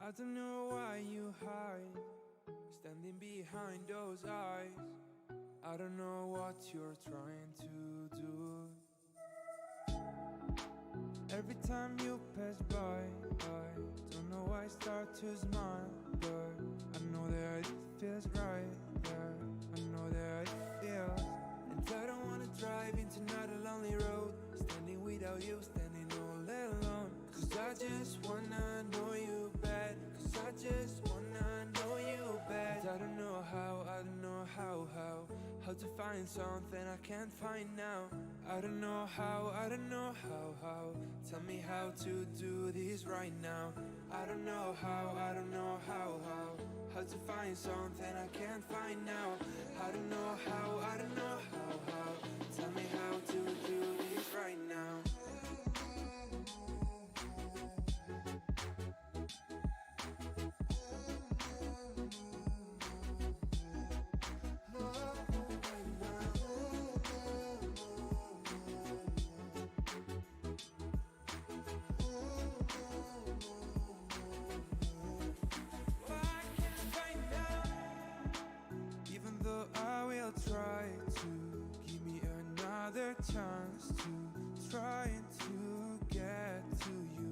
I don't know why you hide, standing behind those eyes. I don't know what you're trying to do. Every time you pass by, I don't know why I start to smile, but I know that it feels right, yeah, I know that it feels. And I don't wanna drive into another lonely road, standing without you, standing all alone. Cause I just wanna know you bad, cause I just wanna know you bad. I don't know how, I don't know how to find something I can't find now. I don't know how, I don't know how. Tell me how to do this right now. I don't know how, I don't know how to find something I can't find now. I don't know how, I don't know how. Tell me how to do this right now. Try to give me another chance to trying to get to you.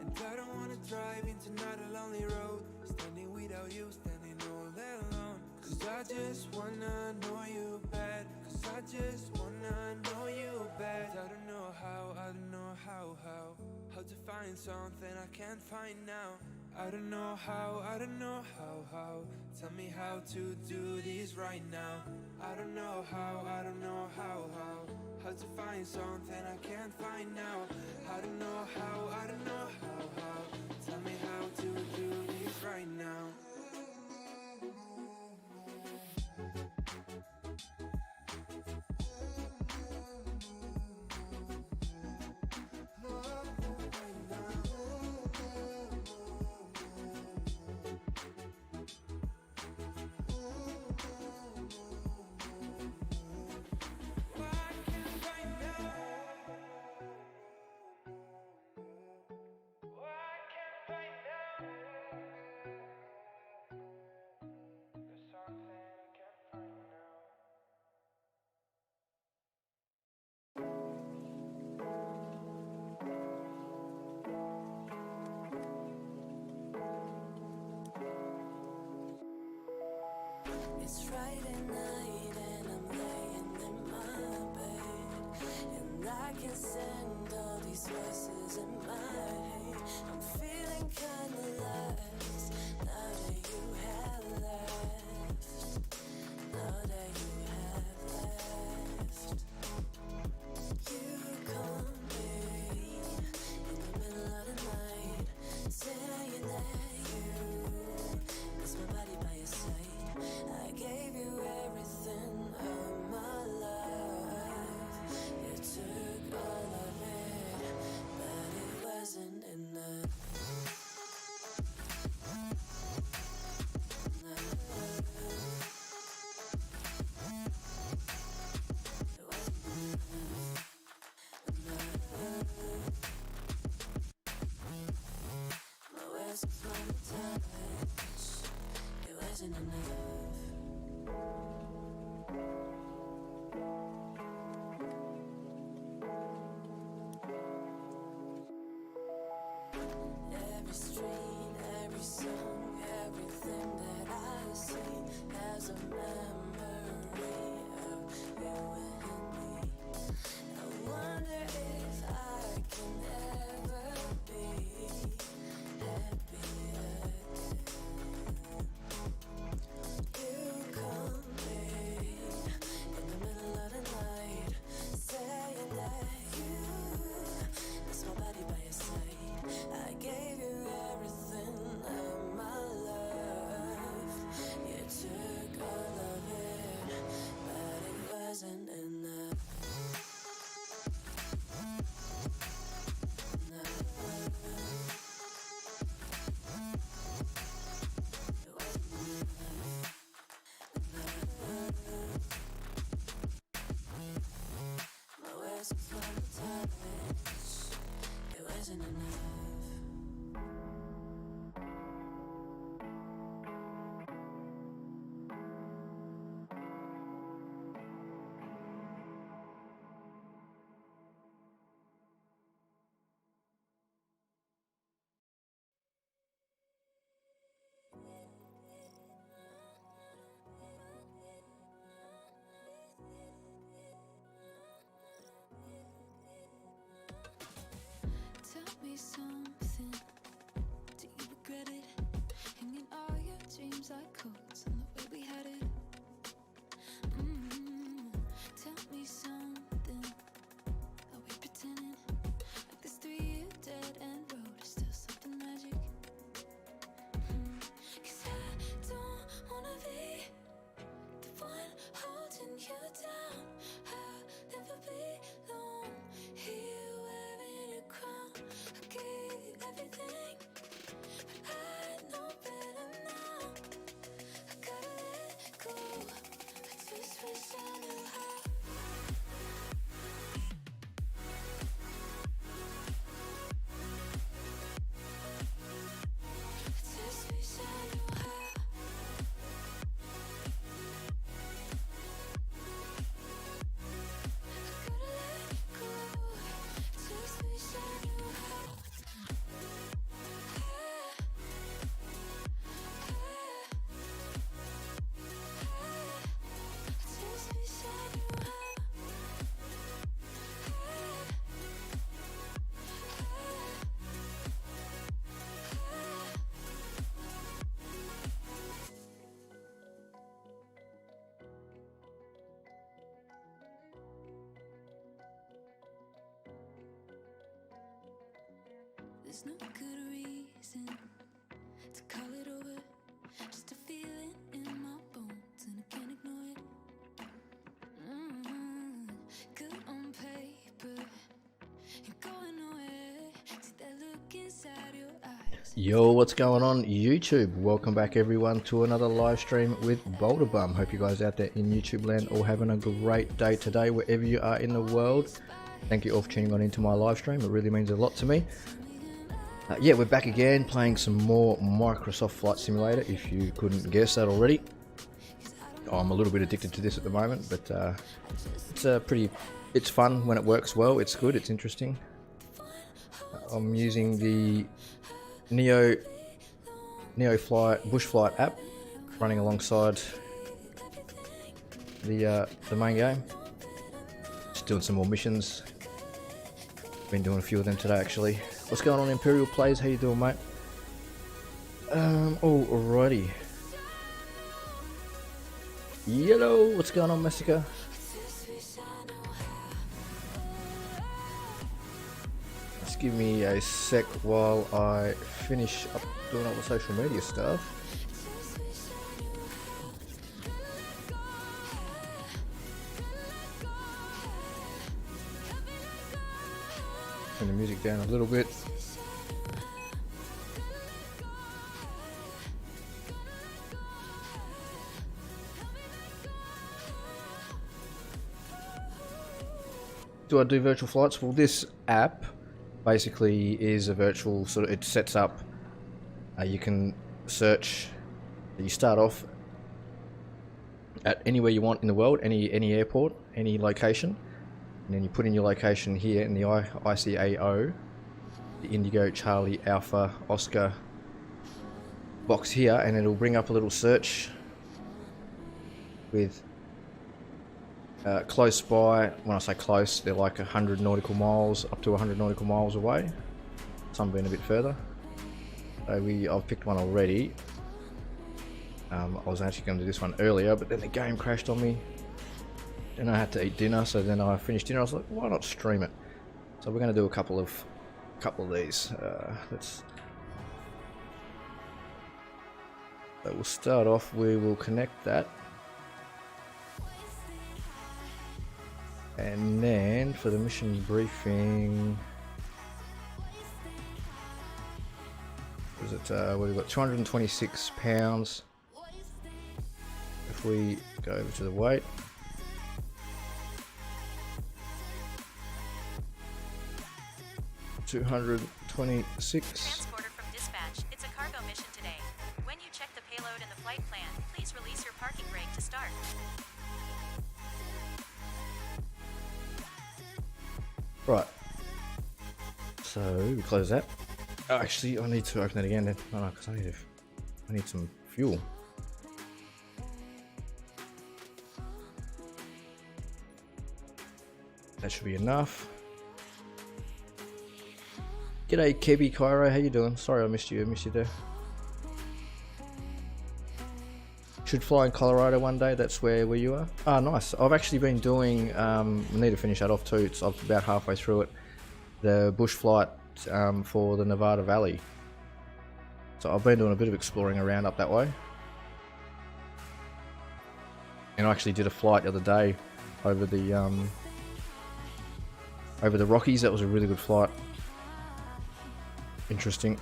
And I don't wanna drive into another lonely road, standing without you, standing all alone. Cause I just wanna know you bad, cause I just wanna know you bad. I don't know how, I don't know how to find something I can't find now. I don't know how, I don't know how. Tell me how to do this right now. I don't know how, I don't know how to find something I can't find now. I don't know how, I don't know how. Tell me how to do this right now. It's Friday night and I'm laying in my bed, and I can send all these voices in my head. I'm feeling kinda lost now that you have left. Now that you have left, you call me in the middle of the night, saying that you miss my body by your side. I gave you everything of my life. You took all of it, but it wasn't enough. My words was one touch. It wasn't enough. Every street, every song, everything that I see has a memory of you and me. I wonder if I can ever be happier. You call me in the middle of the night, saying that you miss my body by your side. I gave you everything of my life. You took all of it, but it wasn't enough. My words was one touch. It wasn't enough. there's no good reason to call it over. Just a feeling in my bones and I can't ignore it. Good on paper, you're going nowhere. See that look inside your eyes. Yo, what's going on YouTube? Welcome back everyone to another live stream with BoulderBum. Hope you guys out there in YouTube land all having a great day today wherever you are in the world. Thank you all for tuning on into my live stream. It really means a lot to me. Yeah, we're back again playing some more Microsoft Flight Simulator, if you couldn't guess that already. I'm a little bit addicted to this at the moment, but it's fun when it works well. It's good, it's interesting. I'm using the NeoFly Bush Flight app running alongside the main game. Just doing some more missions. Been doing a few of them today actually. What's going on, Imperial Plays? How you doing, mate? Alrighty. Yellow, what's going on, Messica? Just give me a sec while I finish up doing all the social media stuff. Turn the music down a little bit. Do I do virtual flights? Well, this app basically is a virtual sort of, it sets up, you can search, you start off at anywhere you want in the world, any airport, any location, and then you put in your location here in the ICAO, the Indigo Charlie Alpha Oscar box here, and it'll bring up a little search with close by. When I say close, they're like 100 nautical miles, up to 100 nautical miles away. Some being a bit further. So I've picked one already. I was actually going to do this one earlier, but then the game crashed on me. Then I had to eat dinner, so then I finished dinner. I was like, why not stream it? So we're going to do a couple of these. So we'll start off. We will connect that. And then for the mission briefing, was it what have we got? 226 pounds. If we go over to the weight, $226. Transporter from dispatch. It's a cargo mission today. When you check the payload and the flight plan, please release your parking brake to start. Right. So we close that. Oh, actually, I need to open it again then. Oh no, because I need some fuel. That should be enough. G'day, Kebi Cairo. How you doing? Sorry, I missed you. There. Should fly in Colorado one day. That's where you are. Ah, nice. I've actually been doing. I need to finish that off too. I'm about halfway through it. The bush flight for the Nevada Valley. So I've been doing a bit of exploring around up that way. And I actually did a flight the other day over the Rockies. That was a really good flight. Interesting.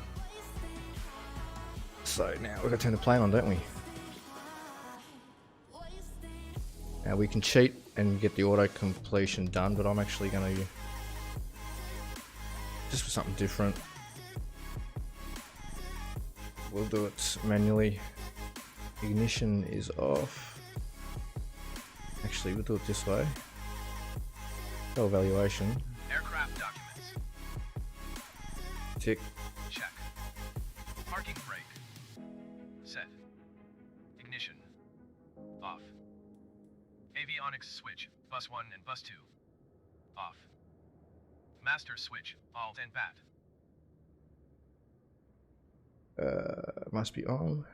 So now we've got to turn the plane on, don't we? Now we can cheat and get the auto completion done, but I'm actually going to just for something different. We'll do it manually. Ignition is off. Actually, we'll do it this way. No evaluation. Aircraft documents. Tick. Check. Parking brake. Set. Ignition. Off. Avionics switch. Bus 1 and bus 2. Off. Master switch. Alt and bat. Must be on.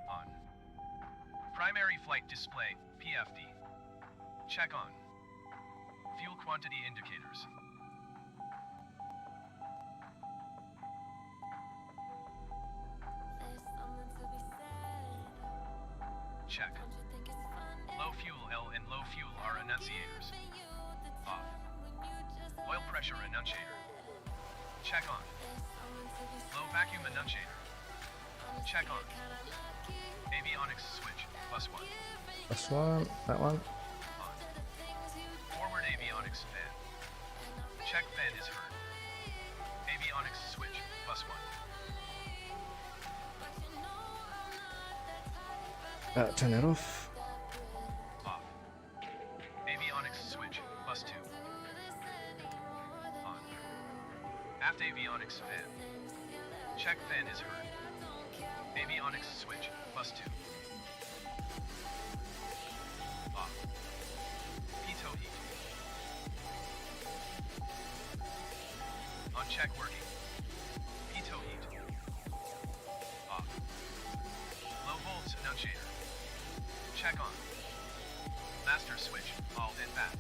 On. Primary flight display. PFD. Check on. Fuel quantity indicators. Check. Low fuel L and low fuel R annunciators. Off. Oil pressure annunciator. Check on. Low vacuum annunciator. Check on. Avionics switch, +1. This one, that one. On. Forward avionics fan. Check fan is heard. Avionics switch, +1. Turn that off. Off. Avionics switch, +2. On. Aft avionics fan. Check fan is heard. Avionics switch, +2. Off. Pitot heat. On check working. Pitot heat. Off. Low volts annunciator. Check on. Master switch, alt and back.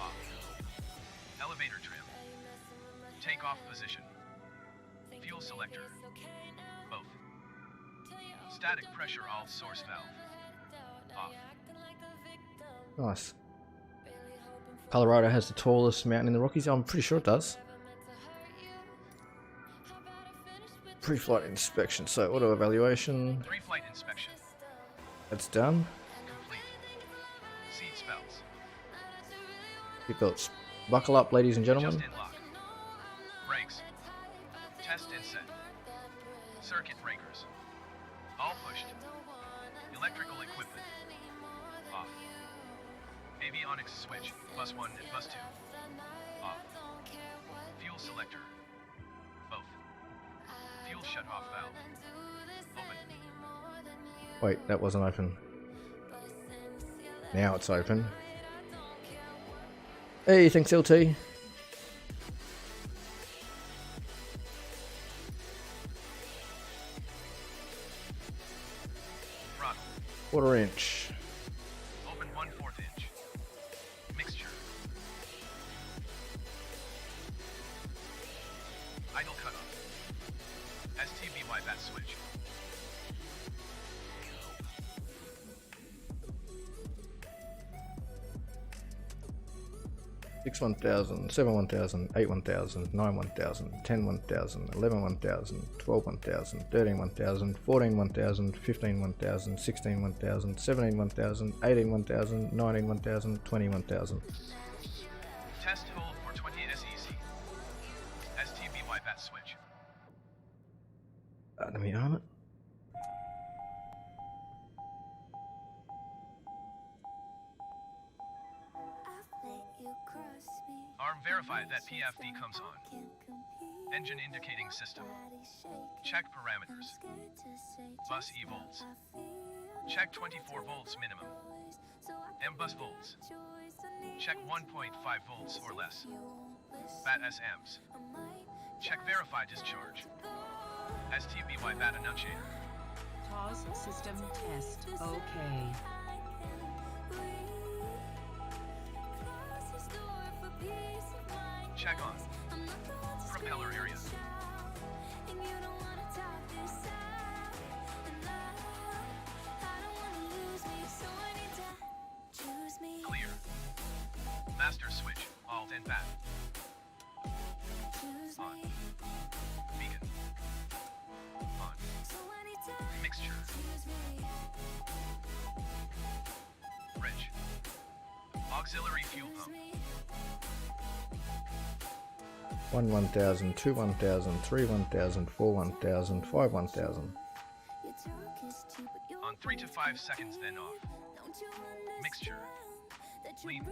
Off. Elevator trim. Take off position. Fuel selector. Both. Static pressure alt source valve. Off. Nice. Colorado has the tallest mountain in the Rockies. I'm pretty sure it does. Pre-flight inspection. So auto evaluation. Pre-flight inspection. That's done. Complete. Seat belts. Seatbelts. Buckle up, ladies and Just gentlemen. in lock. Brakes. Test and set. Circuit breakers. All pushed. Electrical equipment. Off. Avionics switch, +1 and +2. Off. Fuel selector. Both. Fuel shut-off valve. Open. Wait, that wasn't open. Now it's open. Hey, thanks LT. Throttle. 1/4 inch. Open 1/4 inch. Mixture. Idle cutoff. STBY bat switch. Six 1000, 7 1000, 8 1000, 9 1000, 10 1000, 11 1000, 12 1000, 13 1000, 14 1000, 15 1000, 16 1000, 17 1000, 18 1000, 19 1000, 20 1000. Test hold for 20 SEC. STBY bat switch. Let me arm it. Arm verified that PFD comes on. Engine indicating system. Check parameters. Bus E volts. Check 24 volts minimum. M bus volts. Check 1.5 volts or less. BAT SMs. Check verify discharge. STBY BAT annunciator. Pause system test. Okay. Check on. Propeller area. Clear. Master switch, alt and bat. On. Beacon. On. Mixture. Rich. Auxiliary fuel pump. 1 1000, 2 1000, 3 1000, 4 1000, 5 1000. On 3 to 5 seconds, then off. Mixture. Lean.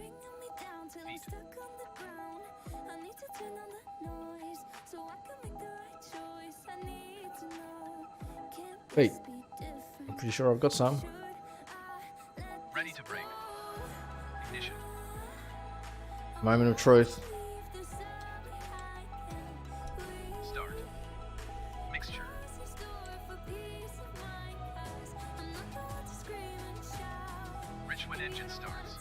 Feet. Wait, I'm pretty sure I've got some. Ready to brake. Ignition. Moment of truth. Start. Mixture. Rich when engine starts.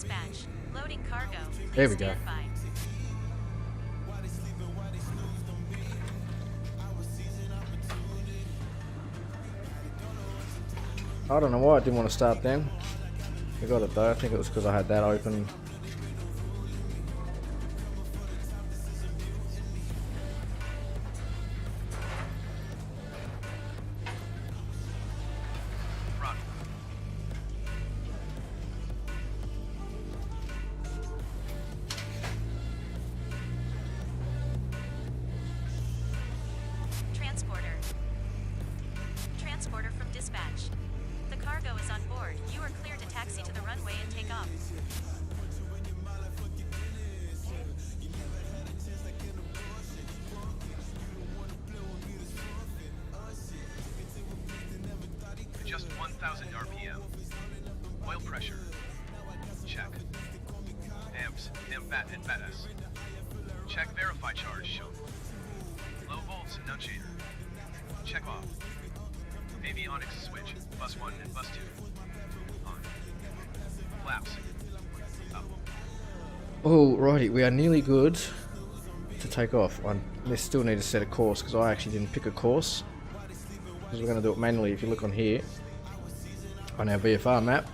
dispatch. Loading cargo. There we Please go. stand by. I don't know why I didn't want to start then. I got it though. I think it was because I had that open. Run. Transporter. Transporter from dispatch. The cargo is on board. You are clear to taxi to the runway and take off. Adjust 1000 RPM. Oil pressure. Check. Amps, MBAT and BATS. Check verify charge shown. Low volts annunciator. Check off. Avionics switch, bus 1 and bus 2. On. Flaps. Up. Alrighty, we are nearly good to take off. I still need to set a course because I actually didn't pick a course. Because we're going to do it manually. If you look on here, on our VFR map,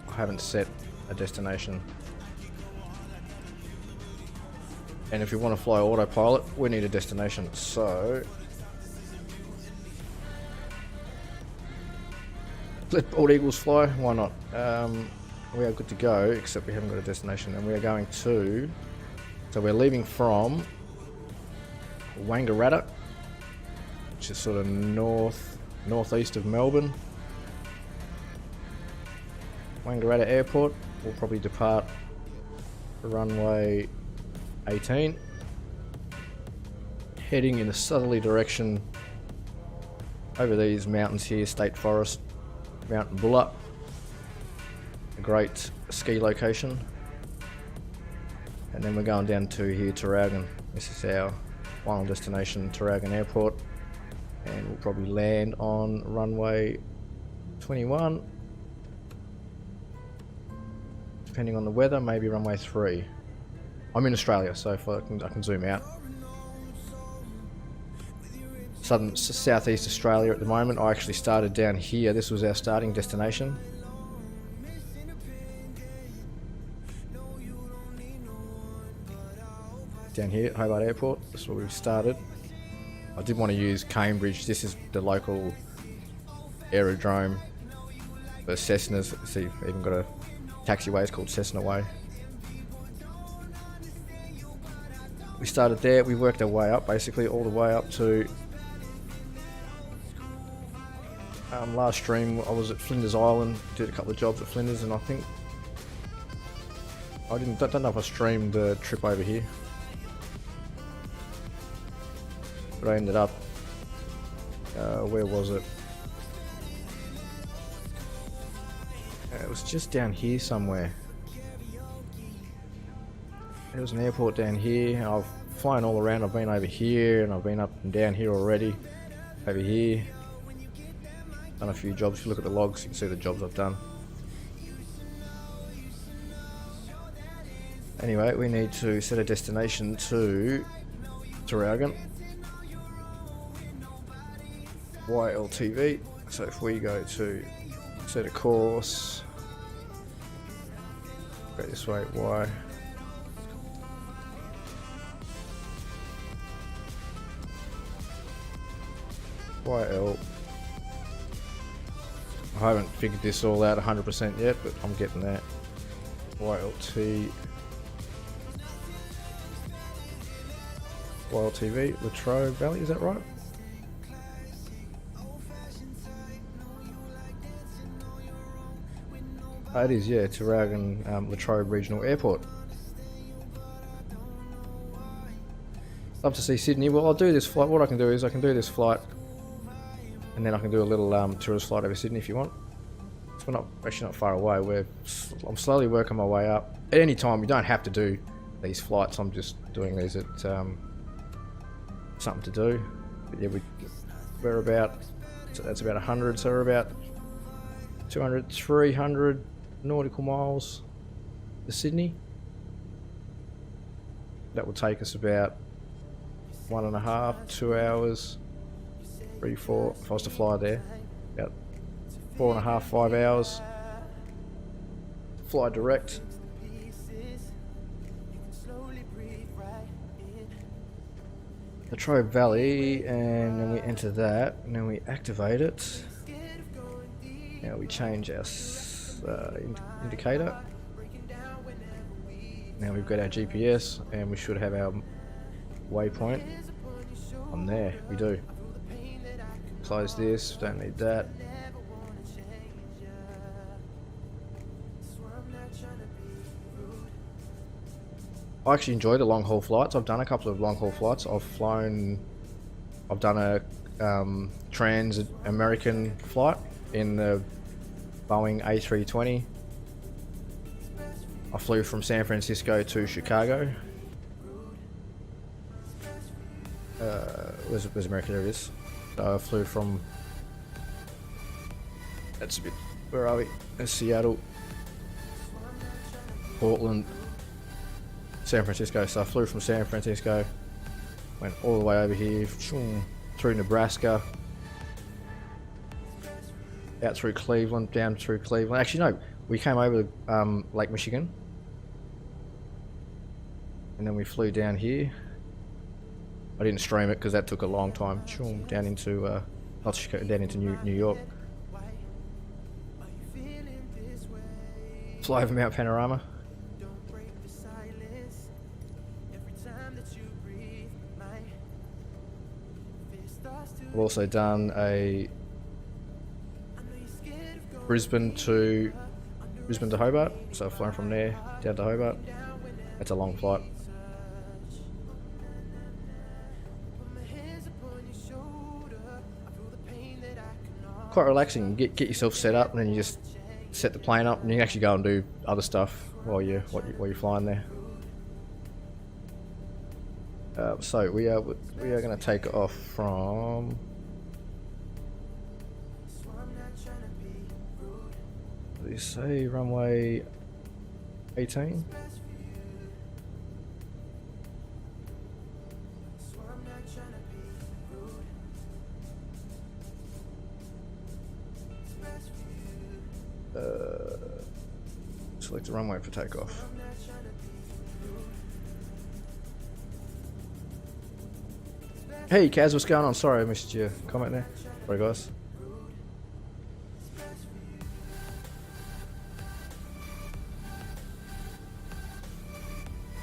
I haven't set a destination. And if you want to fly autopilot, we need a destination. So let bald eagles fly, why not? We are good to go, except we haven't got a destination, and we are going to, so we're leaving from Wangaratta, which is sort of northeast of Melbourne. Wangaratta Airport. We'll probably depart runway 18, heading in a southerly direction over these mountains here, State Forest, Mount Buller, a great ski location. And then we're going down to here, Tarragon. This is our final destination, Tarragon Airport, and we'll probably land on runway 21, depending on the weather, maybe runway 3. I'm in Australia, so if I can zoom out. Southeast Australia at the moment. I actually started down here. This was our starting destination. Down here at Hobart Airport. This is where we've started. I did want to use Cambridge. This is the local aerodrome. The Cessnas. See, we've even got a taxiway. It's called Cessna Way. We started there. We worked our way up, basically all the way up to last stream. I was at Flinders Island, did a couple of jobs at Flinders, and I think I don't know if I streamed the trip over here, but I ended up where was it? It was just down here somewhere. There was an airport down here, and I've flown all around. I've been over here, and I've been up and down here already. Over here. Done a few jobs. If you look at the logs, you can see the jobs I've done. Anyway, we need to set a destination to Tarragon. YLTV. So if we go to set a course, go this way, Y. YL. I haven't figured this all out 100% yet, but I'm getting that. YLT. YLTV, Latrobe Valley, is that right? It is, yeah, Tarragon Latrobe Regional Airport. Love to see Sydney. Well, I'll do this flight. What I can do is I can do this flight, and then I can do a little tourist flight over Sydney if you want. So we're actually not far away. I'm slowly working my way up. At any time, you don't have to do these flights. I'm just doing these at something to do. But yeah, we're about, so that's about 100. So we're about 200, 300 nautical miles to Sydney. That will take us about 1.5, 2 hours, 3, 4, if I was to fly there, about 4.5, 5 hours. Fly direct. Latrobe Valley, and then we enter that, and then we activate it. Now we change our indicator. Now we've got our GPS, and we should have our waypoint on there. We do. Close this, don't need that. I actually enjoy the long haul flights. I've done a couple of long haul flights. I've done a trans-American flight in the Boeing A320. I flew from San Francisco to Chicago. Where's America? There it is. So I flew from, that's a bit, where are we? That's Seattle, Portland, San Francisco. So I flew from San Francisco, went all the way over here, through Nebraska, out through Cleveland, down through Cleveland. Actually no, we came over Lake Michigan, and then we flew down here. I didn't stream it because that took a long time. Down into not Chicago, down into New York. Fly over Mount Panorama. I've also done a Brisbane to Hobart, so I've flown from there down to Hobart. That's a long flight. Quite relaxing. You get yourself set up, and then you just set the plane up, and you can actually go and do other stuff while you're flying there. So we are going to take off from. What do you say? Runway 18. Select the runway for takeoff. Hey Kaz, what's going on? Sorry I missed your comment there. Sorry guys.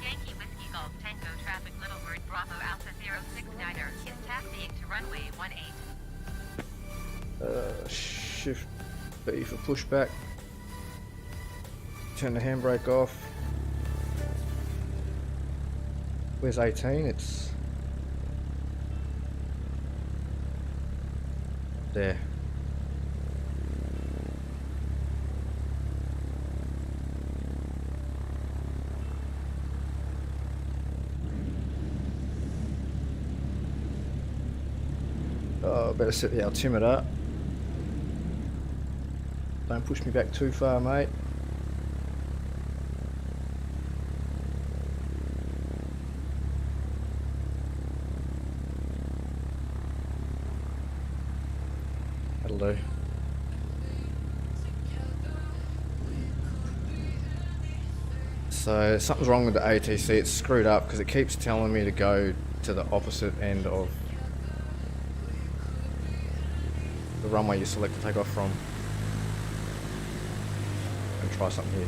Yankee Whiskey Golf Tango Traffic Little Bird Bravo Alpha 069er is taxiing to runway 18. Shift B for pushback. Turn the handbrake off. Where's 18? It's there. Oh, better set the altimeter. Don't push me back too far, mate. That'll do. So something's wrong with the ATC. It's screwed up because it keeps telling me to go to the opposite end of the runway you select to take off from. And try something here.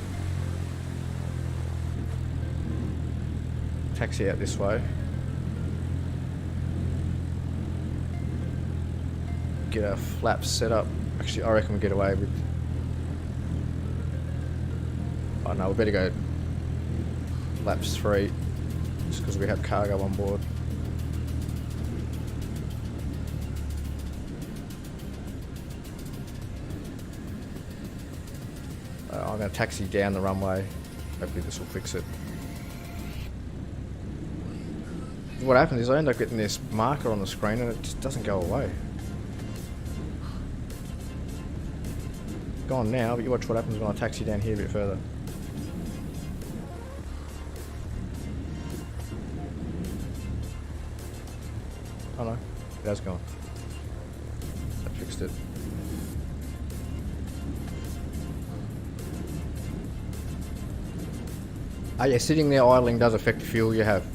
Taxi out this way. Get our flaps set up. Actually, I reckon we get away with. Oh no, we better go flaps 3, just because we have cargo on board. I'm going to taxi down the runway. Hopefully this will fix it. What happens is I end up getting this marker on the screen and it just doesn't go away. Gone now, but you watch what happens when I taxi down here a bit further. It has gone. I fixed it. Oh yeah, sitting there idling does affect the fuel you have.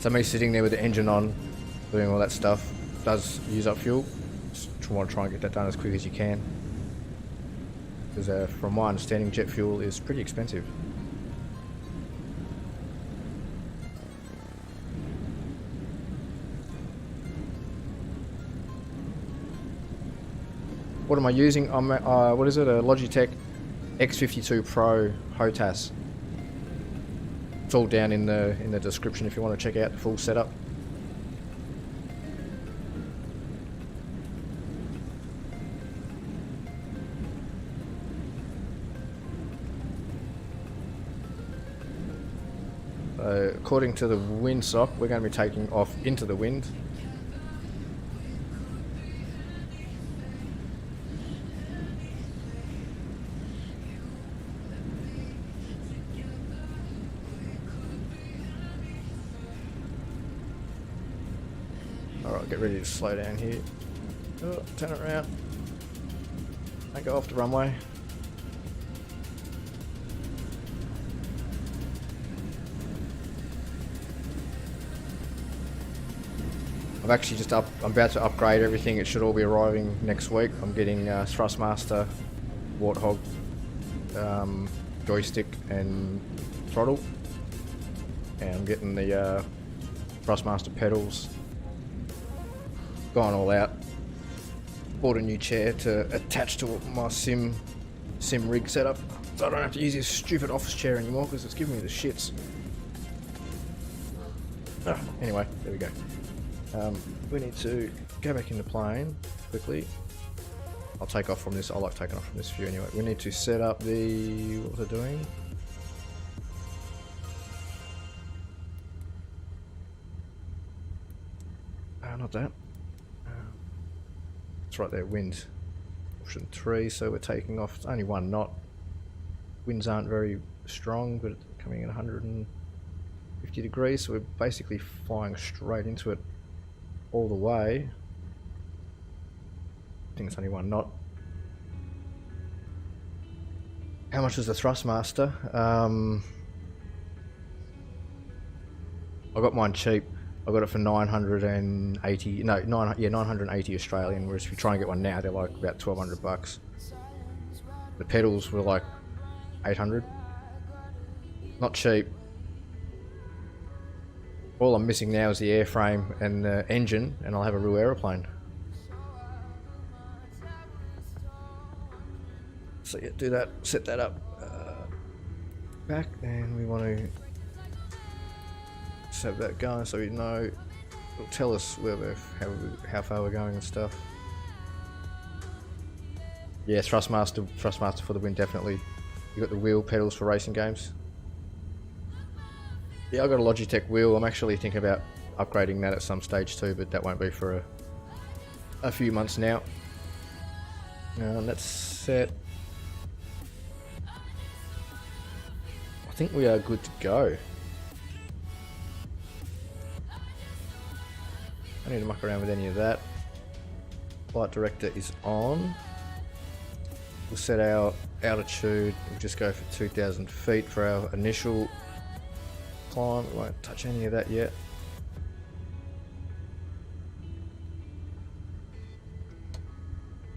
So me sitting there with the engine on, doing all that stuff, does use up fuel. Just want to try and get that done as quick as you can. Because from my understanding, jet fuel is pretty expensive. What am I using? I'm what is it? A Logitech X52 Pro HOTAS. It's all down in the description if you want to check out the full setup. According to the windsock, we're going to be taking off into the wind. Alright, get ready to slow down here. Oh, turn it around. Don't go off the runway. I've actually just I'm about to upgrade everything. It should all be arriving next week. I'm getting Thrustmaster, Warthog, joystick and throttle. And I'm getting the Thrustmaster pedals. Gone all out. Bought a new chair to attach to my sim rig setup. So I don't have to use this stupid office chair anymore because it's giving me the shits. Anyway, there we go. We need to go back into plane quickly. I'll take off from this. I like taking off from this view anyway. We need to set up the... what was I doing? Not that. It's right there, wind. Option 3, so we're taking off. It's only 1 knot. Winds aren't very strong, but it's coming in 150 degrees, so we're basically flying straight into it all the way. I think it's only 1 knot. How much is the Thrustmaster? I got mine cheap. I got it for 980. No, 980 Australian. Whereas if you try and get one now, they're like about 1,200 bucks. The pedals were like 800. Not cheap. All I'm missing now is the airframe and the engine, and I'll have a real aeroplane. So yeah, do that, set that up back, and we want to just have that going so we know, it'll tell us where we're, how far we're going and stuff. Yeah, Thrustmaster for the win, definitely. You got the wheel pedals for racing games. Yeah, I got a Logitech wheel. I'm actually thinking about upgrading that at some stage too, but that won't be for a few months now. That's set. I think we are good to go. I don't need to muck around with any of that. Flight director is on. We'll set our altitude. We'll just go for 2,000 feet for our initial climb. We won't touch any of that yet.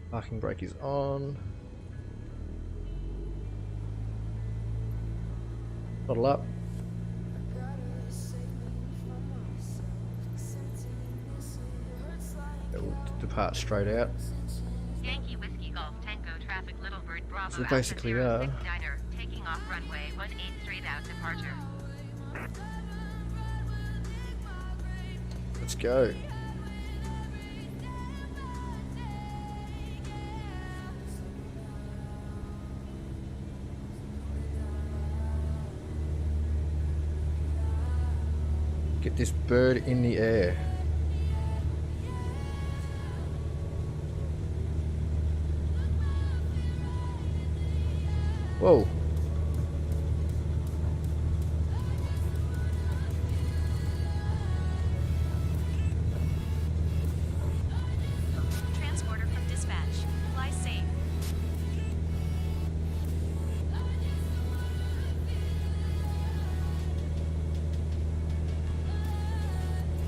Parking brake is on. Throttle up. It will depart straight out. Yankee Whiskey Golf Tango Traffic Little Bird Bravo. So basically, Diner, taking off runway 18 straight out departure. Let's go. Get this bird in the air. Whoa.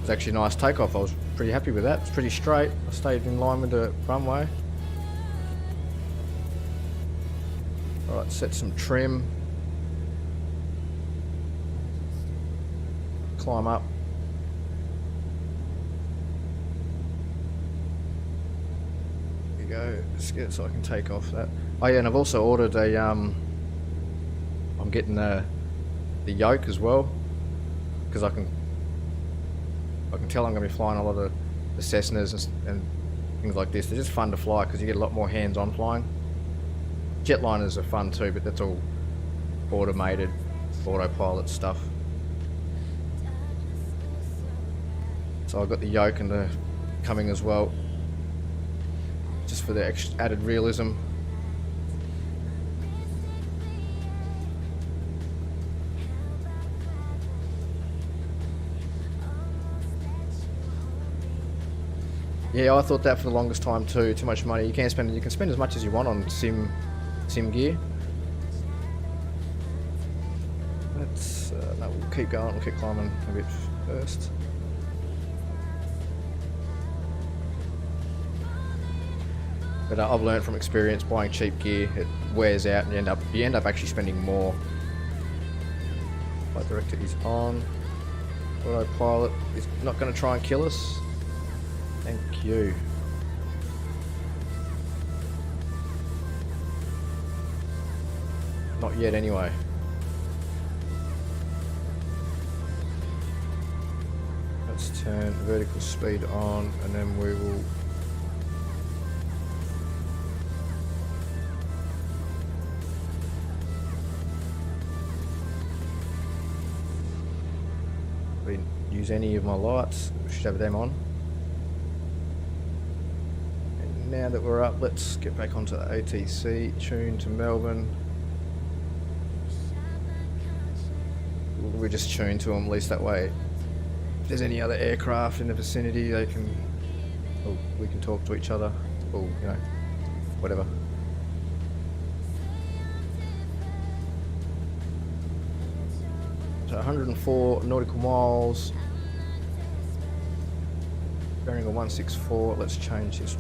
It's actually a nice takeoff. I was pretty happy with that. It's pretty straight. I stayed in line with the runway. Alright, set some trim. Climb up. There you go. Just get it so I can take off that. Oh yeah, and I've also ordered a I'm getting the yoke as well, because I can tell I'm going to be flying a lot of the SNES and things like this. They're just fun to fly because you get a lot more hands-on flying. Jetliners are fun too, but that's all automated, autopilot stuff. So I've got the yoke and the coming as well, just for the extra added realism. Yeah, I thought that for the longest time too. Too much money. You can spend as much as you want on sim gear. Let's no, we'll keep going. We'll keep climbing a bit first. But I've learned from experience, buying cheap gear, it wears out, and you end up actually spending more. Flight director is on. Autopilot is not going to try and kill us. Thank you. Not yet anyway. Let's turn vertical speed on and then we will use any of my lights. We should have them on. Now that we're up, let's get back onto the ATC, tune to Melbourne. We just tune to them, at least that way. If there's any other aircraft in the vicinity, they can, or we can talk to each other, or you know, whatever. So 104 nautical miles, bearing a 164. Let's change this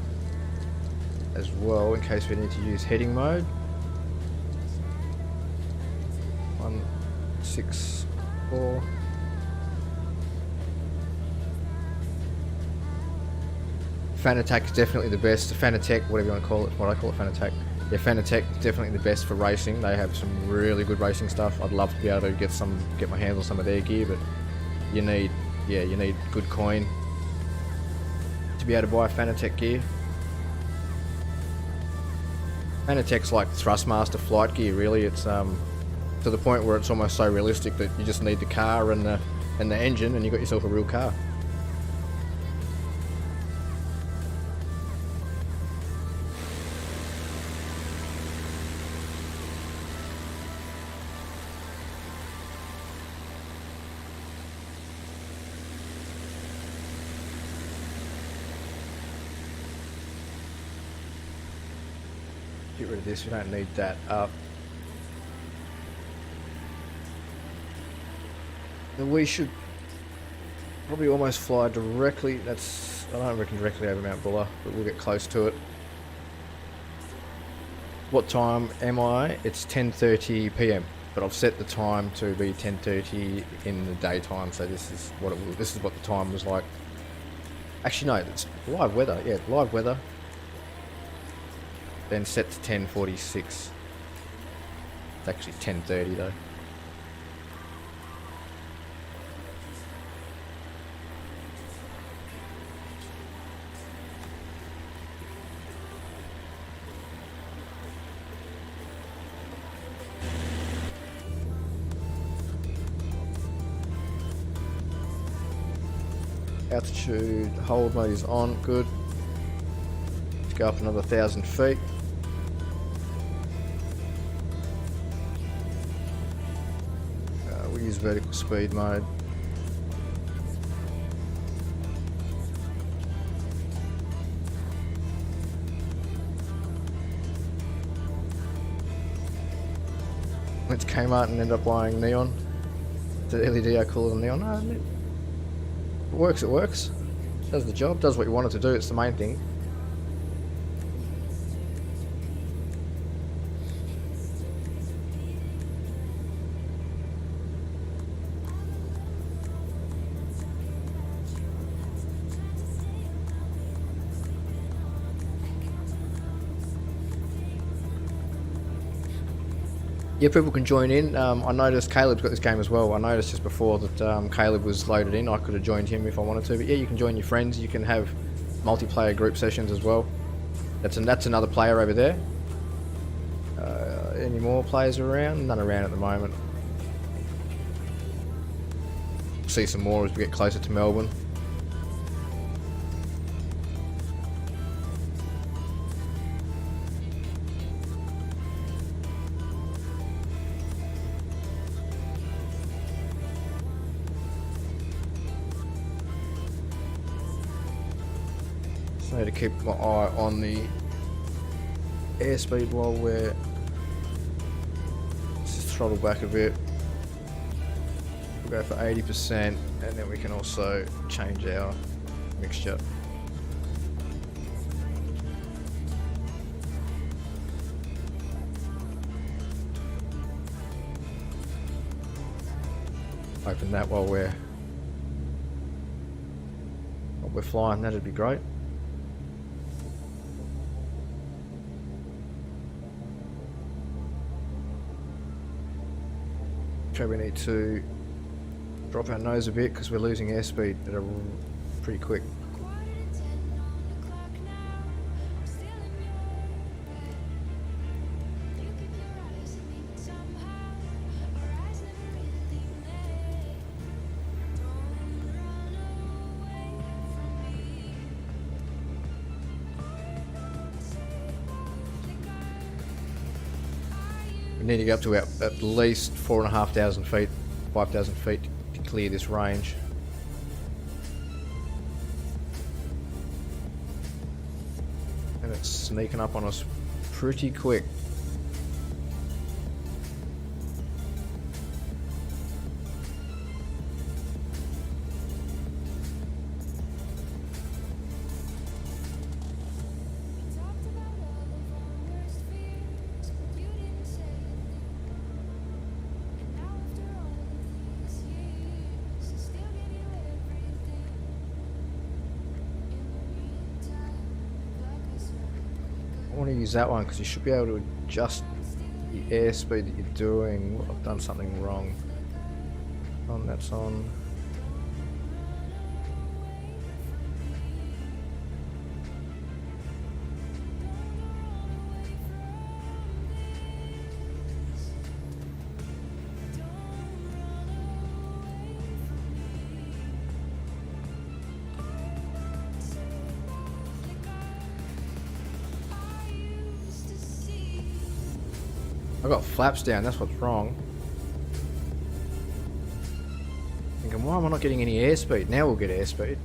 as well in case we need to use heading mode. 164. Fanatec is definitely the best. Fanatec, whatever you want to call it, what I call it, Fanatec. Yeah, Fanatec definitely the best for racing. They have some really good racing stuff. I'd love to be able to get my hands on some of their gear, but you need good coin to be able to buy Fanatec gear. Fanatec's like Thrustmaster flight gear, really. It's to the point where it's almost so realistic that you just need the car and the engine, and you got yourself a real car. Get rid of this, we don't need that up. Then we should probably almost fly directly, I don't reckon directly over Mount Buller, but we'll get close to it. What time am I? It's 10:30 PM, but I've set the time to be 10:30 in the daytime, so this is what the time was like. Actually no, it's live weather, yeah, live weather. Then set to 10:46. It's actually 10:30 though. Altitude, hold mode is on, good. Let's go up another 1,000 feet. We'll use vertical speed mode. Went to Kmart and ended up buying neon. The LED I call it neon. No, It works, it works. Does the job, does what you want it to do, it's the main thing. Yeah, people can join in. I noticed Caleb's got this game as well. I noticed just before that Caleb was loaded in. I could have joined him if I wanted to. But yeah, you can join your friends. You can have multiplayer group sessions as well. That's another player over there. Any more players around? None around at the moment. See some more as we get closer to Melbourne. Need to keep my eye on the airspeed while we're just throttle back a bit. We'll go for 80% and then we can also change our mixture. Open that while we're flying, that'd be great. Okay, we need to drop our nose a bit because we're losing airspeed at a pretty quick. We need to go up to at least 4,500 feet, 5,000 feet to clear this range. And it's sneaking up on us pretty quick. I want to use that one because you should be able to adjust the airspeed that you're doing. I've done something wrong. That's on. I've got flaps down, that's what's wrong. Thinking, why am I not getting any airspeed? Now we'll get airspeed.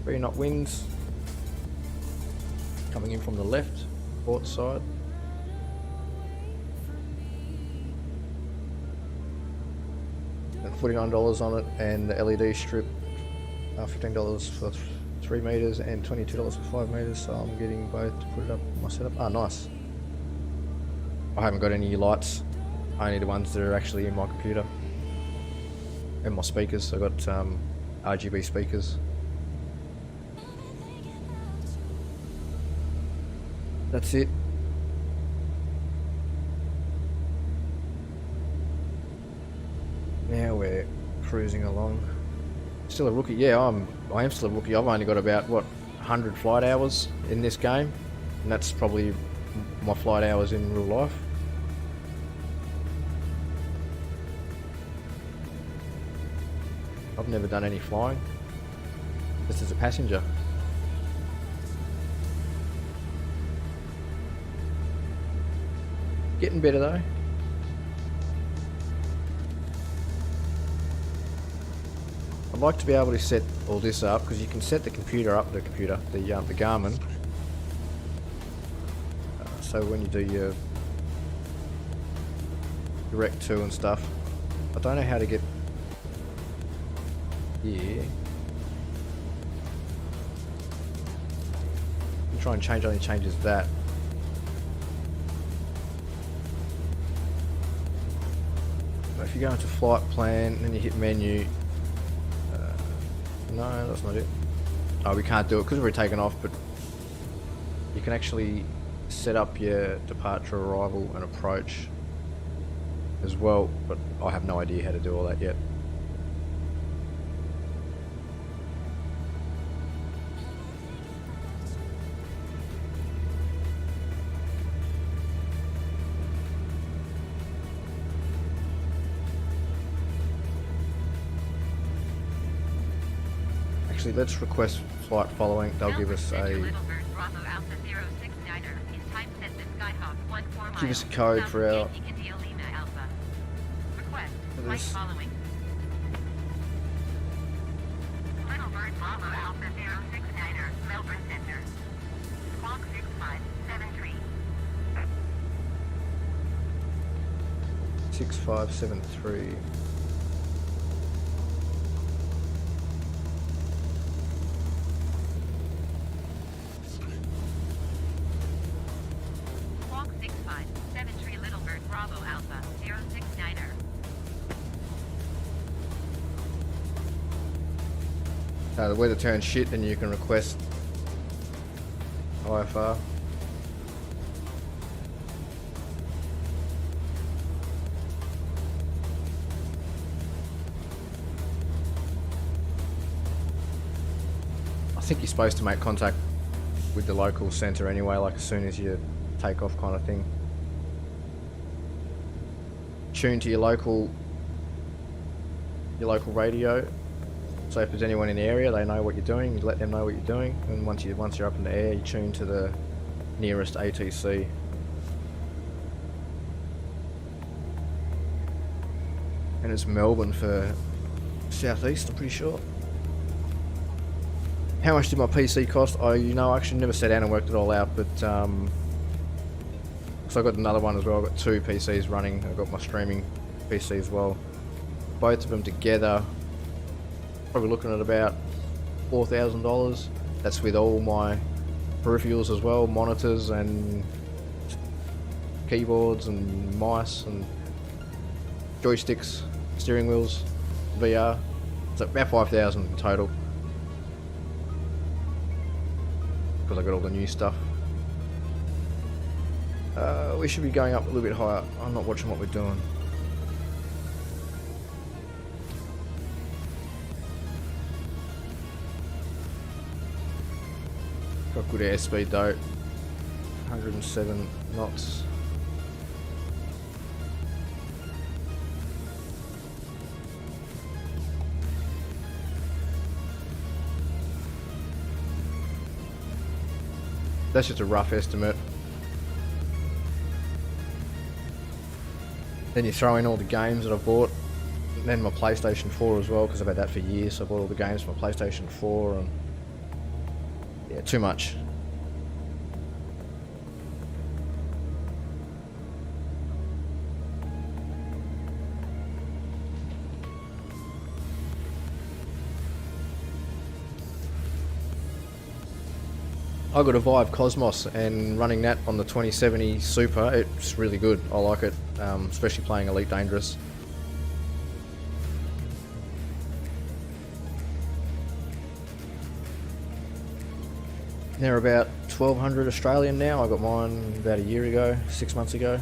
Three knot winds. Coming in from the left, port side. $49 on it, and the LED strip, $15 for 3 meters and $22 for 5 meters. So I'm getting both to put it up in my setup. Ah, nice. I haven't got any lights, only the ones that are actually in my computer and my speakers. I got RGB speakers. That's it. Now we're cruising along. Still a rookie. Yeah, I am still a rookie. I've only got about, what, 100 flight hours in this game, and that's probably my flight hours in real life. I've never done any flying, just as a passenger. Getting better though. I'd like to be able to set all this up because you can set the computer up, the Garmin, so when you do your Rec 2 and stuff. I don't know how to get here. Try and change, only changes that. But if you go into flight plan and then you hit menu, no, that's not it. Oh, we can't do it because we're taken off, but you can actually set up your departure, arrival and approach as well, but I have no idea how to do all that yet. Actually, let's request flight following. They'll give us a code for our this. Six 573. The weather turns shit, then you can request IFR. I think you're supposed to make contact with the local centre anyway, like as soon as you take off kind of thing. Tune to your local radio. So if there's anyone in the area, they know what you're doing, you let them know what you're doing, and once you're up in the air, you tune to the nearest ATC. And it's Melbourne for southeast, I'm pretty sure. How much did my PC cost? I actually never sat down and worked it all out, but so I got another one as well. I got two PCs running. I got my streaming PC as well. Both of them together, probably looking at about $4,000. That's with all my peripherals as well, monitors and keyboards and mice and joysticks, steering wheels, VR. So about $5,000 in total. Because I got all the new stuff. We should be going up a little bit higher. I'm not watching what we're doing. Got good airspeed though, 107 knots. That's just a rough estimate. Then you throw in all the games that I bought, and then my PlayStation 4 as well, because I've had that for years. So I bought all the games for my PlayStation 4 and yeah, too much. I got a Vive Cosmos, and running that on the 2070 Super, it's really good. I like it, especially playing Elite Dangerous. They're about 1200 Australian now. I got mine about a year ago, 6 months ago.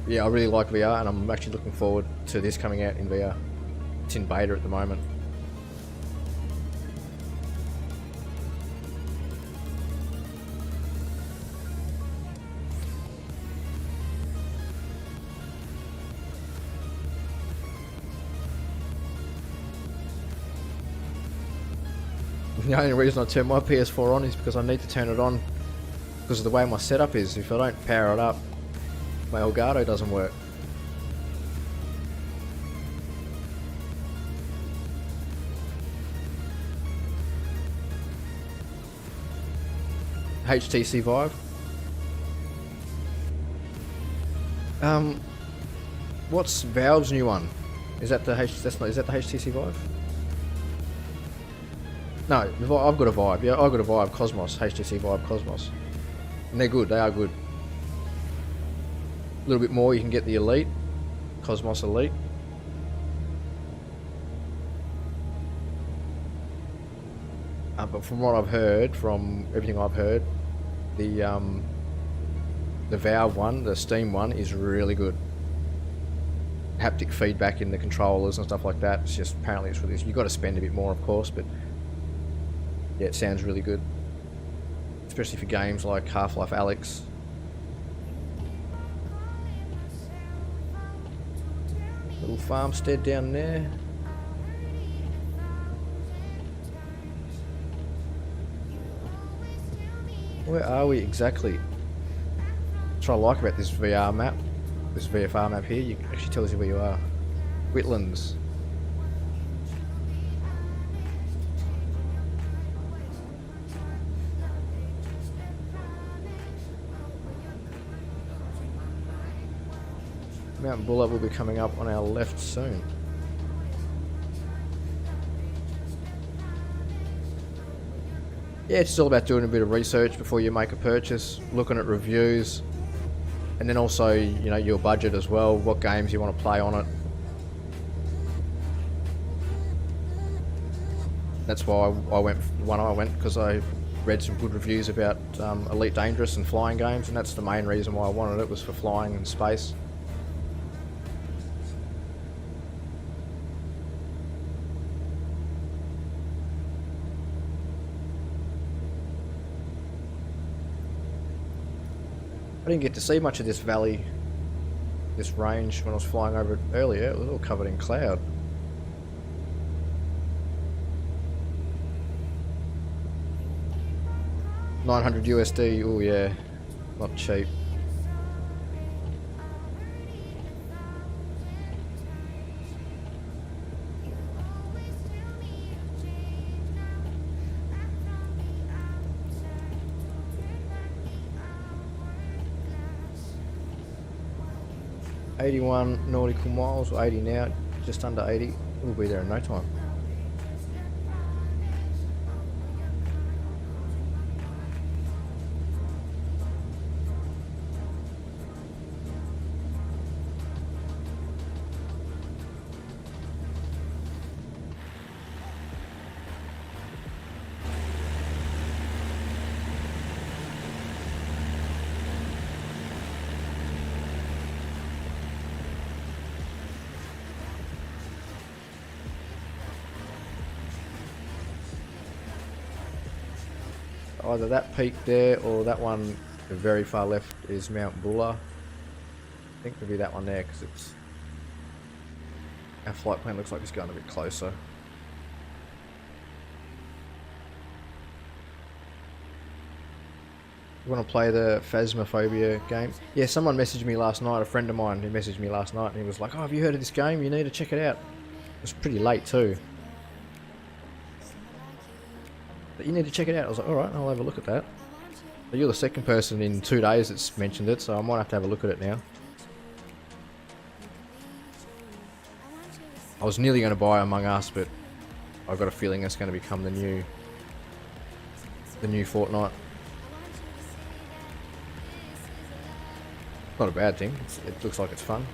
Yeah, I really like VR, and I'm actually looking forward to this coming out in VR. It's in beta at the moment. The only reason I turn my PS4 on is because I need to turn it on because of the way my setup is. If I don't power it up, my Elgato doesn't work. HTC Vive. What's Valve's new one? Is that the is that the HTC Vive? No, I've got a Vive. Yeah, I've got a Vive Cosmos, HTC Vive Cosmos, and they're good. They are good. A little bit more, you can get the Elite, Cosmos Elite. But from what I've heard, from everything I've heard, the Valve one, the Steam one, is really good. Haptic feedback in the controllers and stuff like that. It's just, apparently it's really, you've got to spend a bit more, of course, but yeah, it sounds really good, especially for games like Half-Life Alyx. Little farmstead down there. Where are we exactly? That's what I like about this VR map, this VFR map here. You actually tells you where you are. Whitlands. Mount Buller will be coming up on our left soon. Yeah, it's all about doing a bit of research before you make a purchase, looking at reviews, and then also, you know, your budget as well, what games you want to play on it. That's why I went because I read some good reviews about Elite Dangerous and flying games, and that's the main reason why I wanted it, was for flying and space. I didn't get to see much of this valley, this range, when I was flying over it earlier. It was all covered in cloud. $900 USD, oh yeah, not cheap. $81 nautical miles, or 80 now, just under 80. We'll be there in no time. Either that peak there or that one very far left is Mount Buller. I think it'll be that one there because it's, our flight plan looks like it's going a bit closer. You want to play the Phasmophobia game? Yeah, someone messaged me last night, a friend of mine who messaged me last night, and he was like, oh, have you heard of this game? You need to check it out. It was pretty late too. But you need to check it out. I was like, alright, I'll have a look at that. But you're the second person in 2 days that's mentioned it, so I might have to have a look at it now. I was nearly going to buy Among Us, but I've got a feeling it's going to become the new Fortnite. Not a bad thing. It looks like it's fun.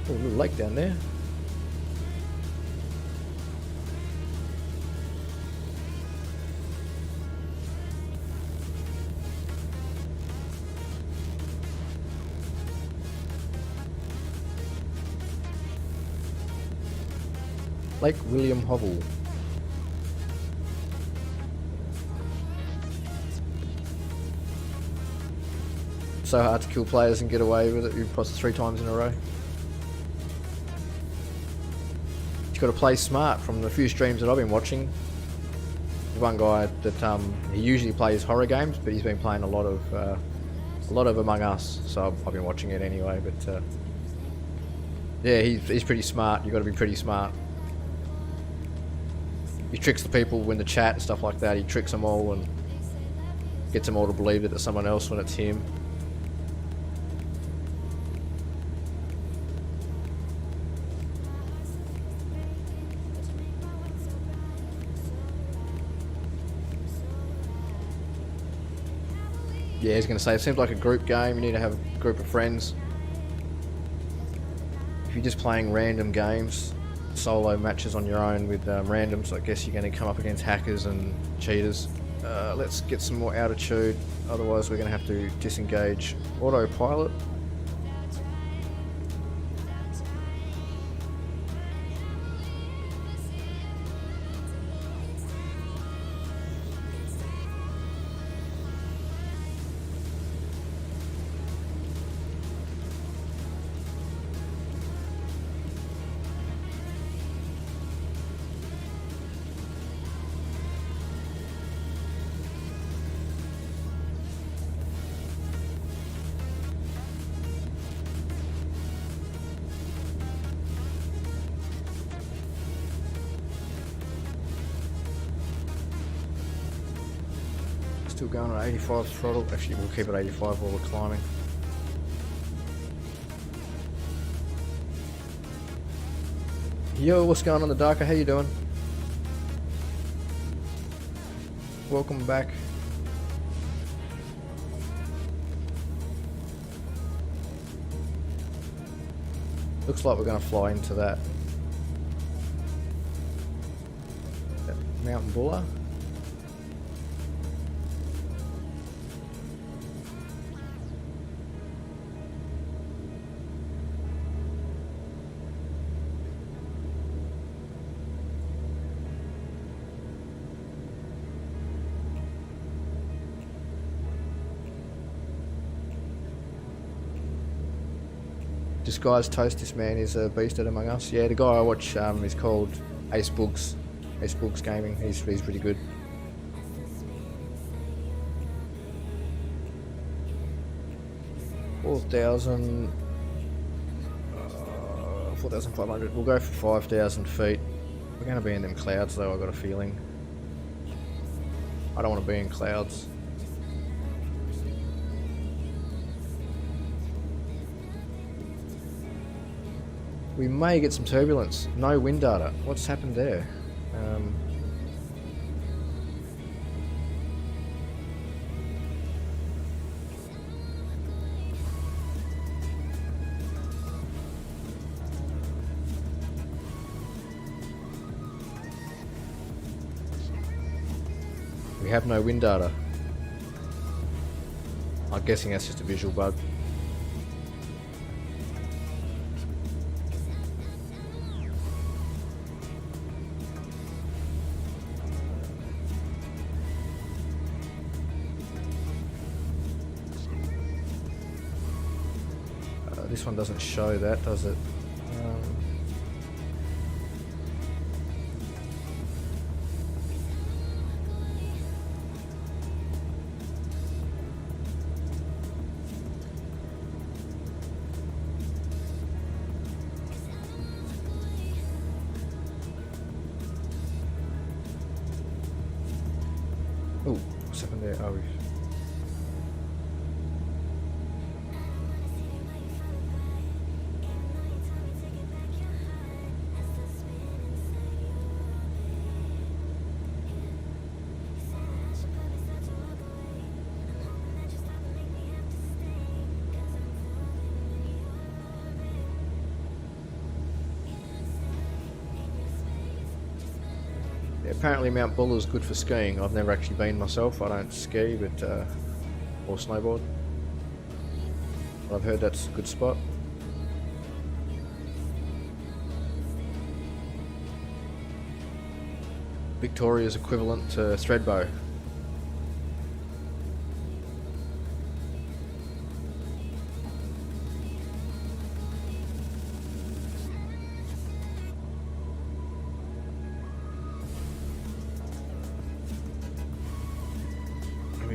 Oh, a little lake down there. Lake William Hovell. So hard to kill players and get away with it. You've crossed 3 times in a row. you got to play smart. From the few streams that I've been watching, one guy that he usually plays horror games, but he's been playing a lot of Among Us, so I've been watching it anyway. But yeah, he's pretty smart. You got to be pretty smart. He tricks the people in the chat and stuff like that. He tricks them all and gets them all to believe that it's someone else when it's him. Yeah, he's going to say, it seems like a group game. You need to have a group of friends. If you're just playing random games, solo matches on your own with randoms, I guess you're going to come up against hackers and cheaters. Let's get some more altitude, otherwise we're going to have to disengage autopilot. Still going at 85 throttle. Actually, we'll keep it 85 while we're climbing. Yo, what's going on, the Darker? How you doing? Welcome back. Looks like we're going to fly into that Mountain Buller. Disguised Toast, this man is a beast at Among Us. Yeah, the guy I watch is called Ace Books Gaming. He's pretty good. $4,000, 4,500. We'll go for 5,000 feet. We're going to be in them clouds though, I got a feeling. I don't want to be in clouds. We may get some turbulence. No wind data. What's happened there? We have no wind data. I'm guessing that's just a visual bug. This one doesn't show that, does it? Oh, what's happened there? Oh, apparently Mount Buller is good for skiing. I've never actually been myself. I don't ski, but or snowboard. But I've heard that's a good spot. Victoria's equivalent to Threadbow.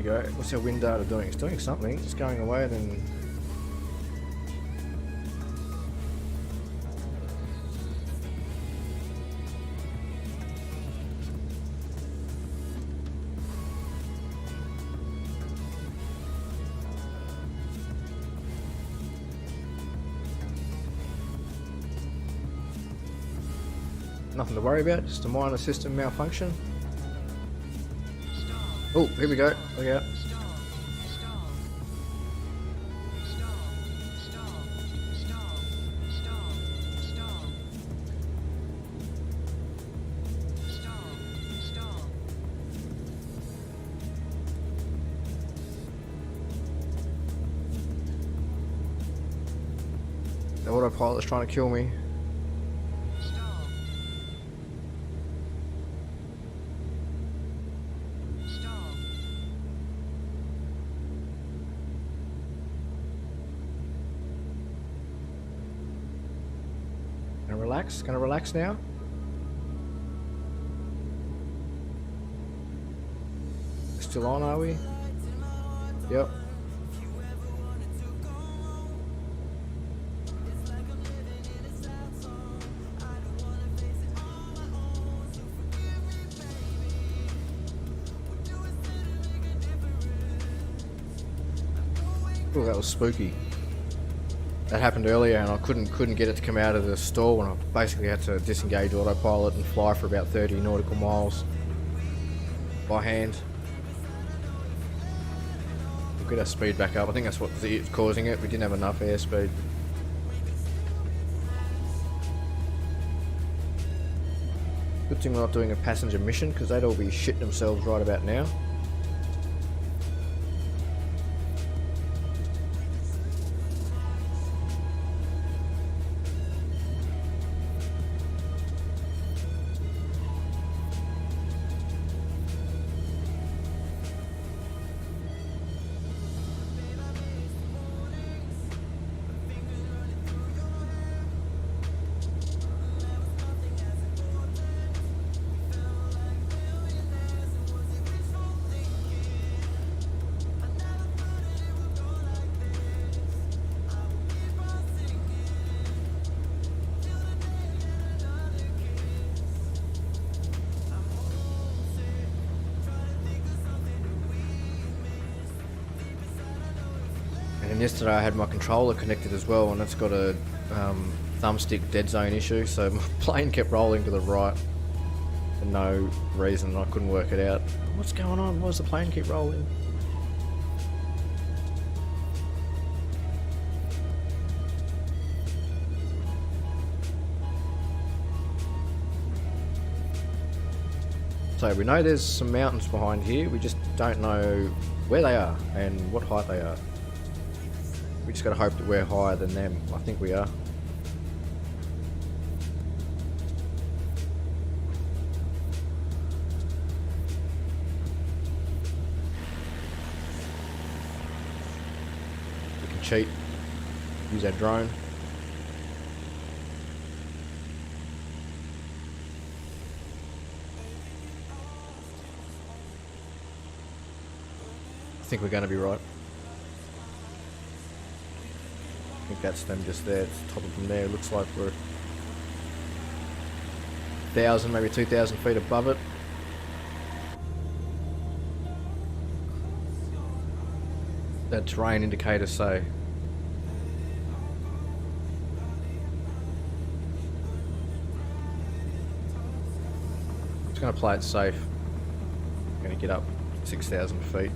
we go. What's our win data doing? It's doing something. It's going away then. Nothing to worry about, just a minor system malfunction. Oh, here we go. Look out. The autopilot's trying to kill me. Gonna relax now. Still on, are we? Yep. Oh, that was spooky. That happened earlier, and I couldn't get it to come out of the store when I basically had to disengage autopilot and fly for about 30 nautical miles by hand. We'll get our speed back up. I think that's what's causing it. We didn't have enough airspeed. Good thing we're not doing a passenger mission, because they'd all be shitting themselves right about now. And yesterday I had my controller connected as well, and it's got a thumbstick dead zone issue, so my plane kept rolling to the right for no reason. I couldn't work it out. What's going on? Why does the plane keep rolling? So we know there's some mountains behind here, we just don't know where they are and what height they are. We just gotta hope that we're higher than them. I think we are. We can cheat, use our drone. I think we're gonna be right. I think that's them just there, it's the top of them there. It looks like we're 1,000, maybe 2,000 feet above it. That terrain indicator say. I'm just going to play it safe. I'm going to get up 6,000 feet.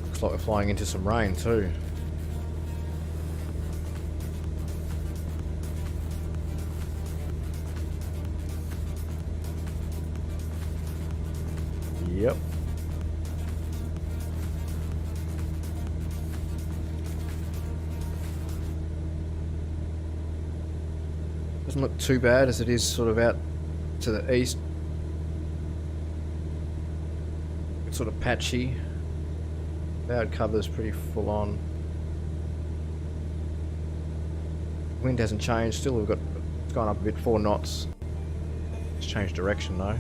Looks like we're flying into some rain too. Yep. Doesn't look too bad as it is sort of out to the east. It's sort of patchy. Cloud cover's pretty full on. Wind hasn't changed, still we've got, it's gone up a bit, 4 knots. It's changed direction though.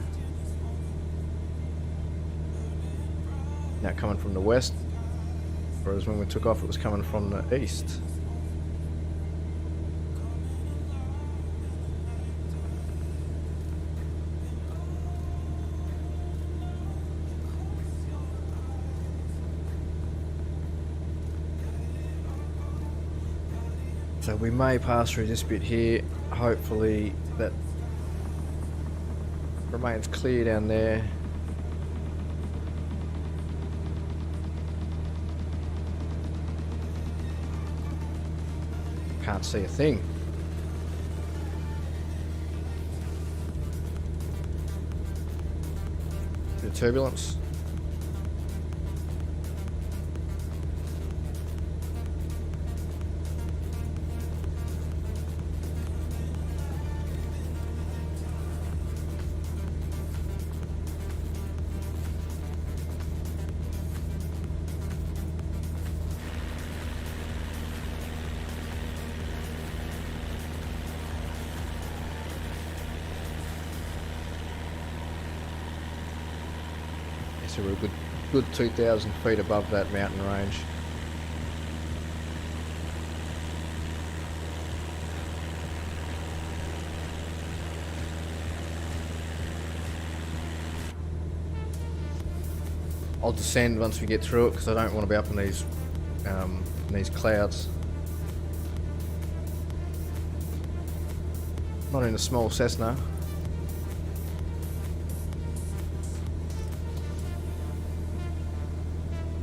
Now coming from the west, whereas when we took off it was coming from the east. So we may pass through this bit here. Hopefully that remains clear down there. Can't see a thing. Bit of turbulence. So we're a good 2,000 feet above that mountain range. I'll descend once we get through it because I don't want to be up in these clouds. Not in a small Cessna.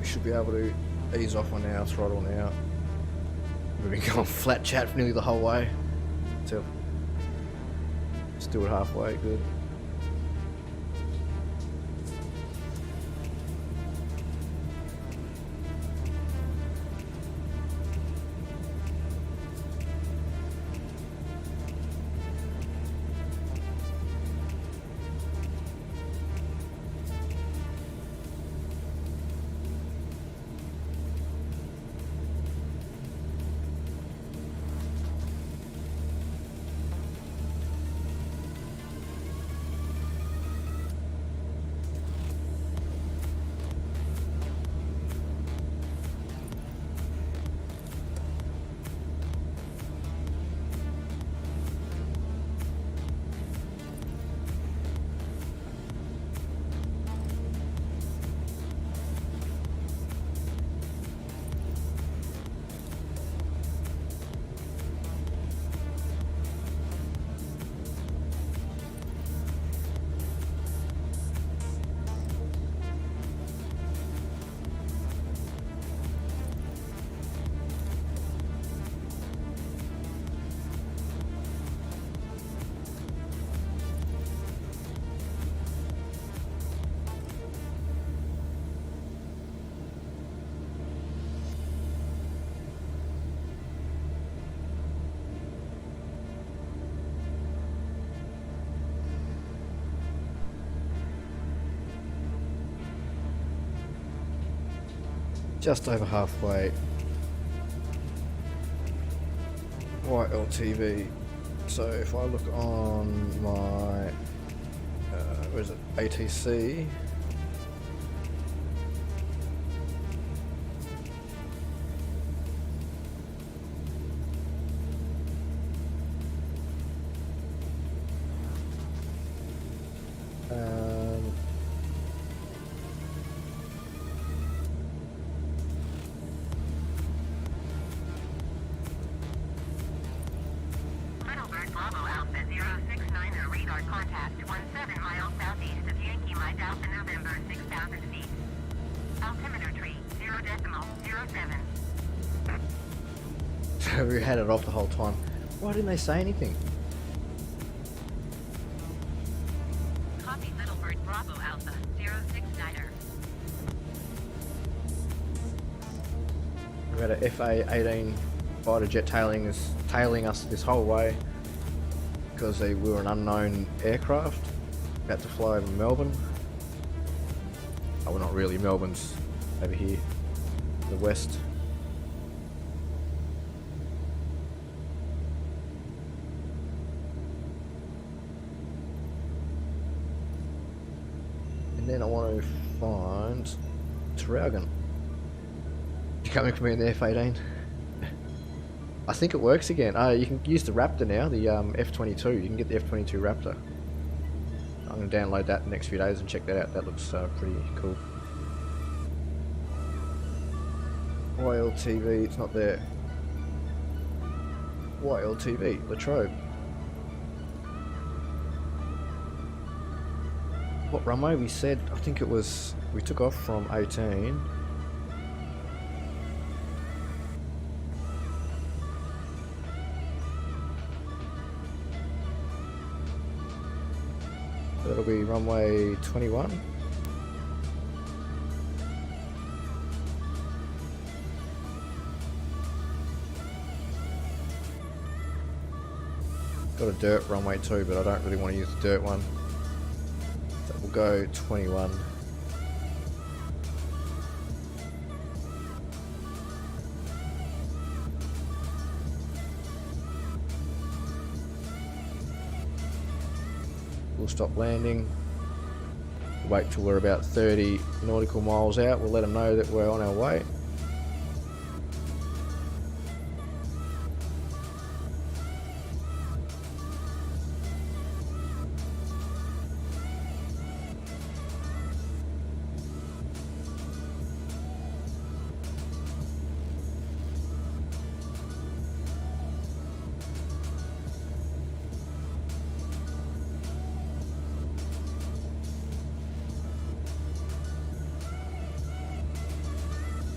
Should be able to ease off on our throttle now. We've been going flat chat for nearly the whole way. So still at halfway, good. Just over halfway. YLTV. So if I look on my, where is it? ATC. We had it off the whole time. Why didn't they say anything? Copy Middlebird Bravo Alpha 069er. We had a FA-18 fighter jet tailing us this whole way. because we were an unknown aircraft about to fly over Melbourne. Oh, we're not really. Melbourne's over here, the west. And then I want to find Traugen. You coming for me in the F-18? I think it works again. You can use the Raptor now, the F-22. You can get the F-22 Raptor. I'm going to download that in the next few days and check that out. That looks pretty cool. YLTV, it's not there. YLTV, Latrobe. What runway? We said, I think it was, we took off from 18. That'll be runway 21. Got a dirt runway too, but I don't really want to use the dirt one. So we'll go 21. We'll stop landing. Wait till we're about 30 nautical miles out. We'll let them know that we're on our way.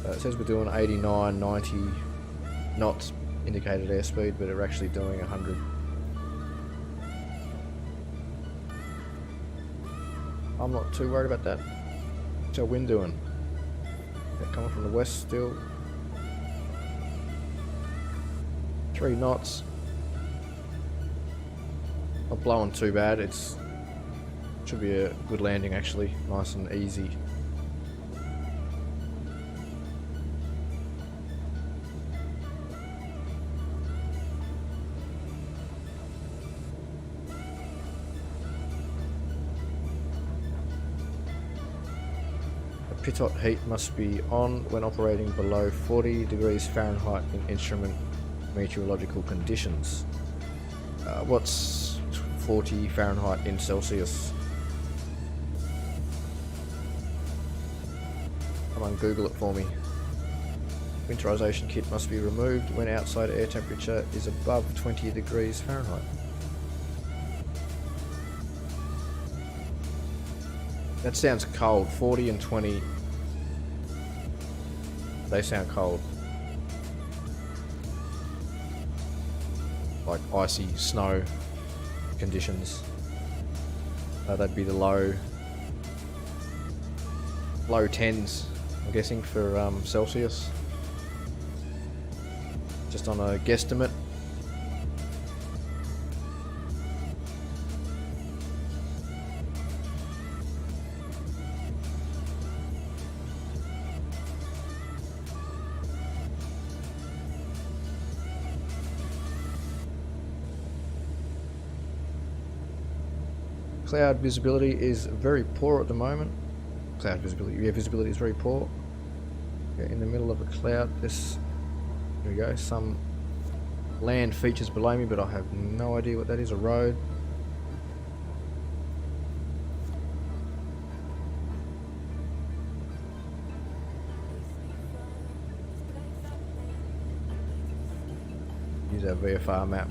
It says we're doing 89, 90 knots indicated airspeed, but we're actually doing 100. I'm not too worried about that. What's our wind doing? They're coming from the west still. 3 knots. Not blowing too bad. It's should be a good landing actually, nice and easy. Pitot heat must be on when operating below 40 degrees Fahrenheit in instrument meteorological conditions. What's 40 Fahrenheit in Celsius? Come on, Google it for me. Winterization kit must be removed when outside air temperature is above 20 degrees Fahrenheit. That sounds cold. 40 and 20. They sound cold. Like icy snow conditions. That'd be the low 10s, I'm guessing, for Celsius. Just on a guesstimate. Cloud visibility is very poor at the moment. Cloud visibility, yeah, visibility is very poor. Okay, in the middle of a cloud, here we go, some land features below me, but I have no idea what that is, a road. Use our VFR map.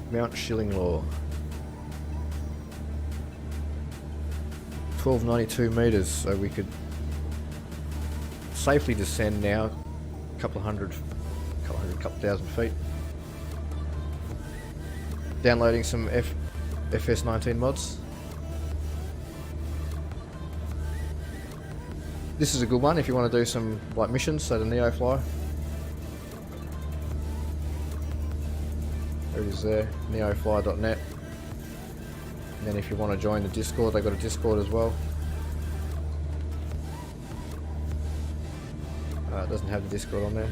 Mount Shillinglaw. 1292 meters, so we could safely descend now couple thousand feet. Downloading some FS19 mods. This is a good one if you want to do some like missions, so the NeoFly. There it is there, neofly.net. And then if you want to join the Discord, they've got a Discord as well. It doesn't have the Discord on there.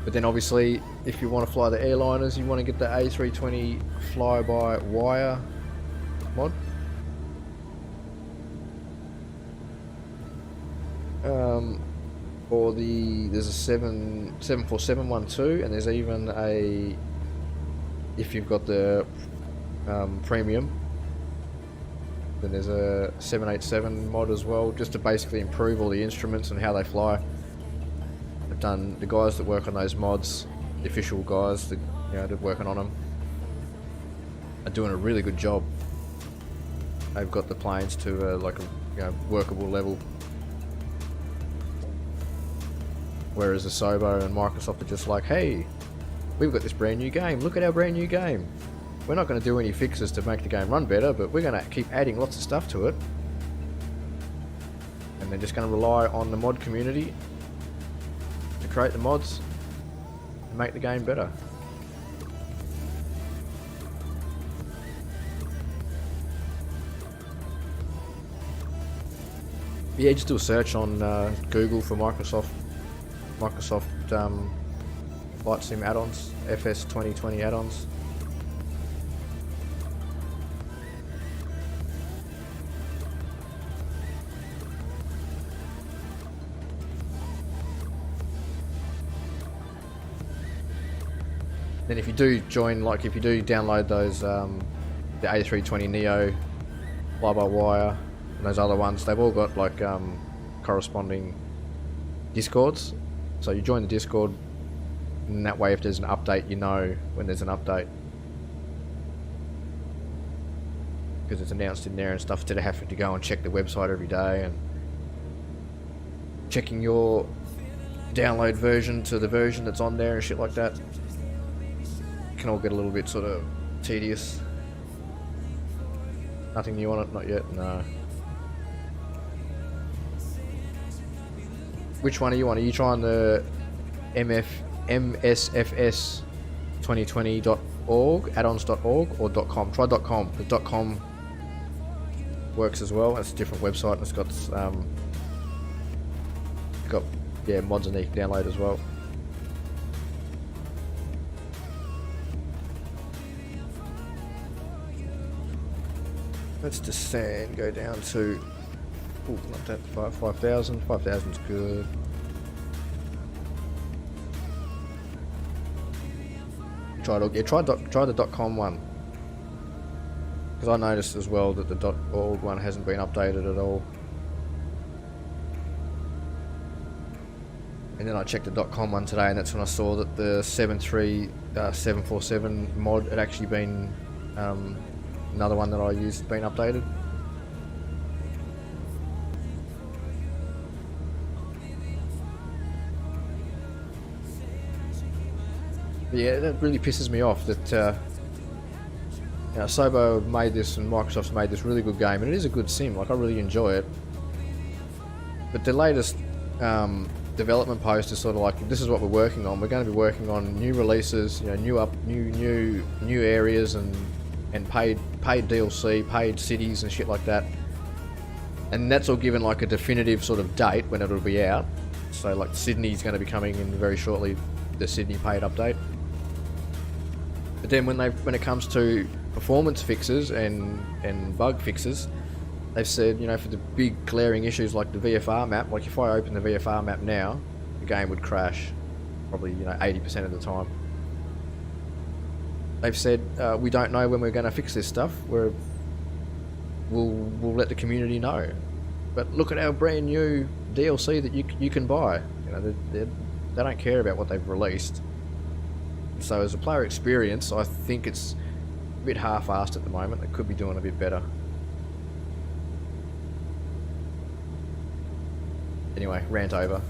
But then obviously, if you want to fly the airliners, you want to get the A320 fly-by-wire mod. Or there's a 74712, and there's even a, if you've got the premium, then there's a 787 mod as well, just to basically improve all the instruments and how they fly. I've done, the guys that work on those mods, the official guys that, you know, that are working on them, are doing a really good job. They've got the planes to like a, you know, workable level. Whereas the Sobo and Microsoft are just like, hey, we've got this brand new game, look at our brand new game. We're not going to do any fixes to make the game run better, but we're going to keep adding lots of stuff to it. And they're just going to rely on the mod community to create the mods and make the game better. Yeah, just do a search on Google for Microsoft Flight Sim add-ons, FS 2020 add-ons. Then if you do join, like if you do download those, the A320 Neo, fly-by-wire, and those other ones, they've all got like corresponding Discords. So you join the Discord, and that way if there's an update, you know when there's an update. Because it's announced in there and stuff, instead of having to go and check the website every day and checking your download version to the version that's on there and shit like that. It can all get a little bit sort of tedious. Nothing new on it? Not yet? No. Which one are you on? Are you trying the msfs2020.org, addons.org, or .com? Try .com. The .com works as well. It's a different website, and it's got yeah, mods and you can download as well. Let's descend, go down to, ooh, not that far, 5,000. 5,000's good. Try the .com one, because I noticed as well that the .org one hasn't been updated at all. And then I checked the .com one today, and that's when I saw that the 747 mod had actually been another one that I used had been updated. But yeah, that really pisses me off that you know, Sobo made this and Microsoft's made this really good game, and it is a good sim. Like, I really enjoy it. But the latest development post is sort of like, this is what we're working on. We're going to be working on new releases, you know, new areas and paid DLC, paid cities and shit like that. And that's all given like a definitive sort of date when it'll be out. So like Sydney's going to be coming in very shortly, the Sydney paid update. But then when it comes to performance fixes and bug fixes, they've said, you know, for the big glaring issues like the VFR map, like if I open the VFR map now, the game would crash probably, you know, 80% of the time. They've said, we don't know when we're going to fix this stuff. We'll let the community know. But look at our brand new DLC that you can buy. You know, they don't care about what they've released. So as a player experience, I think it's a bit half-assed at the moment. They could be doing a bit better. Anyway, rant over.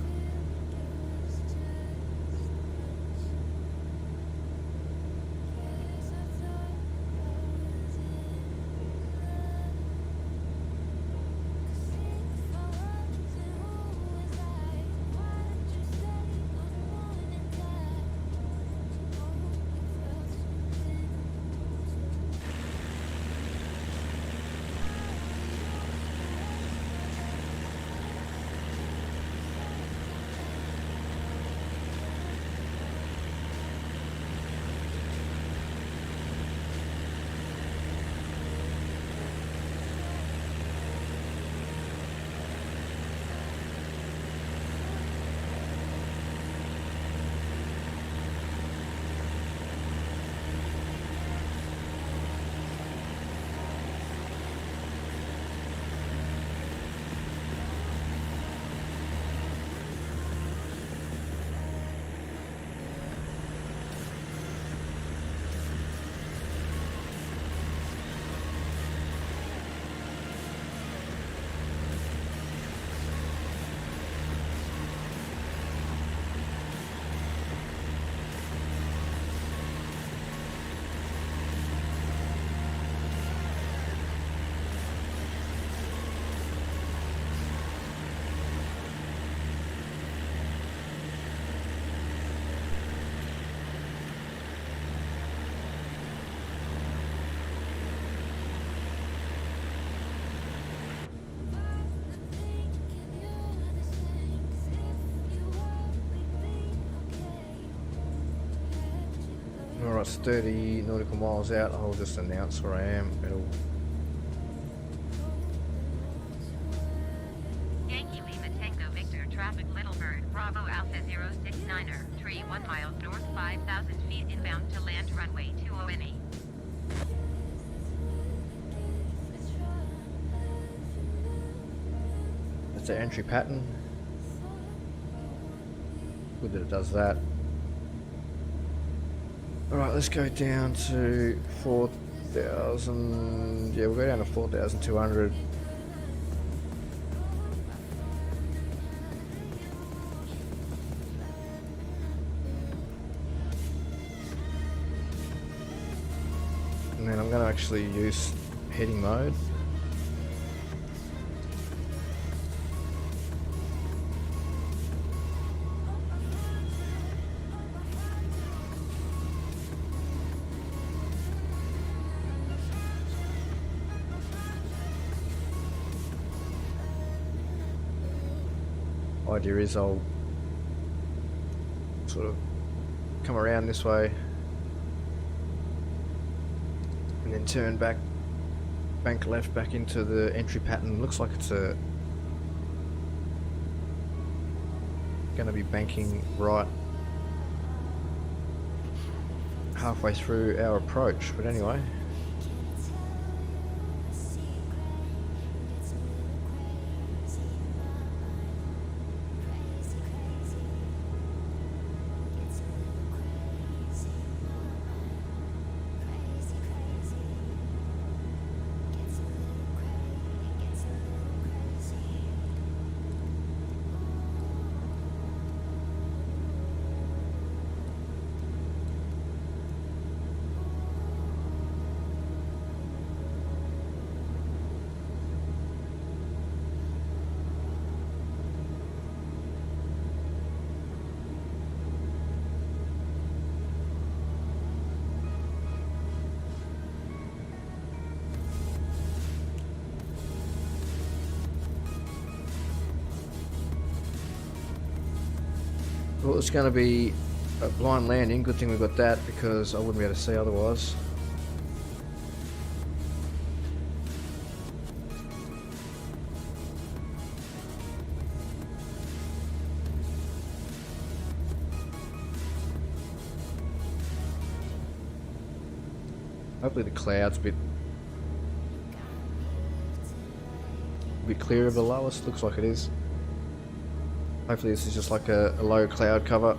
it's 30 nautical miles out. I'll just announce where I am. It'll Yankee Lima Tango Victor traffic Little Bird Bravo Alpha 069er tree 1 mile north 5,000 feet inbound to land runway 20 NE. That's the entry pattern. Good that it does that. Alright, let's go down to 4,000. Yeah, we'll go down to 4,200. And then I'm going to actually use heading mode. Idea is I'll sort of come around this way and then turn back, bank left back into the entry pattern. Looks like it's going to be banking right halfway through our approach, but anyway. Well, it's going to be a blind landing. Good thing we got that because I wouldn't be able to see otherwise. Hopefully the cloud's a bit clearer below us. Looks like it is. Hopefully this is just like a low cloud cover.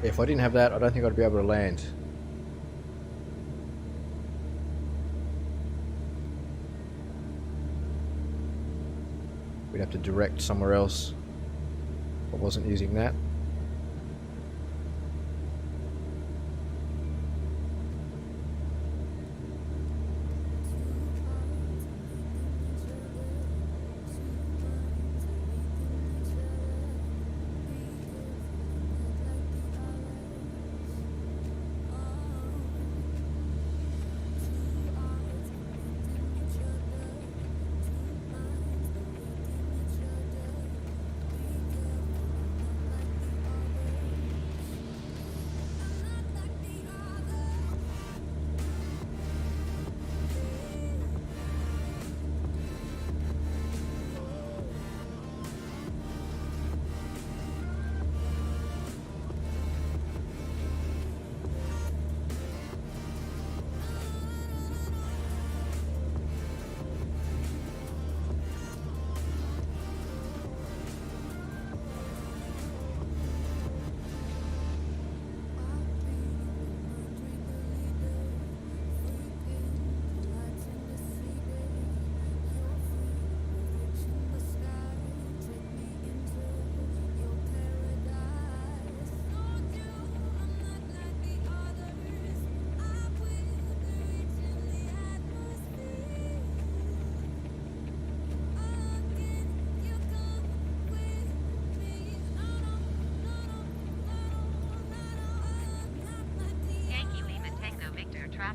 If I didn't have that, I don't think I'd be able to land. We'd have to direct somewhere else if I wasn't using that.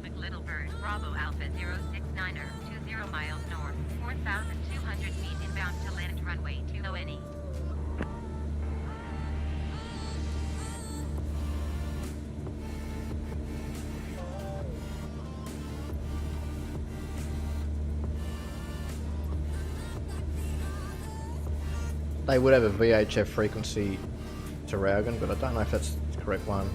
traffic Little Bird, Bravo Alpha 069er, 20 miles north, 4,200 feet inbound to land runway 20 NE. They would have a VHF frequency to Raugen, but I don't know if that's the correct one.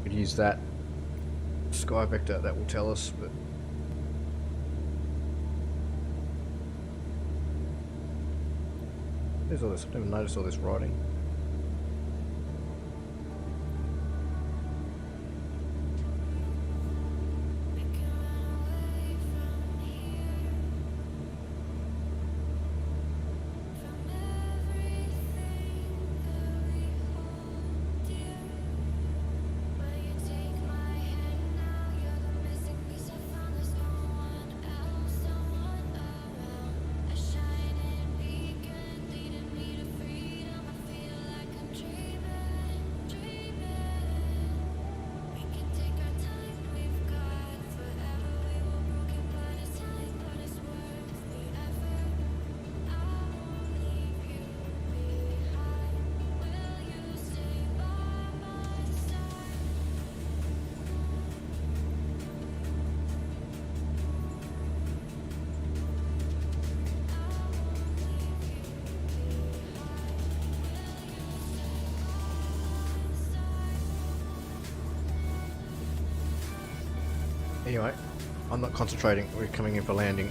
Could use that sky vector, that will tell us, but there's all this, I've never noticed all this writing. Anyway, I'm not concentrating, we're coming in for landing.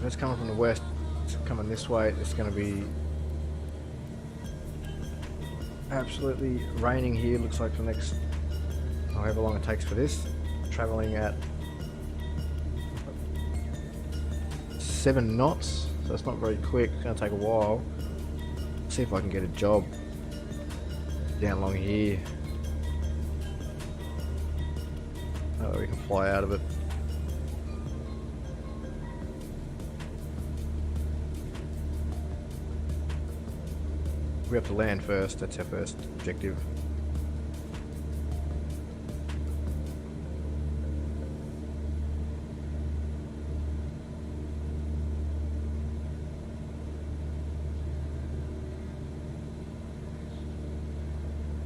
If it's coming from the west, it's coming this way, it's going to be absolutely raining here. Looks like for the next however long it takes for this. traveling at 7 knots, so it's not very quick. It's going to take a while. See if I can get a job down along here. Oh, we can fly out of it. We have to land first, that's our first objective.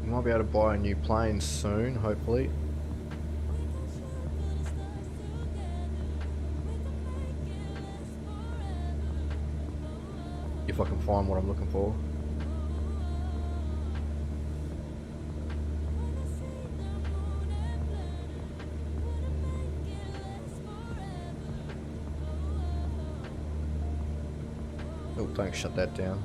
We might be able to buy a new plane soon, hopefully. If I can find what I'm looking for. Oh, don't shut that down.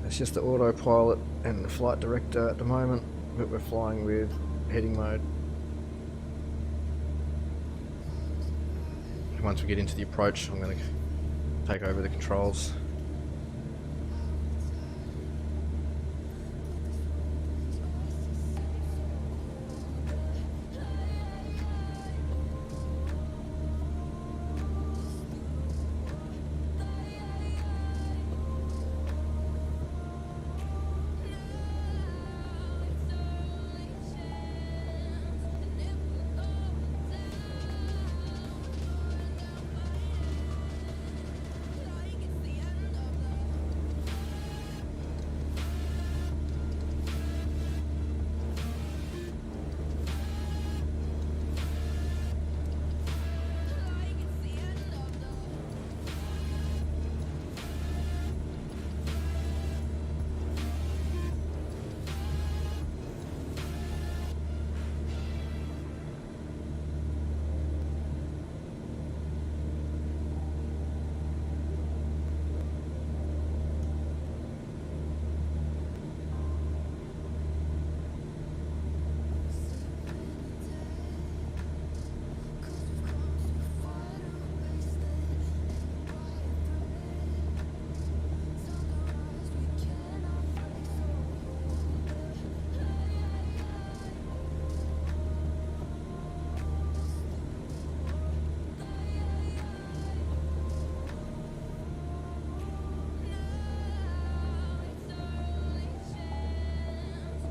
It's just the autopilot and the flight director at the moment, but we're flying with heading mode. Once we get into the approach, I'm going to take over the controls.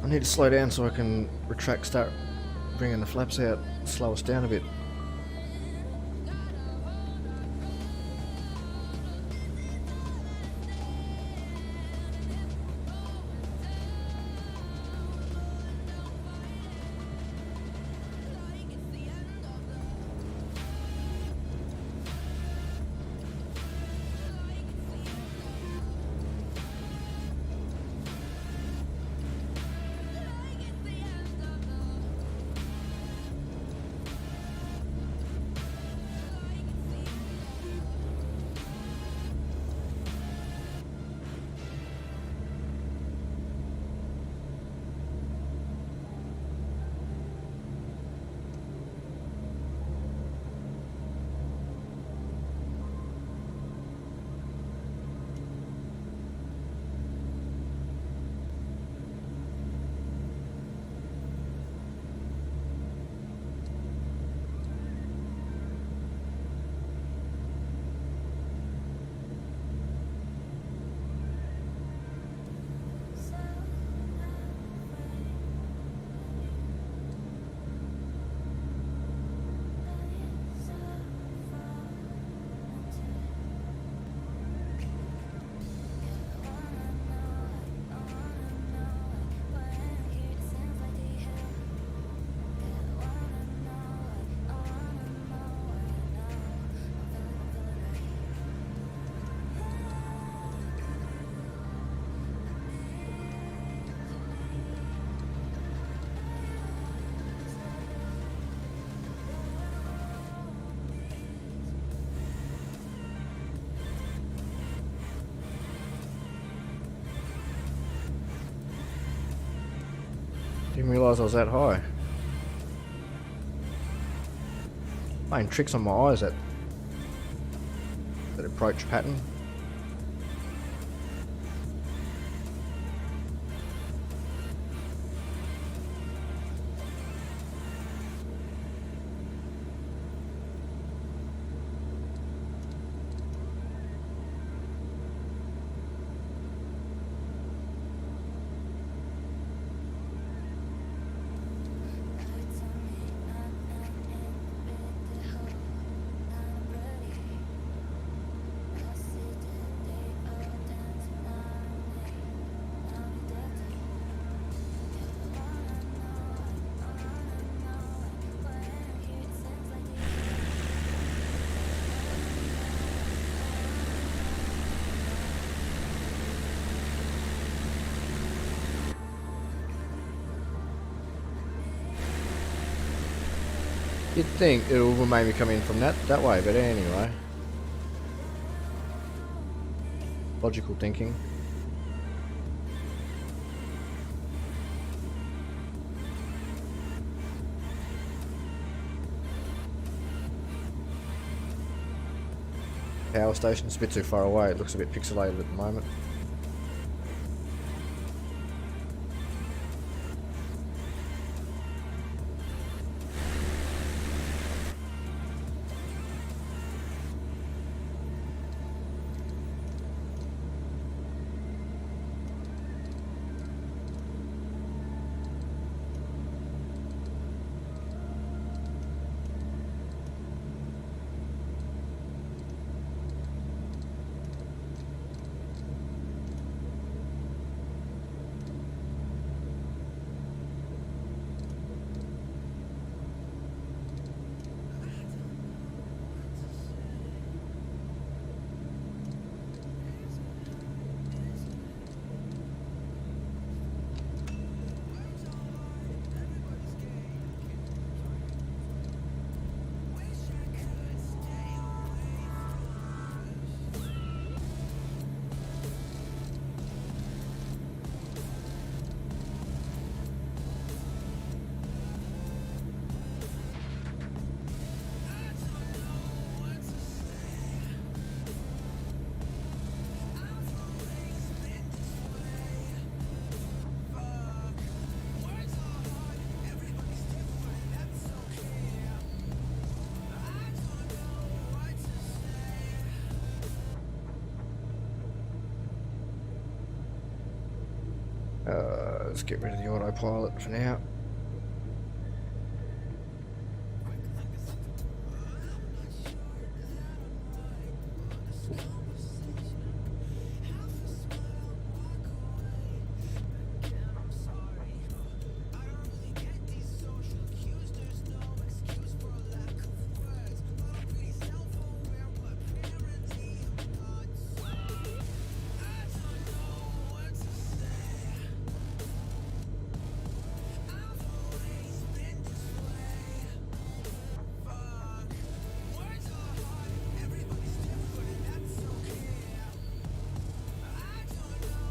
I need to slow down so I can retract, start bringing the flaps out, slow us down a bit. Didn't realise I was that high. Playing tricks on my eyes, that approach pattern. You'd think it will maybe come in from that way, but anyway. Logical thinking. Power station's a bit too far away, it looks a bit pixelated at the moment. Let's get rid of the autopilot for now.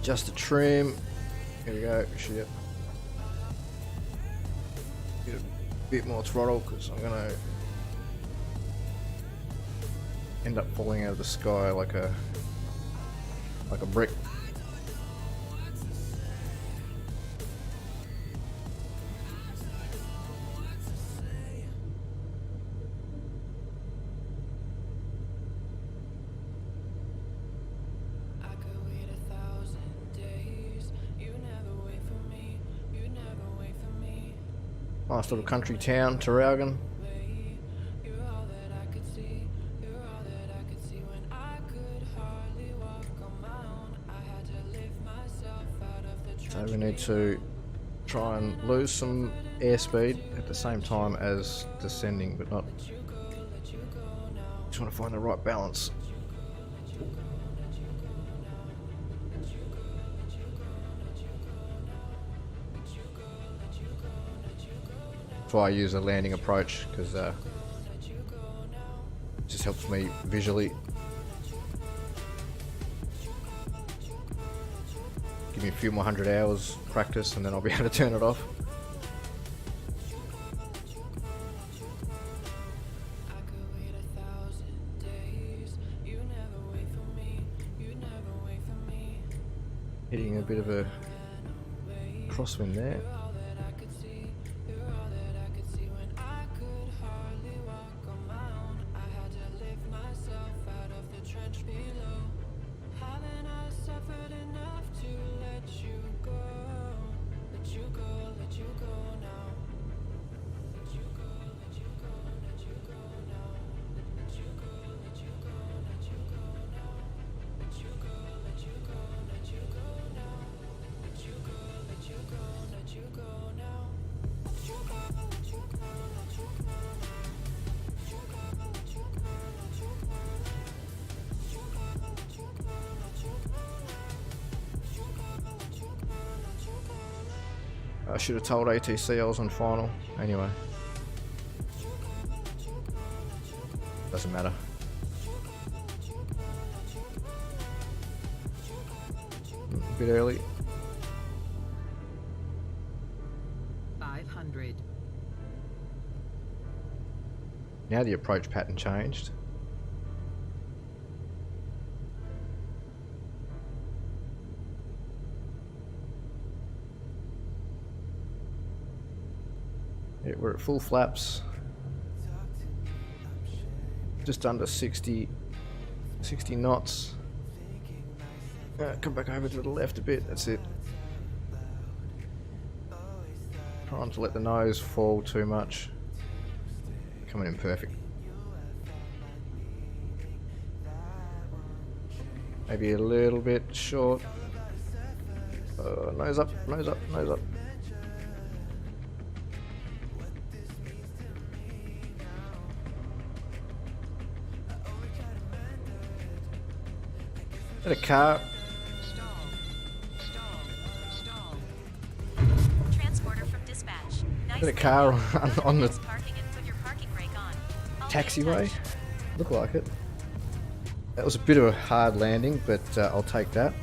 Just a trim. Here we go. Shit. Get a bit more throttle because I'm gonna end up falling out of the sky like a brick. Nice little country town, Tarraugan. So we need to try and lose some airspeed at the same time as descending, but not. Just want to find the right balance. That's why I use a landing approach, because it just helps me visually. Give me a few more 100 hours practice and then I'll be able to turn it off. Hitting a bit of a crosswind there. I should have told ATC I was on final. Anyway. Doesn't matter. A bit early. 500. Now the approach pattern changed. Yeah, we're at full flaps. Just under 60 knots. Come back over to the left a bit, that's it. Trying to let the nose fall too much. Coming in perfect. Maybe a little bit short. Nose up, nose up, nose up. Got a car. Stall. Transporter from dispatch. Nice Got a car on the parking and put your parking brake on. I'll be in taxiway. touch. Look like it. That was a bit of a hard landing, but I'll take that.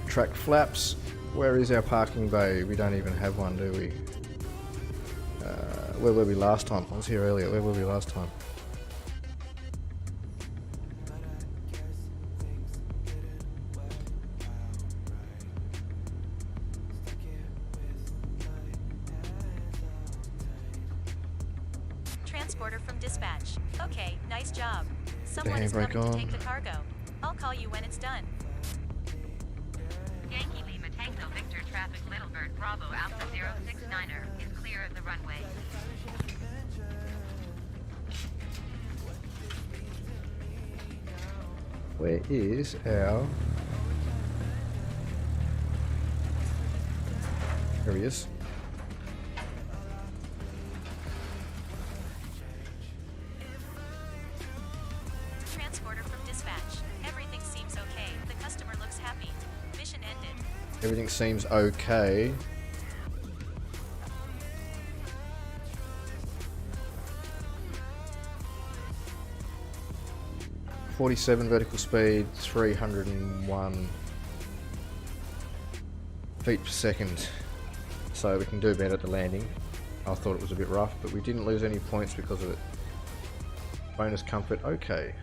Track flaps. Where is our parking bay? We don't even have one, do we? Where were we last time? I was here earlier. Where were we last time? Transporter from dispatch. Okay, nice job. Someone is handbrake coming to on. take the cargo. I'll call you when it's done. Yankee Lima Tango Victor Traffic Little Bird Bravo Alpha 069er is clear of the runway. Where is our... There he is. Transporter from dispatch. Everything seems okay. The customer looks happy. Mission ended. Everything seems okay. .47 vertical speed, 301 feet per second. So we can do better at the landing. I thought it was a bit rough, but we didn't lose any points because of it. Bonus comfort, okay.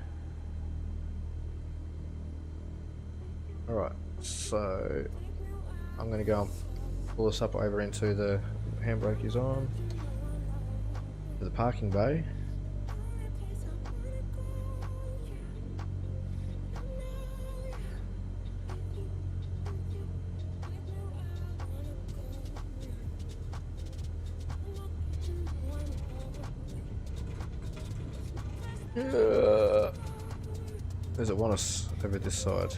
Alright, so I'm going to go and pull this up over into the handbrake is on, to the parking bay. Does it want us over this side?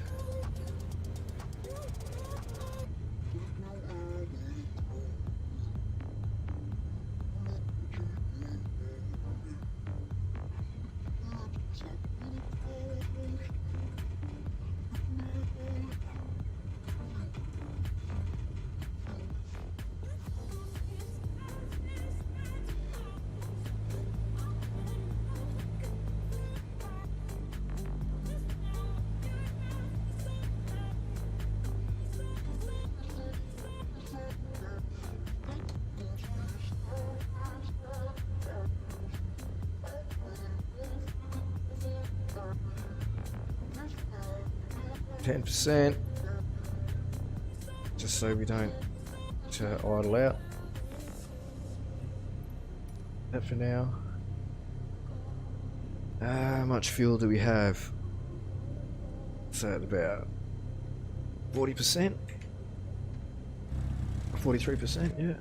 10%, just so we don't idle out. That for now. How much fuel do we have? So at about 40%, 43%, yeah.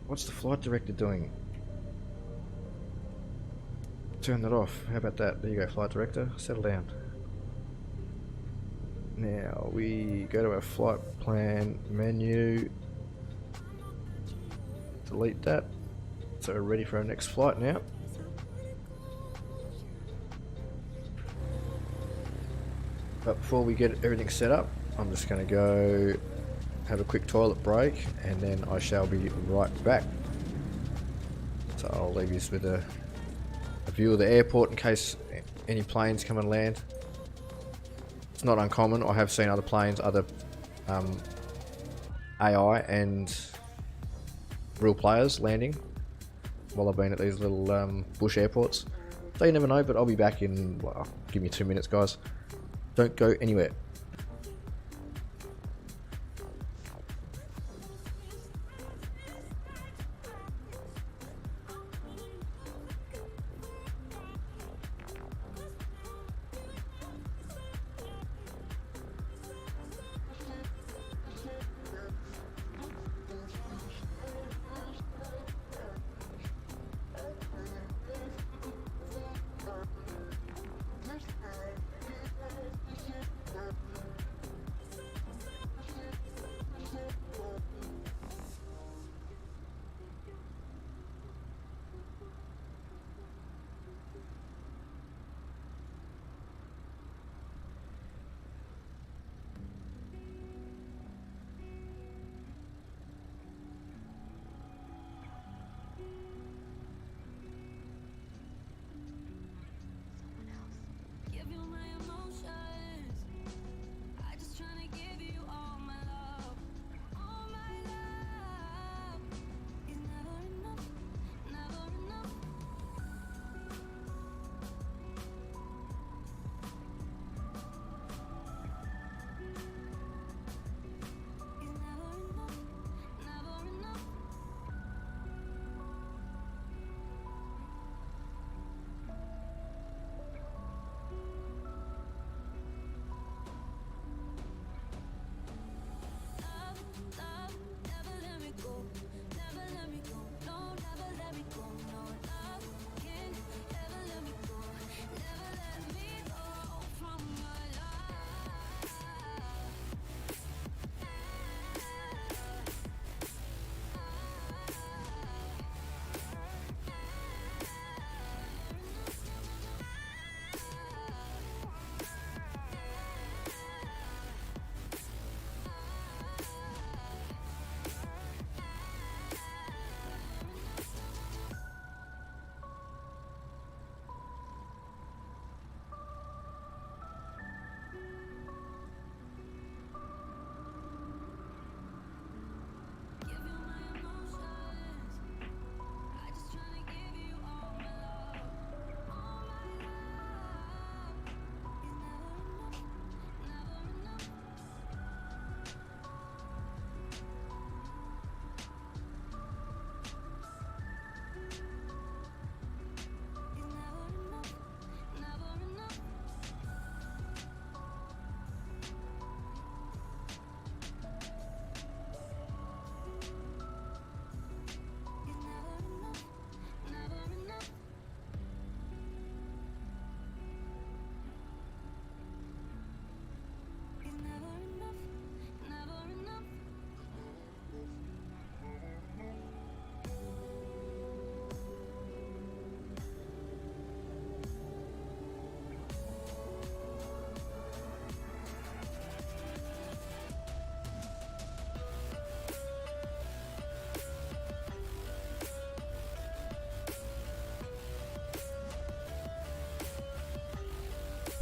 What's the flight director doing? Turn that off. How about that? There you go, flight director. Settle down. Now we go to our flight plan menu. Delete that. So we're ready for our next flight now. But before we get everything set up, I'm just going to go have a quick toilet break and then I shall be right back. So I'll leave you with a view of the airport in case any planes come and land. It's not uncommon. I have seen other planes, other AI and real players landing while I've been at these little bush airports. So you never know, but I'll be back in, well, give me 2 minutes, guys. Don't go anywhere.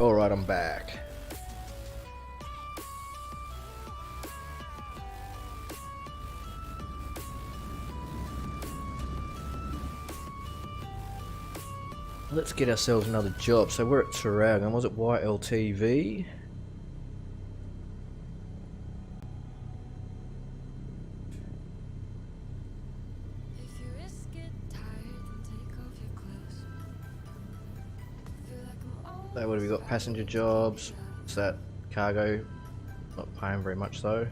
Alright, I'm back. Let's get ourselves another job. So we're at Traralgon. Was it YLTV? So what have we got? Passenger jobs. What's that? Cargo. Not paying very much though.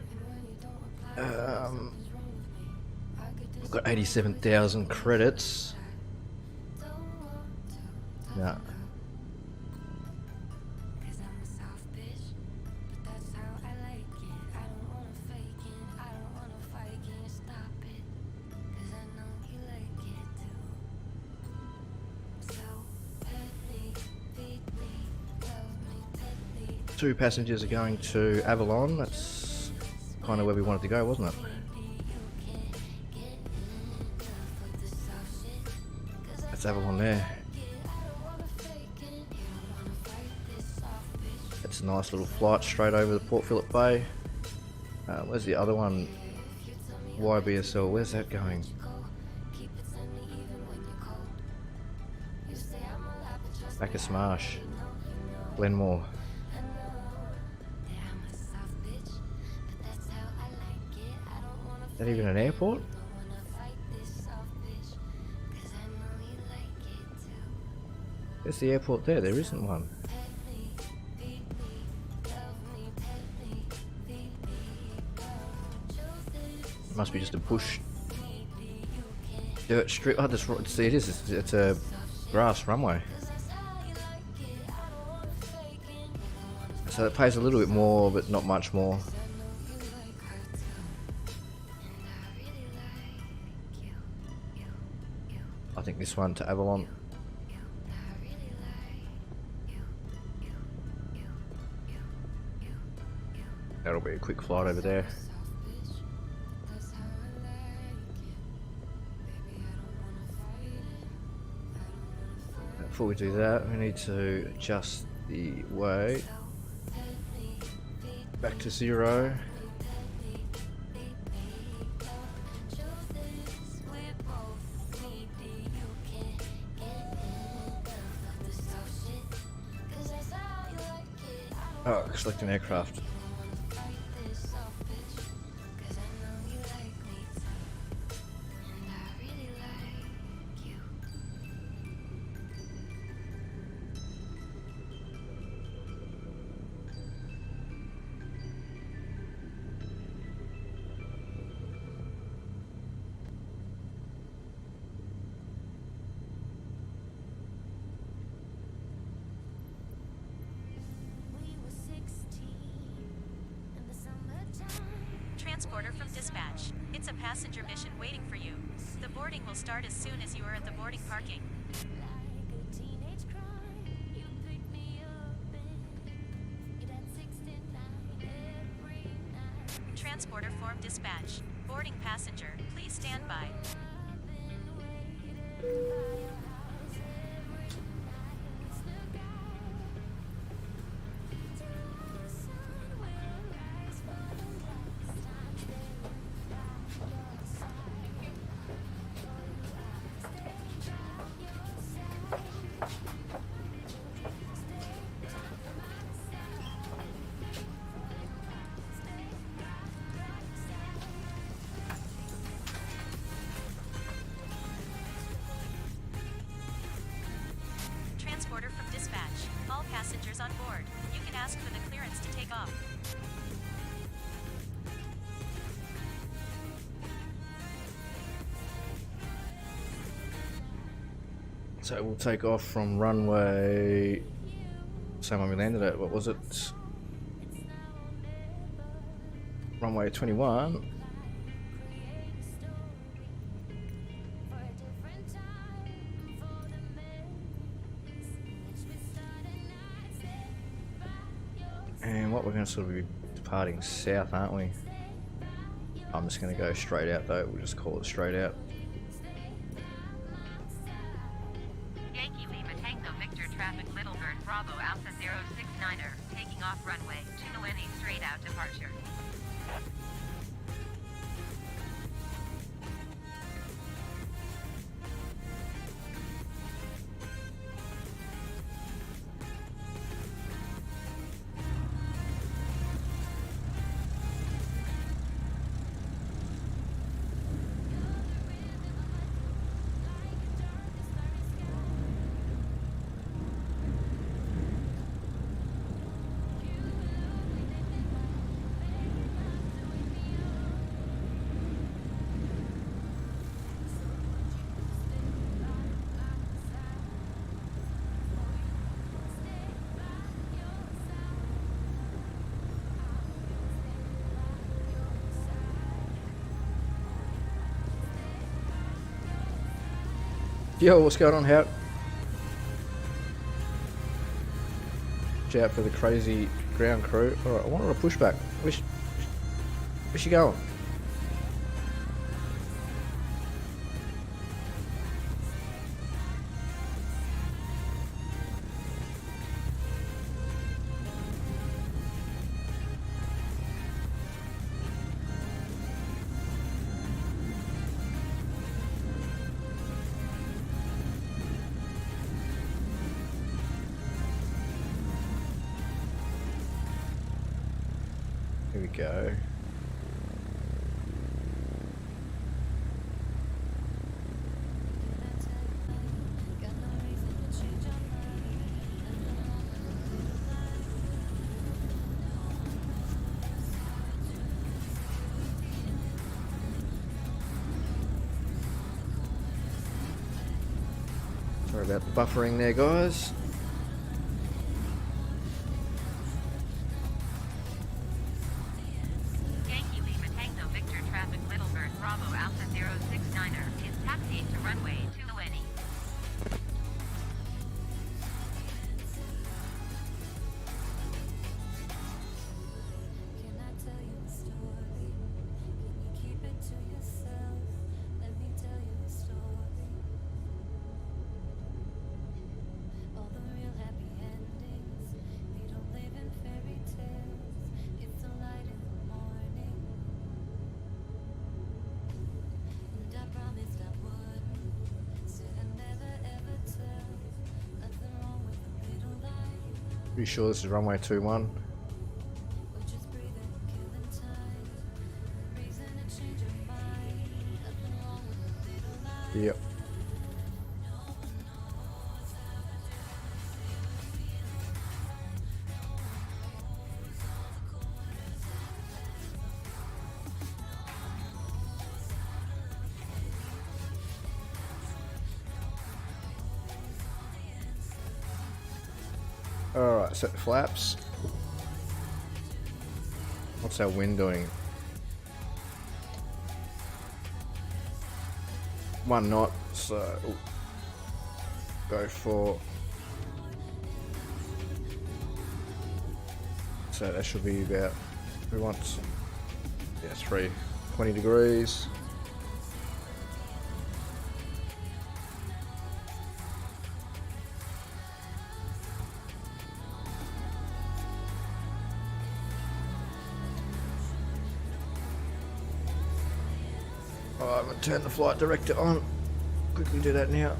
We've got 87,000 credits. Yeah. Two passengers are going to Avalon. That's kind of where we wanted to go, wasn't it? That's Avalon there. That's a nice little flight straight over the Port Phillip Bay. Where's the other one? YBSL, where's that going? Bacchus Marsh. Glenmore. Is that even an airport? There's the airport there, there isn't one. It must be just a bush dirt strip. Oh, this, see, it is. It's a grass runway. So it pays a little bit more, but not much more. I think this one to Avalon. That'll be a quick flight over there. Before we do that, we need to adjust the weight back to 0. Oh, selecting aircraft. Transporter from dispatch. It's a passenger mission waiting for you. The boarding will start as soon as you are at the boarding parking. Transporter form dispatch. Boarding passenger. Please stand by. Transporter from dispatch. All passengers on board. You can ask for the clearance to take off. So we'll take off from runway, same one we landed at, what was it? Runway 21. And what we're going to sort of be departing south, aren't we? I'm just going to go straight out though, we'll just call it straight out. Yankee Lima Tango Victor Traffic Little Bird Bravo Alpha 069er, taking off runway 20 straight out departure. Yo, what's going on, Howard? Watch out for the crazy ground crew. Alright, I wanted a pushback. Where's she going? Here we go. Sorry about the buffering there, guys. Yankee Lima Tango Victor Traffic Little Bird Bravo Alpha 069er is taxiing to runway 20. Can I tell you a story? Can you keep it to yourself? Let me tell you a story. All the real happy endings, they don't live in fairy tales. It's the light in the morning. And I promised I wouldn't. Said I'd never ever tell. Nothing wrong with a little light. Pretty sure this is runway 21. We're just breathing, killing time. Reason to change your mind. Nothing wrong with a little light. Yep. Alright, set the flaps. What's our wind doing? 1 knot, so go for, so that should be about, we want, yeah, 20 degrees. Alright, I'm going to turn the flight director on. Quickly do that now.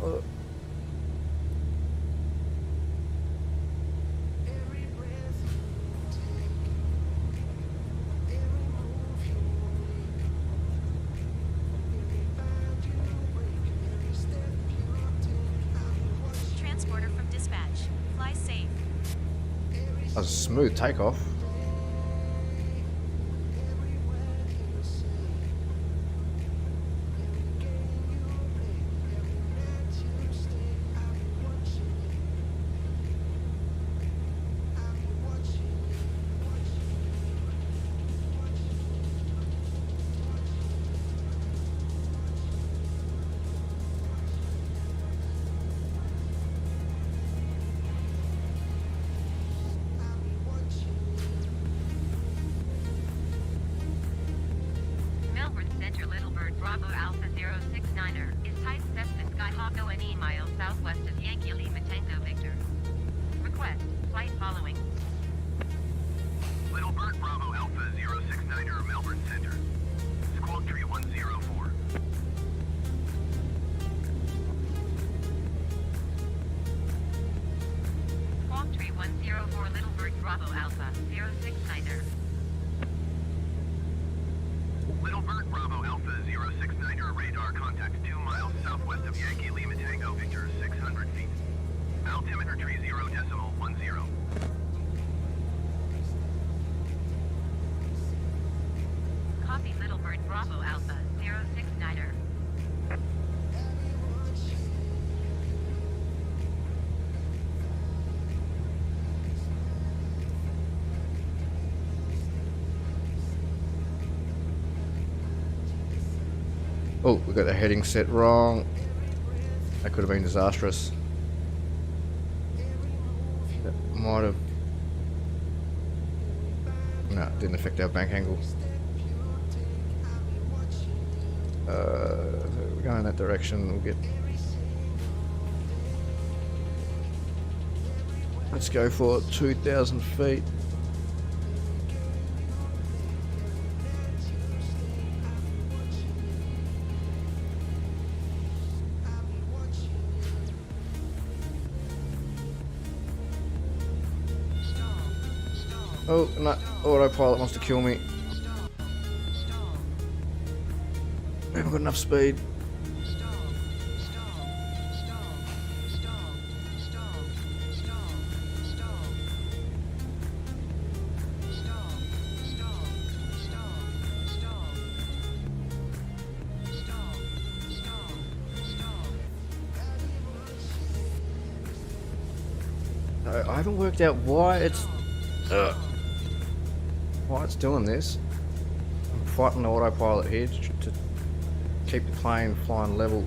Transporter from dispatch. Fly safe. That was a smooth takeoff. Melbourne Center Little Bird Bravo Alpha 069er is type Cessna Skyhawk ONE miles southwest of Yankee Lima Tango Victor. Request flight following. Little Bird Bravo Alpha 069er Melbourne Center. Squawk Tree 104. Squawk Tree 104 Little Bird Bravo Alpha 069er. Little Bird Bravo Alpha 069er radar contact 2 miles southwest of Yankee Lima Tango Victor 600 feet. Altimeter tree 0.10. Copy Little Bird Bravo Alpha 069er. Oh, we got the heading set wrong. That could have been disastrous. That might have... No, it didn't affect our bank angle. So we're going that direction, we'll get... Let's go for 2,000 feet. Oh, no, autopilot wants to kill me. We haven't got enough speed. I haven't worked out why it's doing this. I'm fighting the autopilot here to keep the plane flying level.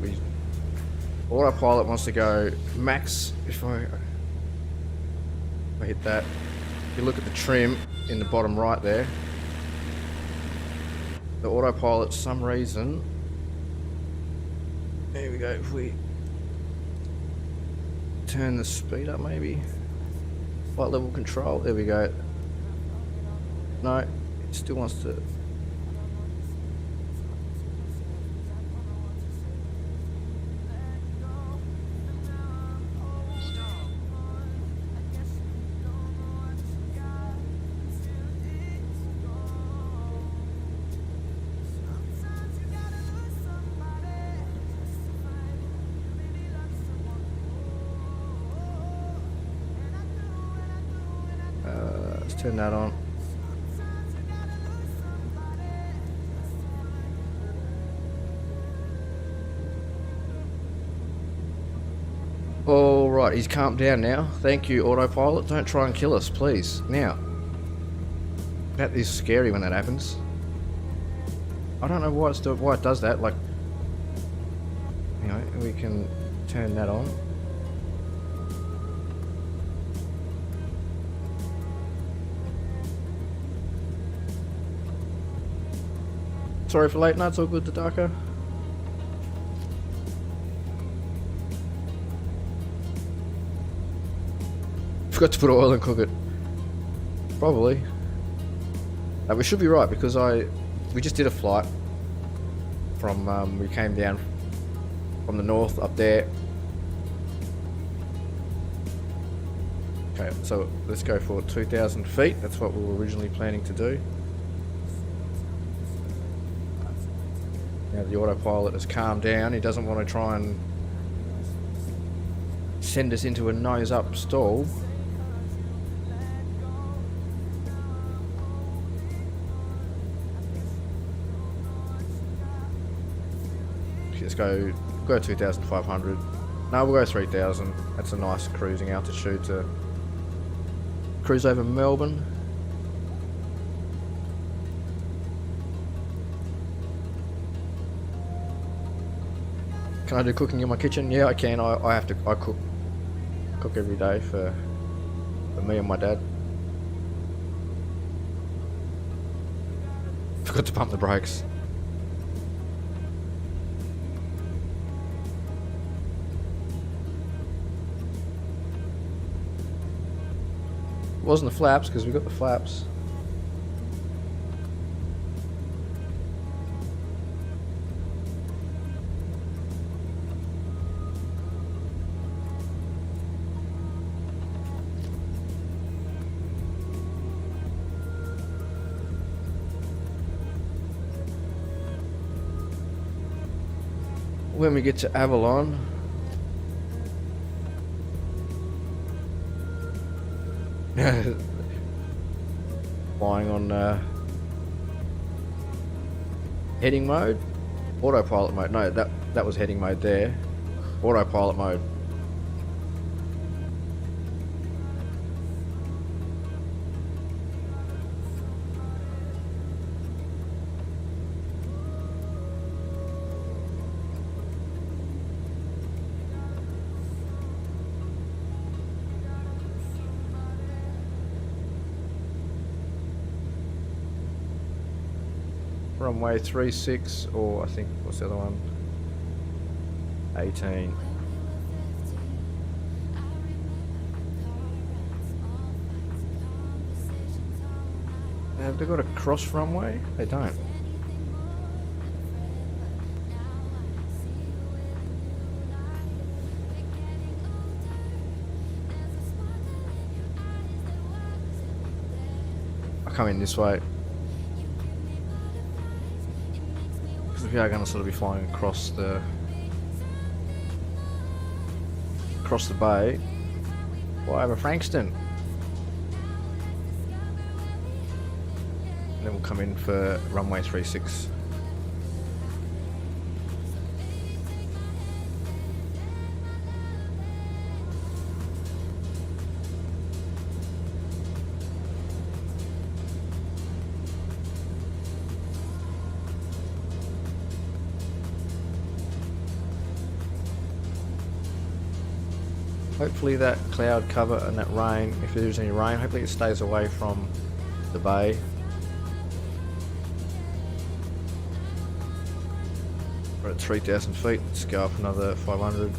Autopilot wants to go max. If I hit that, if you look at the trim in the bottom right there, the autopilot, for some reason, there we go, if we turn the speed up maybe, flight level control, there we go. No, it still wants to. Let's turn that on. Alright, he's calmed down now. Thank you, autopilot. Don't try and kill us, please. Now, that is scary when that happens. I don't know why it does that. Like, anyway, we can turn that on. Sorry for late nights, all good, Tadaka. Forgot to put oil and cook it. Probably. We should be right because we just did a flight from we came down from the north up there. Okay, so let's go for 2,000 feet. That's what we were originally planning to do. Now the autopilot has calmed down. He doesn't want to try and send us into a nose up stall. Let's go 2,500. No, we'll go 3,000. That's a nice cruising altitude to cruise over Melbourne. Can I do cooking in my kitchen? Yeah, I can. I cook every day for me and my dad. Forgot to pump the brakes. It wasn't the flaps because we got the flaps. When we get to Avalon, flying on heading mode, autopilot mode. No, that was heading mode there. Autopilot mode. runway 36, or I think, what's the other one? 18. Have they got a cross runway? They don't. I come in this way. Because we are going to sort of be flying across the bay. Fly over Frankston. And then we'll come in for runway 36. Hopefully that cloud cover and that rain, if there's any rain, hopefully it stays away from the bay. We're at 3,000 feet, let's go up another 500.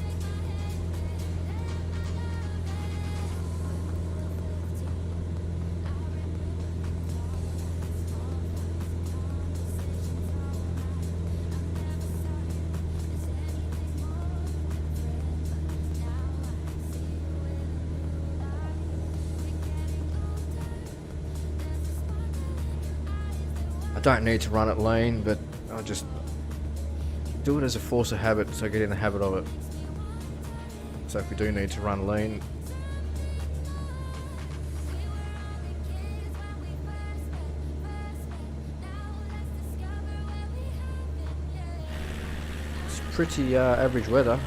I don't need to run it lean, but I'll just do it as a force of habit, so I get in the habit of it. So if we do need to run lean, it's pretty average weather.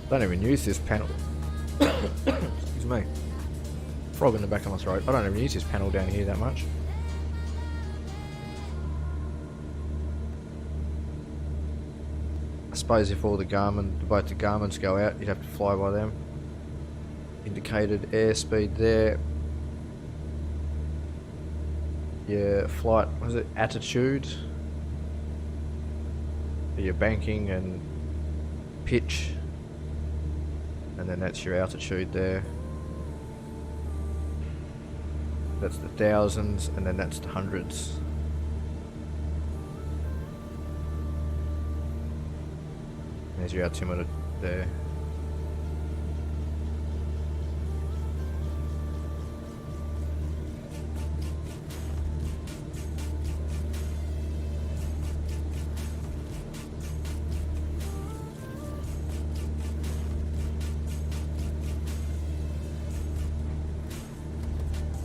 I don't even use this panel. Excuse me. Frog in the back of my throat. I don't even use this panel down here that much. I suppose if all the both the Garmins go out, you'd have to fly by them. Indicated airspeed there. Your flight, was it attitude? Your banking and pitch. And then that's your altitude there. That's the thousands, and then that's the hundreds. There's your altimeter there.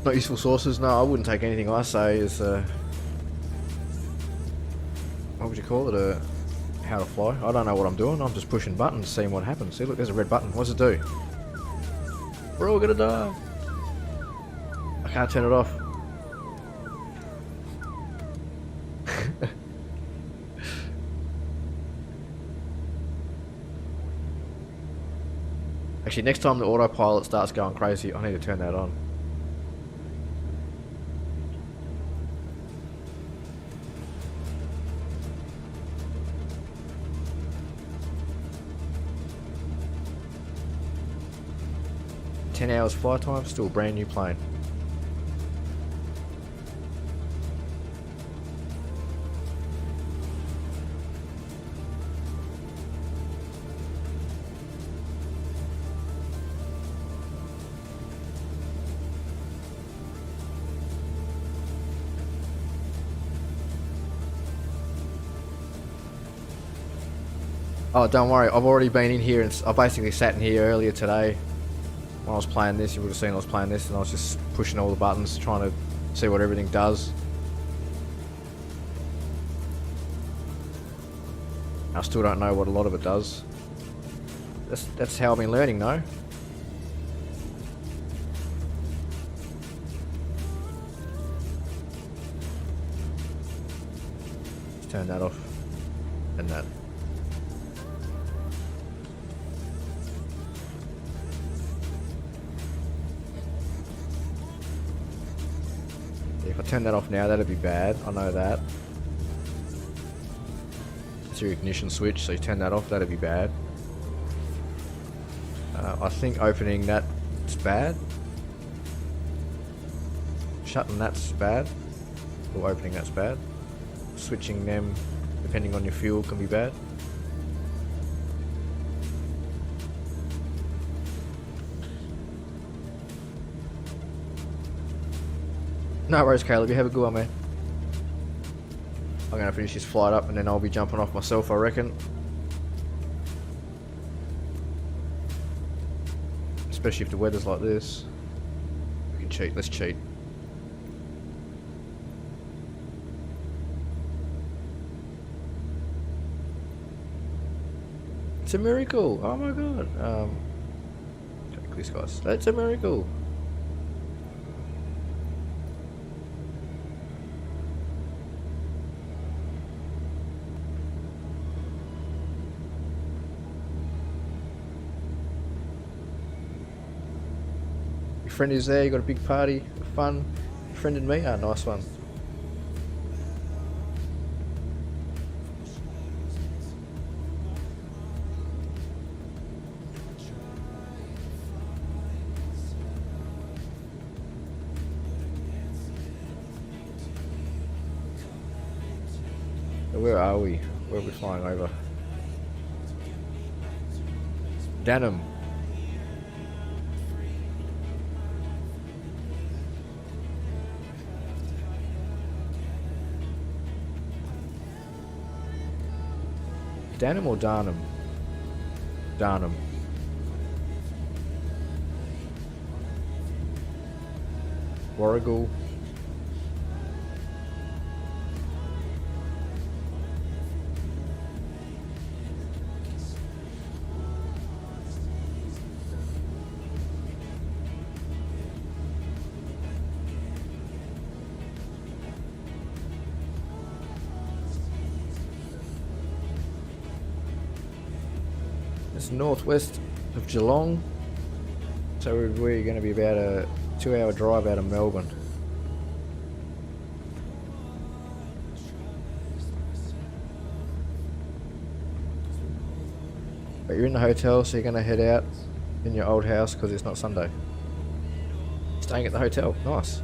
Not useful sources. No, I wouldn't take anything I say as what would you call it? How to fly. I don't know what I'm doing. I'm just pushing buttons, seeing what happens. See, look, there's a red button. What's it do? We're all gonna die. I can't turn it off. Actually, next time the autopilot starts going crazy, I need to turn that on. $10 hours flight time, still a brand new plane. Oh, don't worry, I've already been in here and I basically sat in here earlier today when I was playing this. You would have seen I was playing this and I was just pushing all the buttons trying to see what everything does. I still don't know what a lot of it does. That's how I've been learning, no? Let's turn that off and that. If I turn that off now, that'd be bad. I know that. It's your ignition switch, so you turn that off, that'd be bad. I think opening that's bad. Shutting that's bad. Or opening that's bad. Switching them, depending on your fuel, can be bad. No worries, Caleb. You have a good one, man. I'm gonna finish this flight up and then I'll be jumping off myself, I reckon. Especially if the weather's like this. We can cheat. Let's cheat. It's a miracle. Oh my god. Check this, guys. That's a miracle. Friend is there, you got a big party, fun, friend and me, nice one. Where are we? Where are we flying over? Danham. Danham or Darnham? Darnham. Warrigal. It's northwest of Geelong, so we're going to be about a 2-hour drive out of Melbourne. But you're in the hotel, so you're going to head out in your old house because it's not Sunday. Staying at the hotel, nice.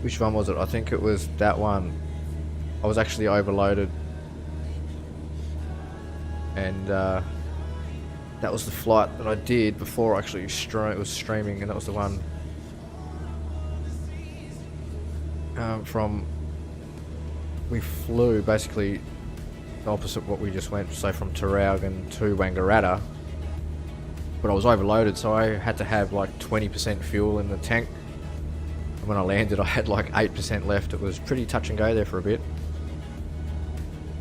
Which one was it? I think it was that one. I was actually overloaded. And that was the flight that I did before actually it was streaming, and that was the one from... We flew basically the opposite what we just went, so from Tarraugan to Wangaratta. But I was overloaded, so I had to have like 20% fuel in the tank. When I landed, I had like 8% left. It was pretty touch and go there for a bit.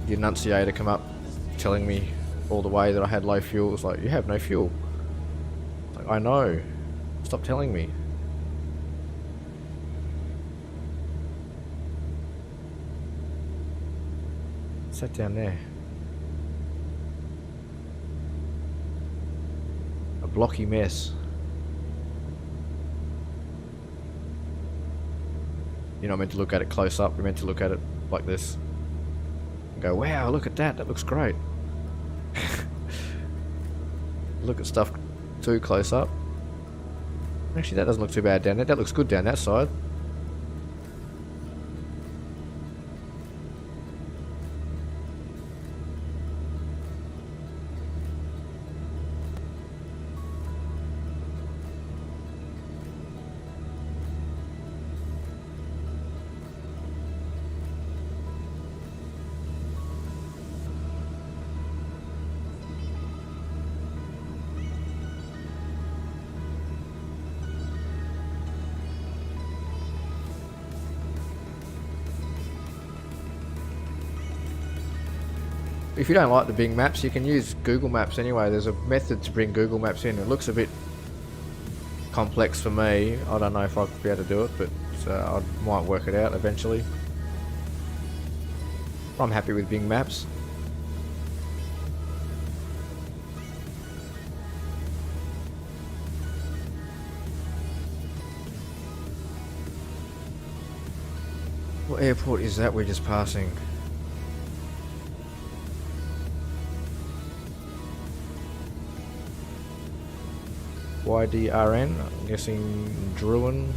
The annunciator come up telling me all the way that I had low fuel. It was like, you have no fuel. Like, I know. Stop telling me. Sat down there. A blocky mess. You're not meant to look at it close up, you're meant to look at it like this. And go, wow, look at that, that looks great. Look at stuff too close up. Actually, that doesn't look too bad down there. That looks good down that side. If you don't like the Bing Maps, you can use Google Maps anyway. There's a method to bring Google Maps in. It looks a bit complex for me. I don't know if I'd be able to do it, but I might work it out eventually. I'm happy with Bing Maps. What airport is that we're just passing? YDRN, I'm guessing Druin.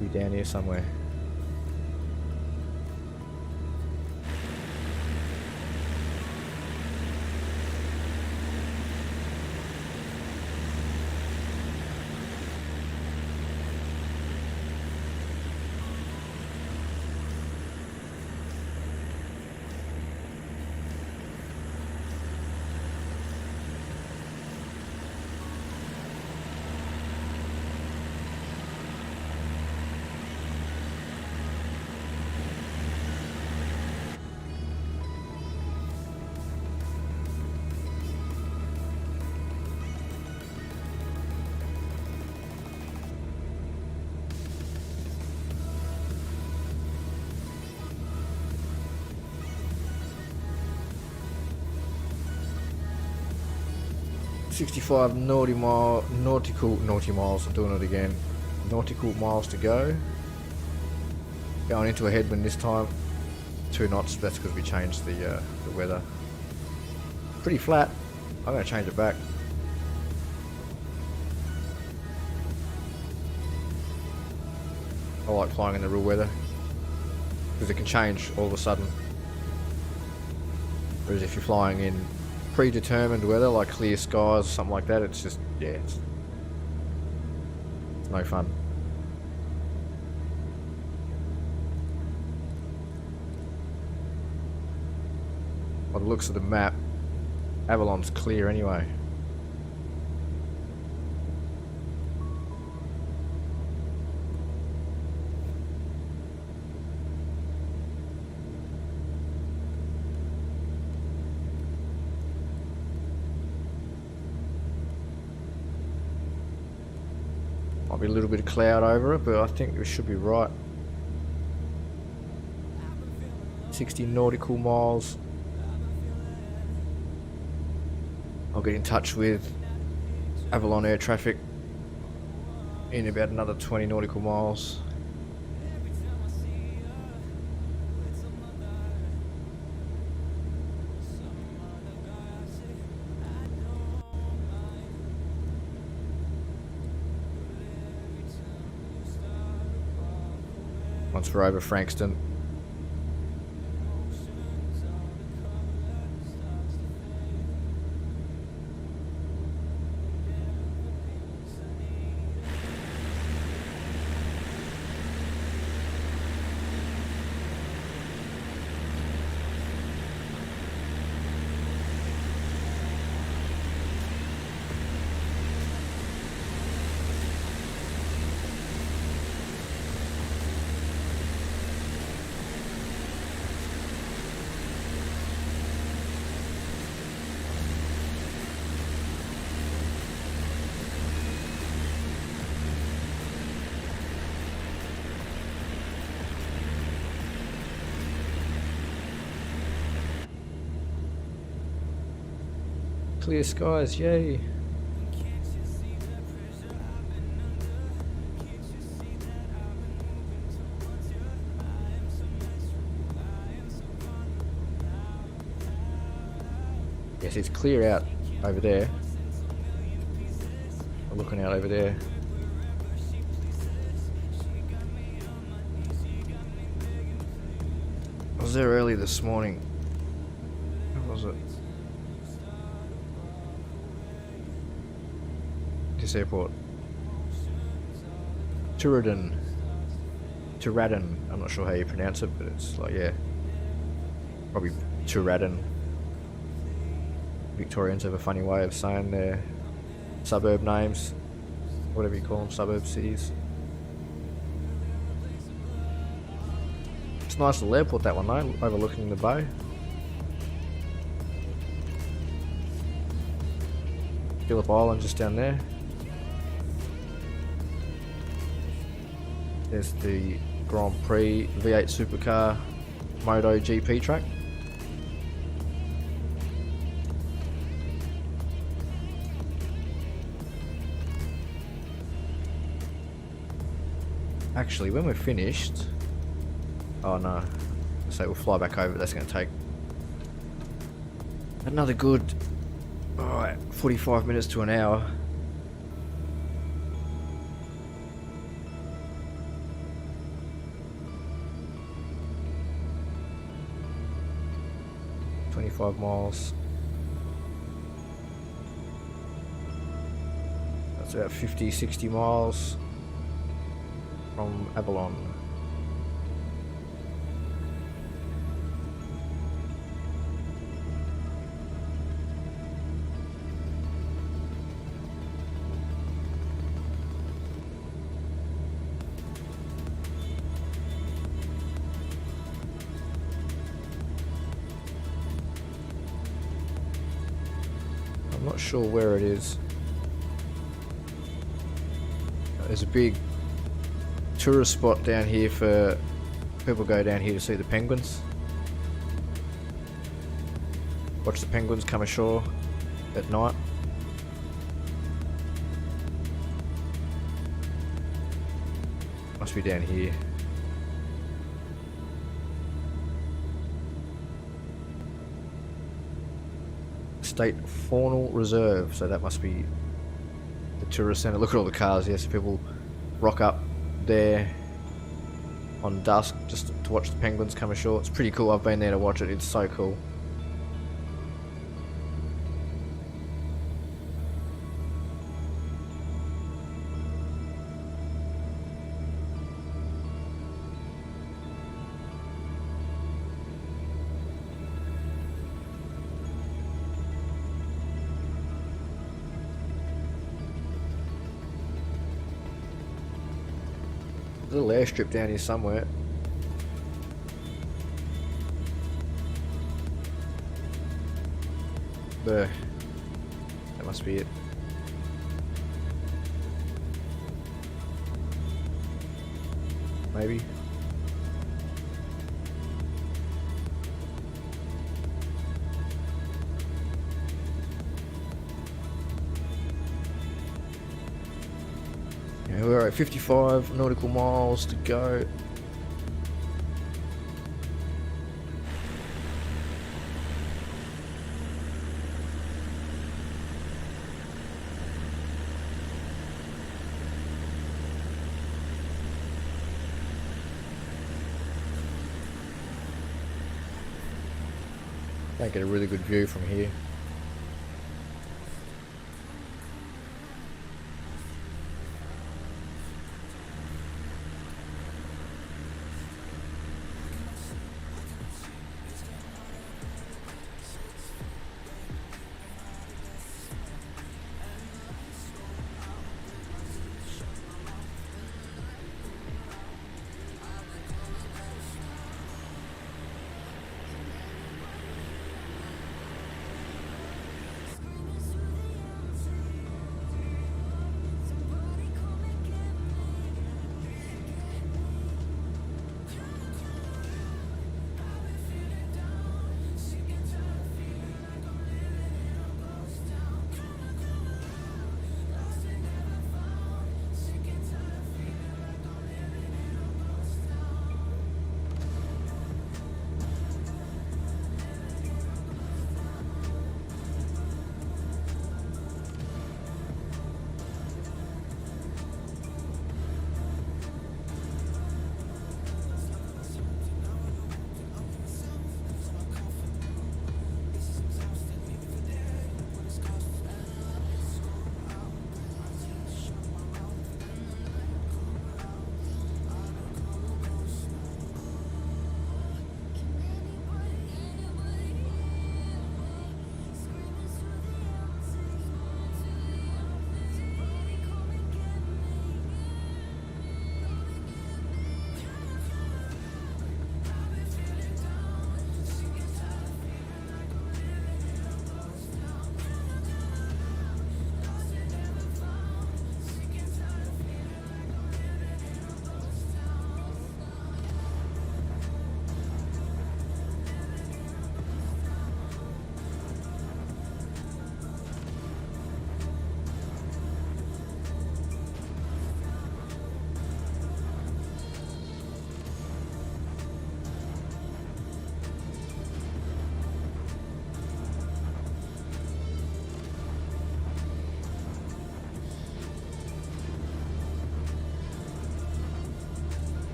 Be down here somewhere. $65 nautical miles, I'm doing it again. Nautical miles to go. Going into a headwind this time. 2 knots, that's because we changed the weather. Pretty flat. I'm going to change it back. I like flying in the real weather because it can change all of a sudden. Whereas if you're flying in predetermined weather like clear skies, something like that, it's just, yeah, it's no fun. By the looks of the map, Avalon's clear anyway. Might be a little bit of cloud over it, but I think we should be right. 60 nautical miles. I'll get in touch with Avalon Air Traffic in about another 20 nautical miles. Once we're over Frankston. Clear skies, yay. Yes, it's clear out over there. I'm looking out over there. I was there early this morning. Where was it? This airport. Turaden. I'm not sure how you pronounce it, but it's like, yeah. Probably Turaden. Victorians have a funny way of saying their suburb names, whatever you call them, suburb cities. It's a nice little airport, that one though, overlooking the bay. Phillip Island just down there. There's the Grand Prix V8 Supercar Moto GP track. Actually, when we're finished, oh no, so we'll fly back over. That's going to take another good 45 minutes to an hour. Miles. That's about 50-60 miles from Avalon. I'm not sure where it is. There's a big tourist spot down here for people go down here to see the penguins. Watch the penguins come ashore at night. Must be down here. State Faunal Reserve, so that must be the tourist centre. Look at all the cars. Yes, people rock up there on dusk just to watch the penguins come ashore. It's pretty cool. I've been there to watch it. It's so cool. A little airstrip down here somewhere. There. That must be it. Maybe. Yeah, we're at 55 nautical miles to go. Don't get a really good view from here.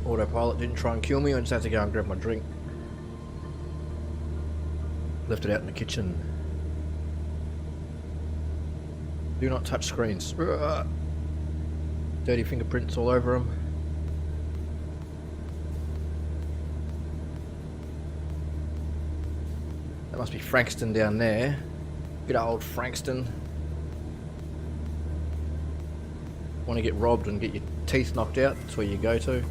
Autopilot didn't try and kill me. I just had to go and grab my drink. Left it out in the kitchen. Do not touch screens. Dirty fingerprints all over them. That must be Frankston down there. Good old Frankston. Want to get robbed and get your teeth knocked out? That's where you go to.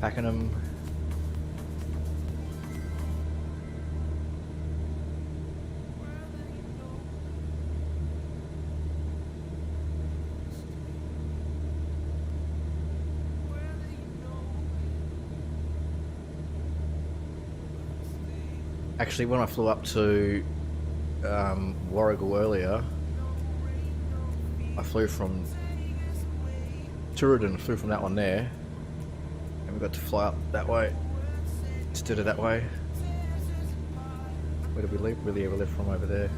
Packing them. Actually, when I flew up to Warragul earlier, I flew from Tooradin, flew from that one there, and we got to fly up that way instead of that way. Where did we leave? We left from over there.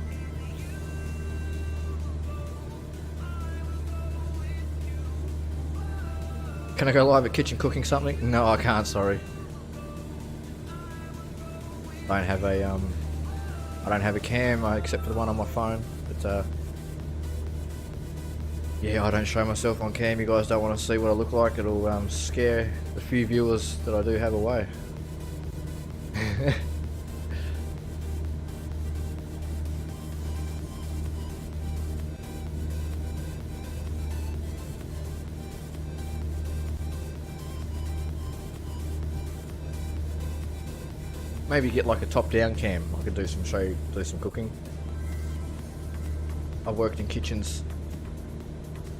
Can I go live at kitchen cooking something? No, I can't. Sorry. I don't have a cam except for the one on my phone. But yeah, I don't show myself on cam. You guys don't want to see what I look like. It'll scare the few viewers that I do have away. Maybe get like a top-down cam. I could do some cooking. I've worked in kitchens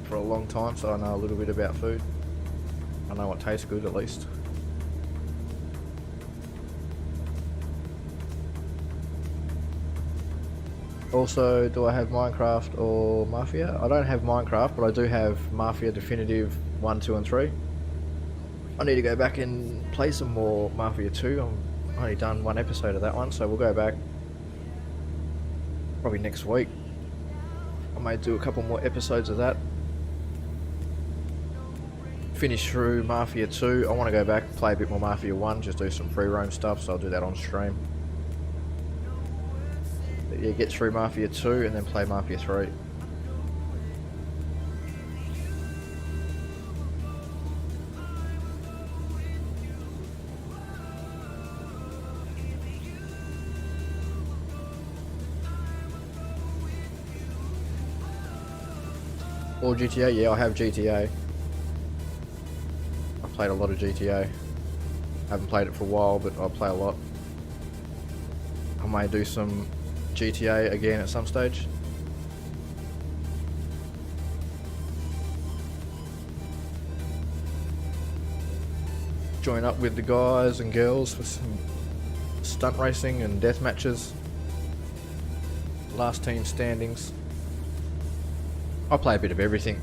for a long time, so I know a little bit about food. I know what tastes good at least. Also, do I have Minecraft or Mafia? I don't have Minecraft, but I do have Mafia Definitive 1, 2 and 3. I need to go back and play some more Mafia 2. I've only done one episode of that one, so we'll go back probably next week. I may do a couple more episodes of that. Finish through Mafia 2. I want to go back, play a bit more Mafia 1, just do some free roam stuff, so I'll do that on stream. But yeah, get through Mafia 2 and then play Mafia 3. Or GTA? Yeah, I have GTA. I've played a lot of GTA. I haven't played it for a while, but I play a lot. I may do some GTA again at some stage. Join up with the guys and girls for some stunt racing and death matches. Last team standings. I play a bit of everything.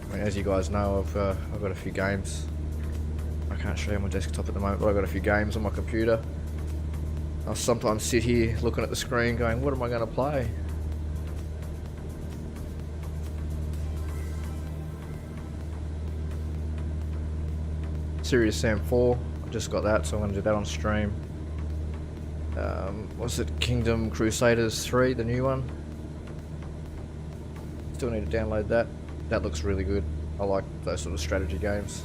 I mean, as you guys know, I've got a few games. I can't show you my desktop at the moment, but I've got a few games on my computer. I'll sometimes sit here looking at the screen going, what am I going to play? Serious Sam 4, I just got that, so I'm going to do that on stream. What's it? Kingdom Crusaders 3, the new one. Still need to download that. That looks really good. I like those sort of strategy games.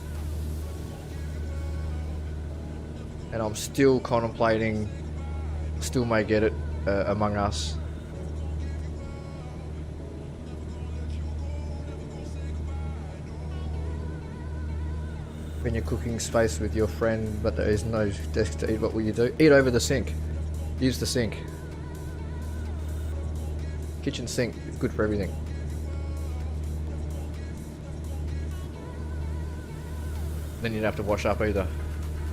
And I'm still contemplating, still may get it, Among Us. When you're cooking space with your friend, but there is no desk to eat, what will you do? Eat over the sink. Use the sink. Kitchen sink is good for everything. Then you don't have to wash up either,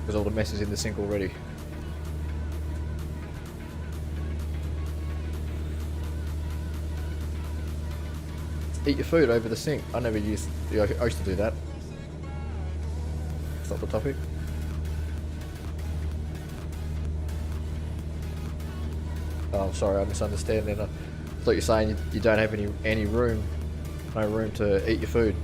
because all the mess is in the sink already. Eat your food over the sink. I used to do that. It's not the topic. Oh, I'm sorry, I misunderstand then. I thought you were saying you don't have any room, no room to eat your food.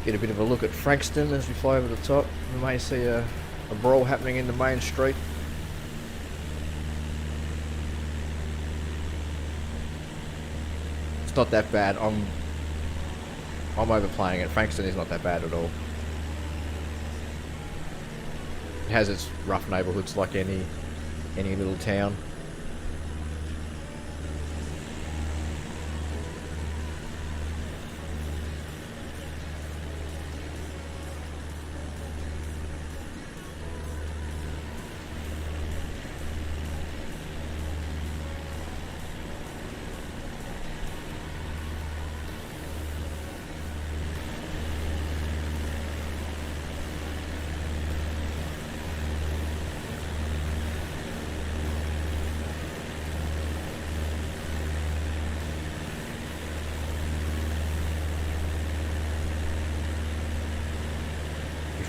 Get a bit of a look at Frankston as we fly over the top. We may see a brawl happening in the main street. It's not that bad. I'm overplaying it. Frankston is not that bad at all. It has its rough neighbourhoods like any little town.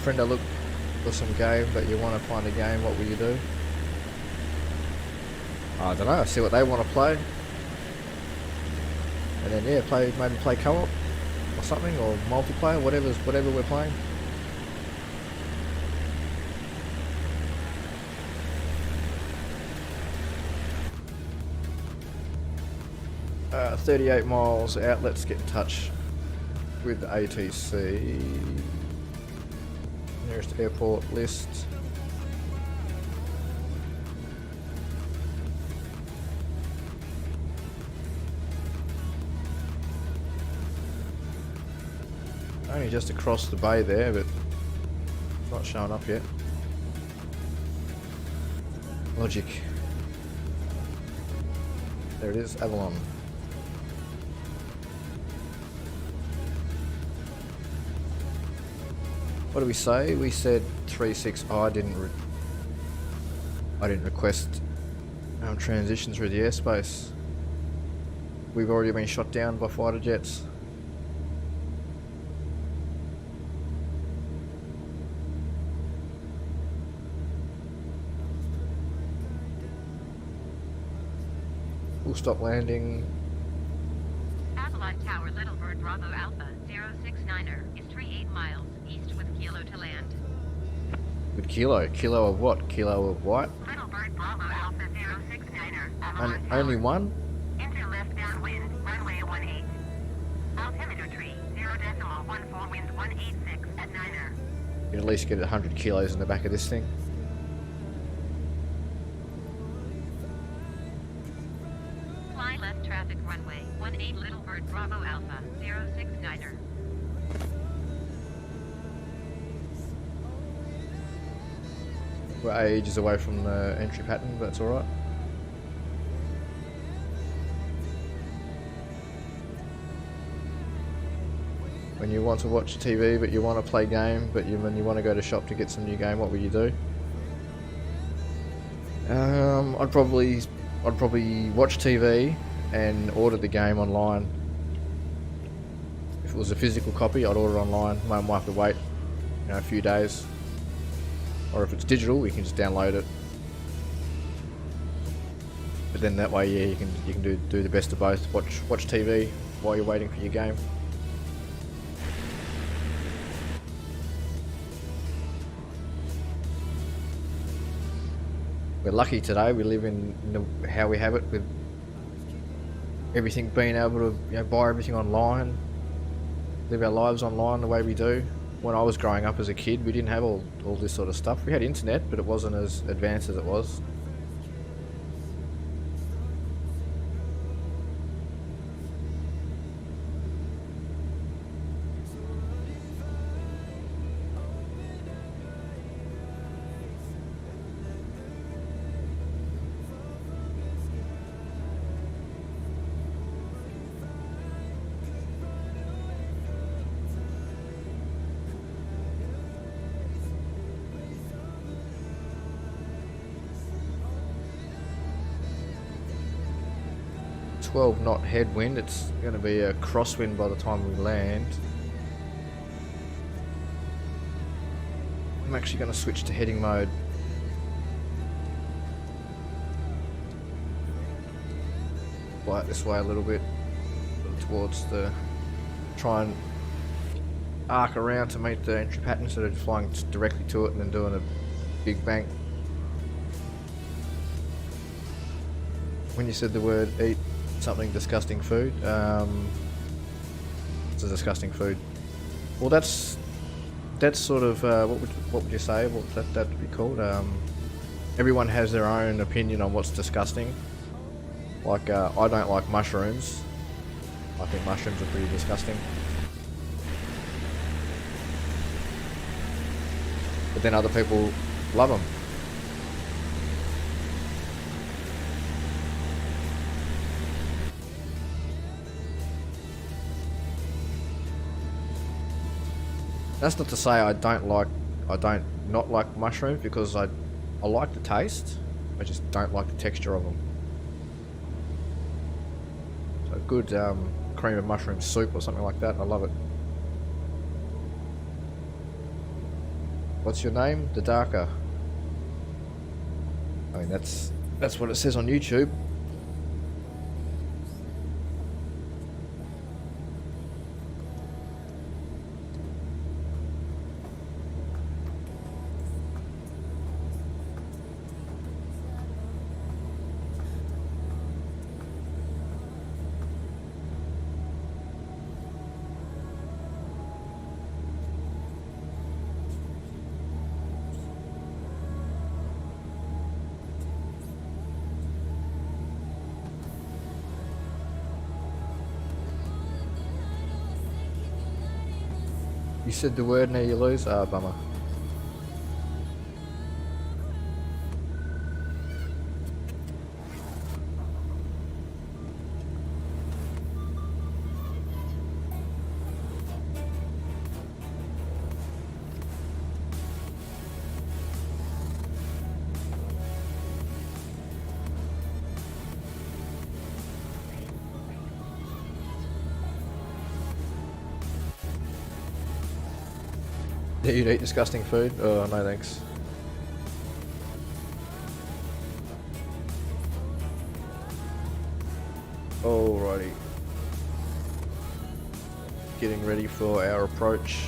Friend, I look for some game, but you want to find a game, what will you do? I don't know, see what they want to play. And then yeah, maybe play co-op or something, or multiplayer, whatever we're playing. Uh, 38 miles out, let's get in touch with the ATC. Nearest airport list. Only just across the bay there, but it's not showing up yet. Logic. There it is, Avalon. What did we say? We said 3.6. Oh, I didn't request transition through the airspace. We've already been shot down by fighter jets. Full stop landing. Avalon Tower, Little Bird Bravo Alpha 069er is 38 miles east with Kilo to land. With Kilo? Kilo of what? Kilo of what? Little Bird Bravo Alpha 069er. Avalon Only Tower. one? Enter left downwind, runway 18. Altimeter tree, 0.14 wind 186 at 9er. You can at least get 100 kilos in the back of this thing. Fly left traffic runway 18 Little Bird Bravo Alpha 069er. We're ages away from the entry pattern, but that's alright. When you want to watch TV but you want to play game, but when you want to go to shop to get some new game, what will you do? I'd probably watch TV and order the game online. If it was a physical copy, I'd order it online. Might have to wait, a few days. Or if it's digital, we can just download it. But then that way, yeah, you can do the best of both. Watch TV while you're waiting for your game. We're lucky today. We live in how we have it, with everything being able to buy everything online, live our lives online the way we do. When I was growing up as a kid, we didn't have all this sort of stuff. We had internet, but it wasn't as advanced as it was. 12 knot headwind. It's going to be a crosswind by the time we land. I'm actually going to switch to heading mode. Fly it this way a little bit towards the, try and arc around to meet the entry pattern instead of flying directly to it and then doing a big bank. When you said the word eat something disgusting food, it's a disgusting food. Well, that's sort of what would you say? What that would be called? Everyone has their own opinion on what's disgusting. Like I don't like mushrooms. I think mushrooms are pretty disgusting. But then other people love them. That's not to say I don't not like mushrooms, because I like the taste. I just don't like the texture of them. So a good cream of mushroom soup or something like that, I love it. What's your name? The Darker. I mean, that's what it says on YouTube. You said the word, now you lose? Ah, bummer. Yeah, you'd eat disgusting food? Oh, no thanks. Alrighty. Getting ready for our approach.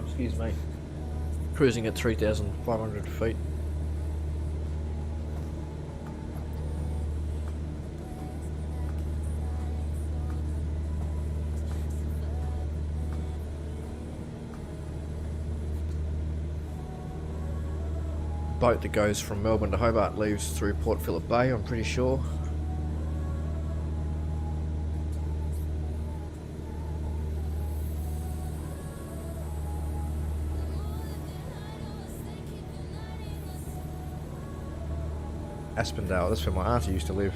Excuse me. Cruising at 3,500 feet. Boat that goes from Melbourne to Hobart leaves through Port Phillip Bay, I'm pretty sure. Aspendale, that's where my auntie used to live.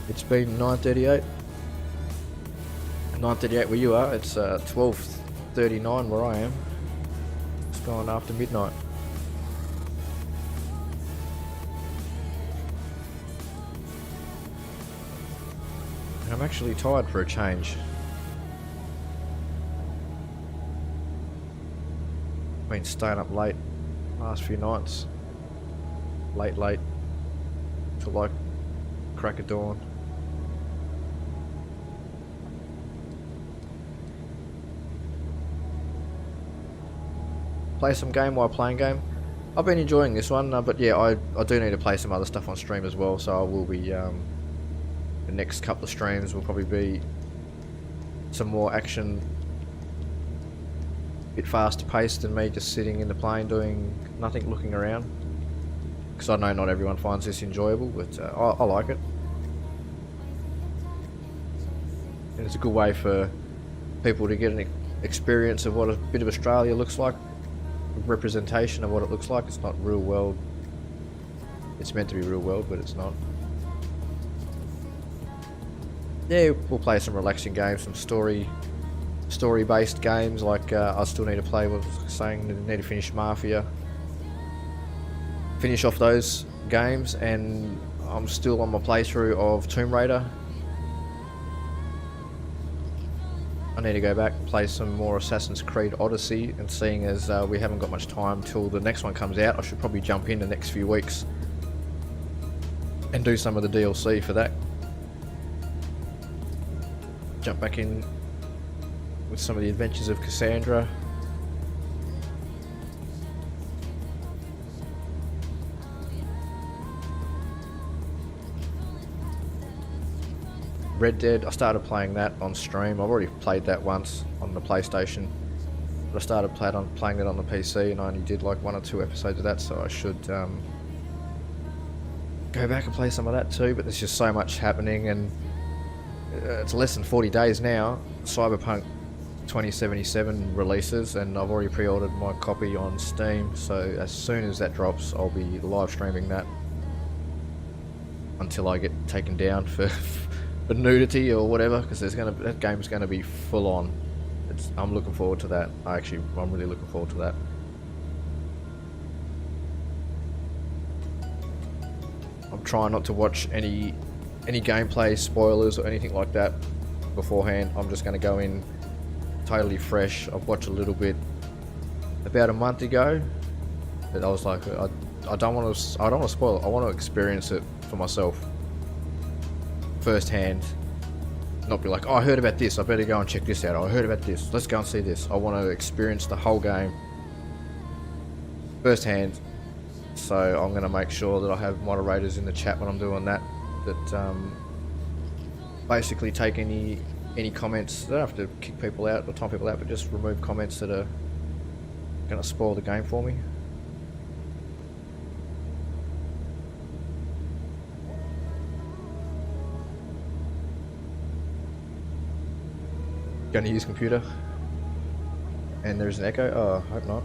It's been 9:38. 9:38 where you are. It's 12:39 where I am. It's gone after midnight. And I'm actually tired for a change. Been staying up late last few nights. Late till like crack of dawn. Play some game while playing game. I've been enjoying this one, but yeah, I do need to play some other stuff on stream as well, so I will be, the next couple of streams will probably be some more action, a bit faster paced than me just sitting in the plane doing nothing, looking around. Because I know not everyone finds this enjoyable, but I like it. And it's a good way for people to get an experience of what a bit of Australia looks like. Representation of what it looks like. It's not real world. It's meant to be real world, but it's not. Yeah, we'll play some relaxing games, some story-based games. Like I still need to play. What I was saying, I need to finish Mafia. Finish off those games, and I'm still on my playthrough of Tomb Raider. I need to go back and play some more Assassin's Creed Odyssey, and seeing as we haven't got much time till the next one comes out, I should probably jump in the next few weeks and do some of the DLC for that. Jump back in with some of the Adventures of Cassandra. Red Dead, I started playing that on stream. I've already played that once on the PlayStation, but I started playing it on the PC, and I only did like 1 or 2 episodes of that, so I should go back and play some of that too. But there's just so much happening, and it's less than 40 days now. Cyberpunk 2077 releases, and I've already pre-ordered my copy on Steam, so as soon as that drops, I'll be live streaming that until I get taken down for nudity or whatever, because that game's gonna be full on. I'm looking forward to that. I'm really looking forward to that. I'm trying not to watch any gameplay spoilers or anything like that beforehand. I'm just gonna go in totally fresh. I've watched a little bit about a month ago, but I was like, I don't want to spoil it. I want to experience it for myself firsthand, not be like, oh, I heard about this, I better go and check this out. I heard about this, let's go and see this. I want to experience the whole game firsthand, so I'm going to make sure that I have moderators in the chat when I'm doing that basically take any comments. They don't have to kick people out or time people out, but just remove comments that are going to spoil the game for me. Going to use computer, and there's an echo. Oh, I hope not.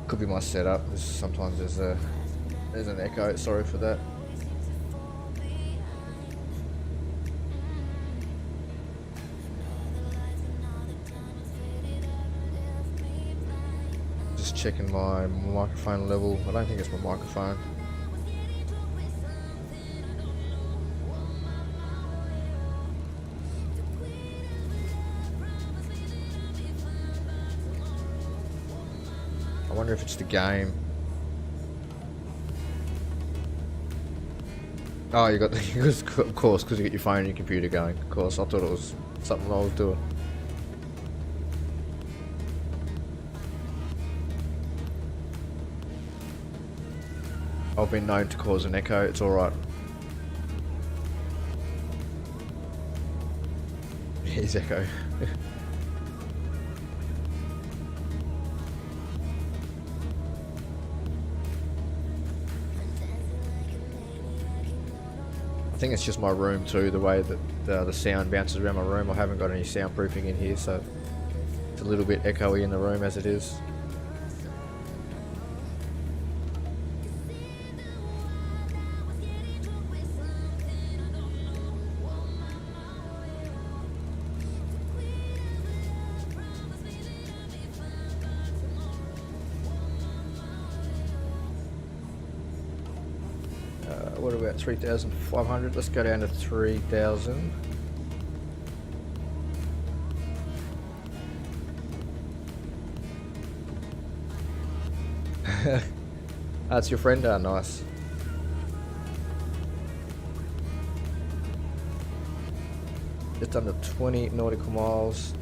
Could be my setup. Sometimes there's an echo. Sorry for that. Just checking my microphone level. I don't think it's my microphone. I wonder if it's the game. Oh, you got the, of course, because you got your phone and your computer going. Of course, I thought it was something I was doing. I've been known to cause an echo. It's all right. Here's echo. I think it's just my room too, the way that the sound bounces around my room. I haven't got any soundproofing in here, so it's a little bit echoey in the room as it is. What about 3,500? Let's go down to 3,000. That's your friend? Oh, nice. Just under 20 nautical miles.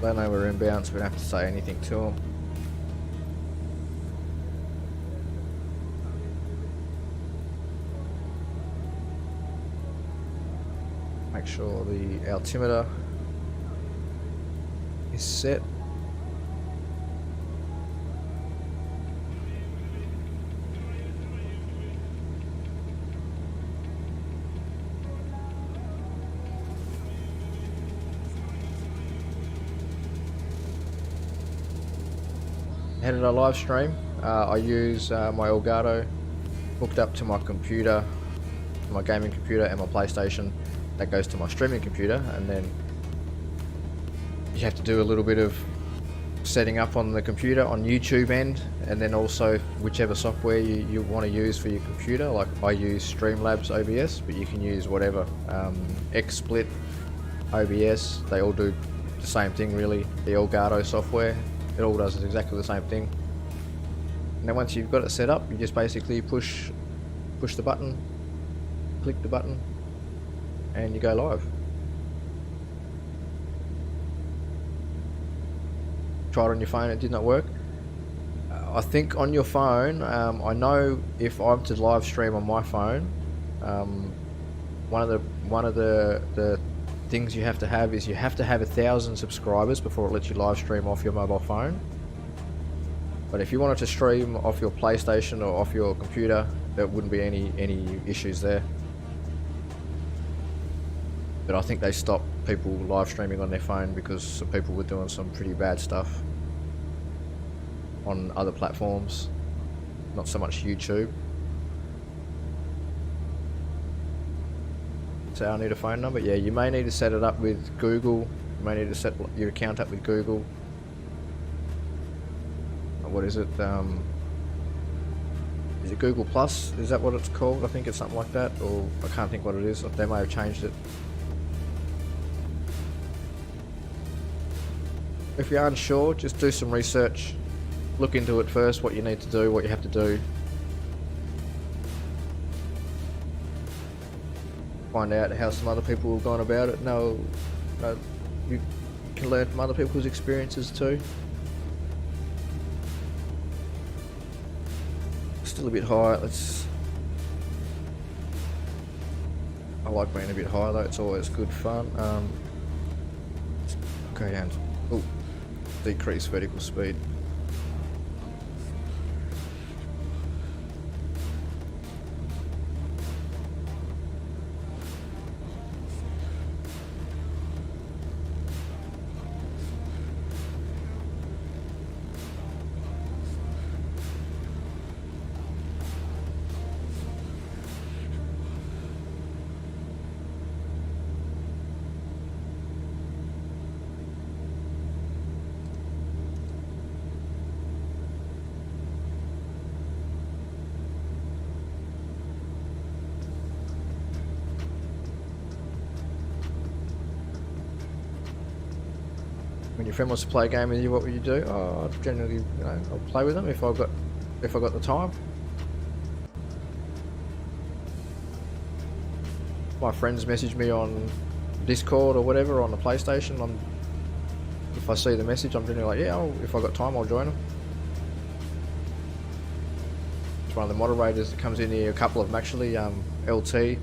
They know we're inbound, so we don't have to say anything to them. Make sure the altimeter is set. Headed a live stream. I use my Elgato hooked up to my computer, my gaming computer and my PlayStation. That goes to my streaming computer, and then you have to do a little bit of setting up on the computer on YouTube end, and then also whichever software you want to use for your computer. Like I use Streamlabs OBS, but you can use whatever, XSplit OBS. They all do the same thing really. The Elgato software, it all does exactly the same thing. And then once you've got it set up, you just basically push the button, click the button, and you go live. Tried on your phone, it did not work. I think on your phone, I know if I'm to live stream on my phone, one of the things you have to have is you have to have 1,000 subscribers before it lets you live stream off your mobile phone. But if you wanted to stream off your PlayStation or off your computer, there wouldn't be any issues there. But I think they stopped people live streaming on their phone because some people were doing some pretty bad stuff on other platforms, not so much YouTube. So I need a phone number. Yeah, you may need to set it up with Google. You may need to set your account up with Google. What is it? Is it Google Plus? Is that what it's called? I think it's something like that, or I can't think what it is. They may have changed it. If you're unsure, just do some research. Look into it first, what you need to do, what you have to do. Find out how some other people have gone about it. No, you can learn from other people's experiences too. Still a bit high. I like being a bit high though. It's always good fun. Okay, and decrease vertical speed. When your friend wants to play a game with you, what would you do? Oh, I'd generally, I'll play with them if I got the time. My friends message me on Discord or whatever on the PlayStation. If I see the message, I'm generally like, yeah, if I got time, I'll join them. It's one of the moderators that comes in here. A couple of them actually. LT.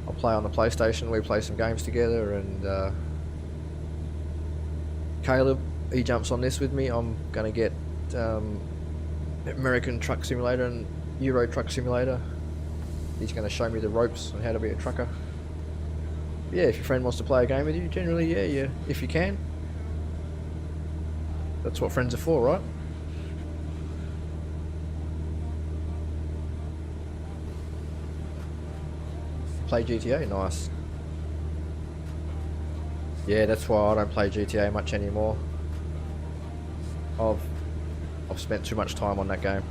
I'll play on the PlayStation. We play some games together, and Caleb, he jumps on this with me. I'm gonna get American Truck Simulator and Euro Truck Simulator. He's gonna show me the ropes on how to be a trucker. Yeah, if your friend wants to play a game with you, generally, yeah, if you can. That's what friends are for, right? Play GTA, nice. Yeah, that's why I don't play GTA much anymore. I've spent too much time on that game.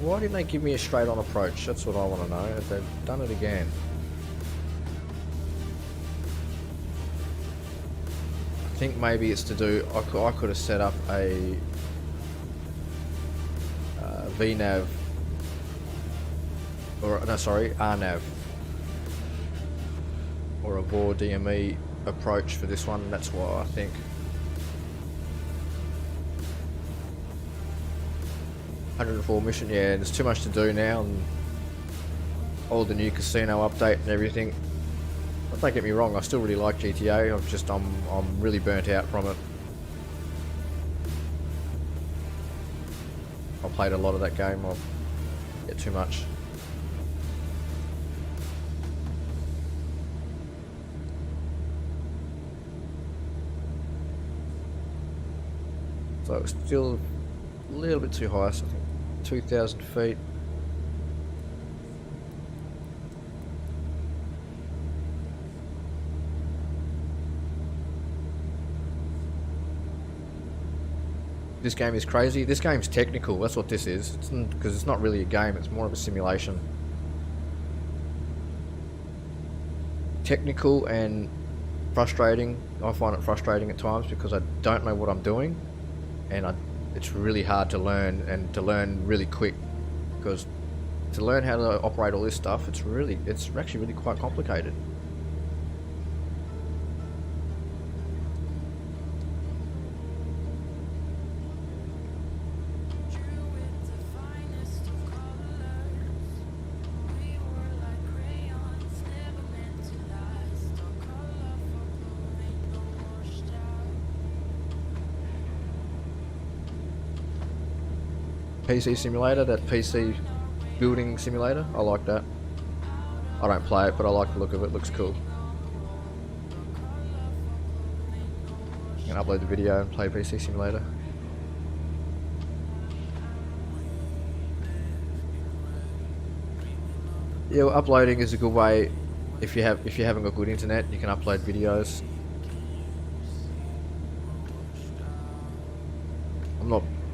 Why didn't they give me a straight-on approach? That's what I want to know. They've done it again. I think maybe it's to do. I could have set up a VNAV, or no, sorry, RNAV, or a VOR DME approach for this one. That's why I think. 104 mission, yeah, there's too much to do now, and all the new casino update and everything. But don't get me wrong, I still really like GTA. I'm really burnt out from it. I played a lot of that game. I'll get too much. So it's still a little bit too high, so I think 2,000 feet. This game is crazy. This game's technical, that's what this is. Because it's not really a game, it's more of a simulation. Technical and frustrating. I find it frustrating at times because I don't know what I'm doing, and it's really hard to learn, and to learn really quick, because to learn how to operate all this stuff, it's actually really quite complicated. PC simulator, that PC building simulator, I like that. I don't play it, but I like the look of it, looks cool. I'm gonna upload the video and play PC simulator. Yeah, well, uploading is a good way. If you haven't got good internet, you can upload videos.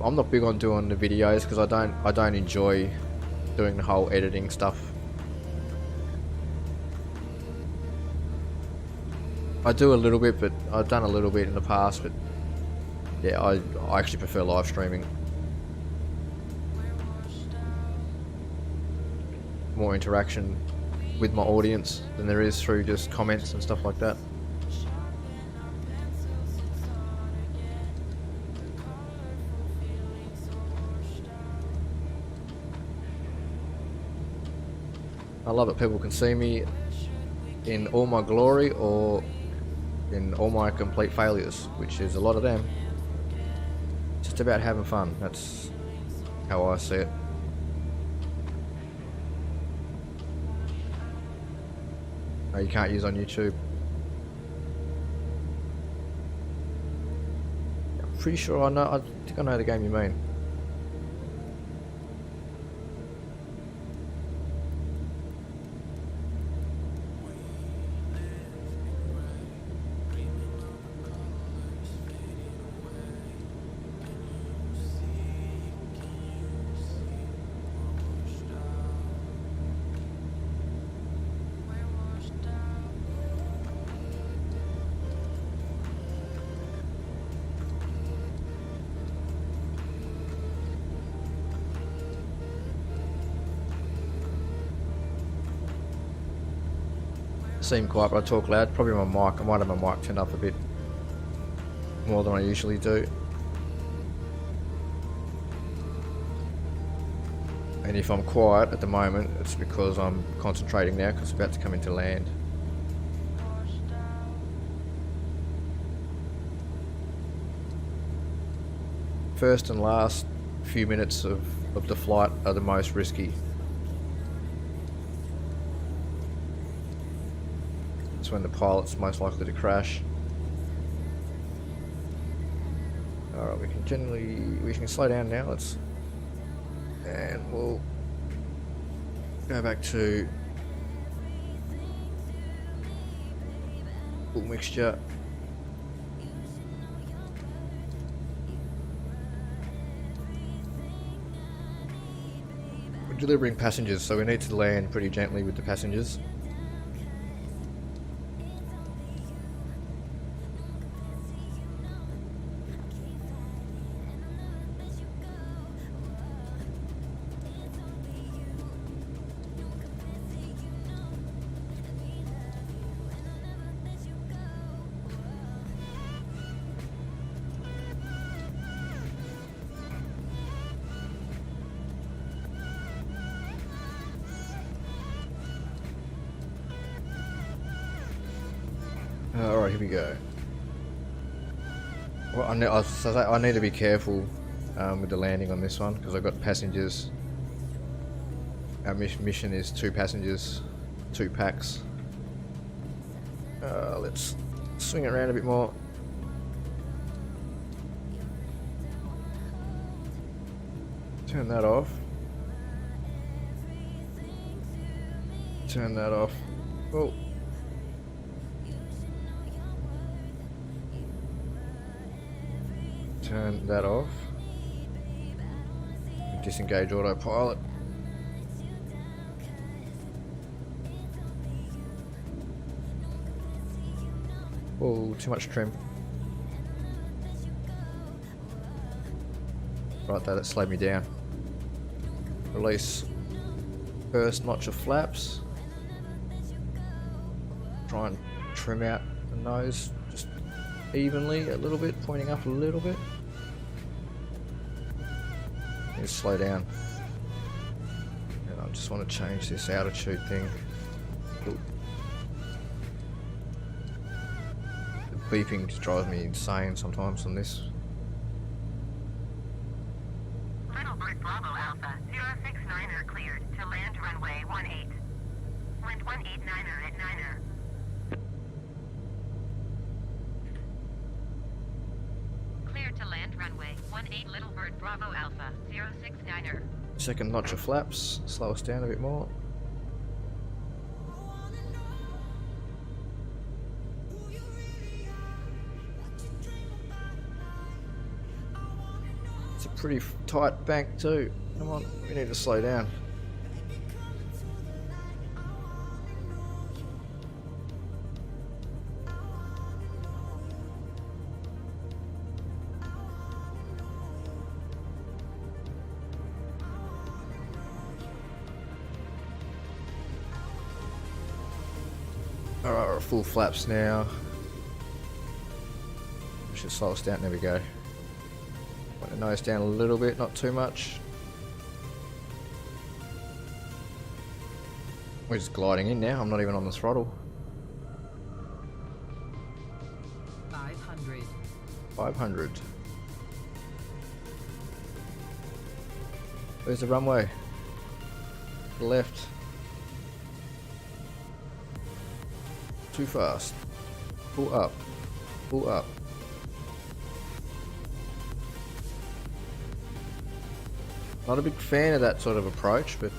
I'm not big on doing the videos because I don't enjoy doing the whole editing stuff. I do a little bit, but I've done a little bit in the past, but yeah, I actually prefer live streaming. More interaction with my audience than there is through just comments and stuff like that. I love that people can see me in all my glory or in all my complete failures, which is a lot of them. It's just about having fun. That's how I see it. No, you can't use on YouTube. I'm pretty sure I think I know the game you mean. Seem quiet, but I talk loud. Probably my mic. I might have my mic turned up a bit more than I usually do. And if I'm quiet at the moment, it's because I'm concentrating now because it's about to come into land. First and last few minutes of the flight are the most risky. When the pilot's most likely to crash. Alright, we can slow down now, and we'll go back to full mixture. We're delivering passengers, so we need to land pretty gently with the passengers. Alright, here we go. Well, I need to be careful with the landing on this one because I've got passengers. Our mission is 2 passengers, 2 packs. Let's swing it around a bit more. Turn that off. Turn that off. Oh. Turn that off. Disengage autopilot. Oh, too much trim. Right there, that slowed me down. Release first notch of flaps. Try and trim out the nose just evenly a little bit, pointing up a little bit. Need to slow down. And I just want to change this altitude thing. Ooh. The beeping just drives me insane sometimes on this. Littlebird Bravo Alpha 069er cleared to land runway 18. Wind 189er at 9er. Cleared to land runway 18 Littlebird Bravo Alpha 069er. Second notch of flaps, slow us down a bit more. It's a pretty tight bank too. Come on, we need to slow down. Alright, we're full flaps now. Should slow us down, there we go. Point the nose down a little bit, not too much. We're just gliding in now, I'm not even on the throttle. 500. 500. Where's the runway? To the left. Too fast. Pull up. Pull up. Not a big fan of that sort of approach, but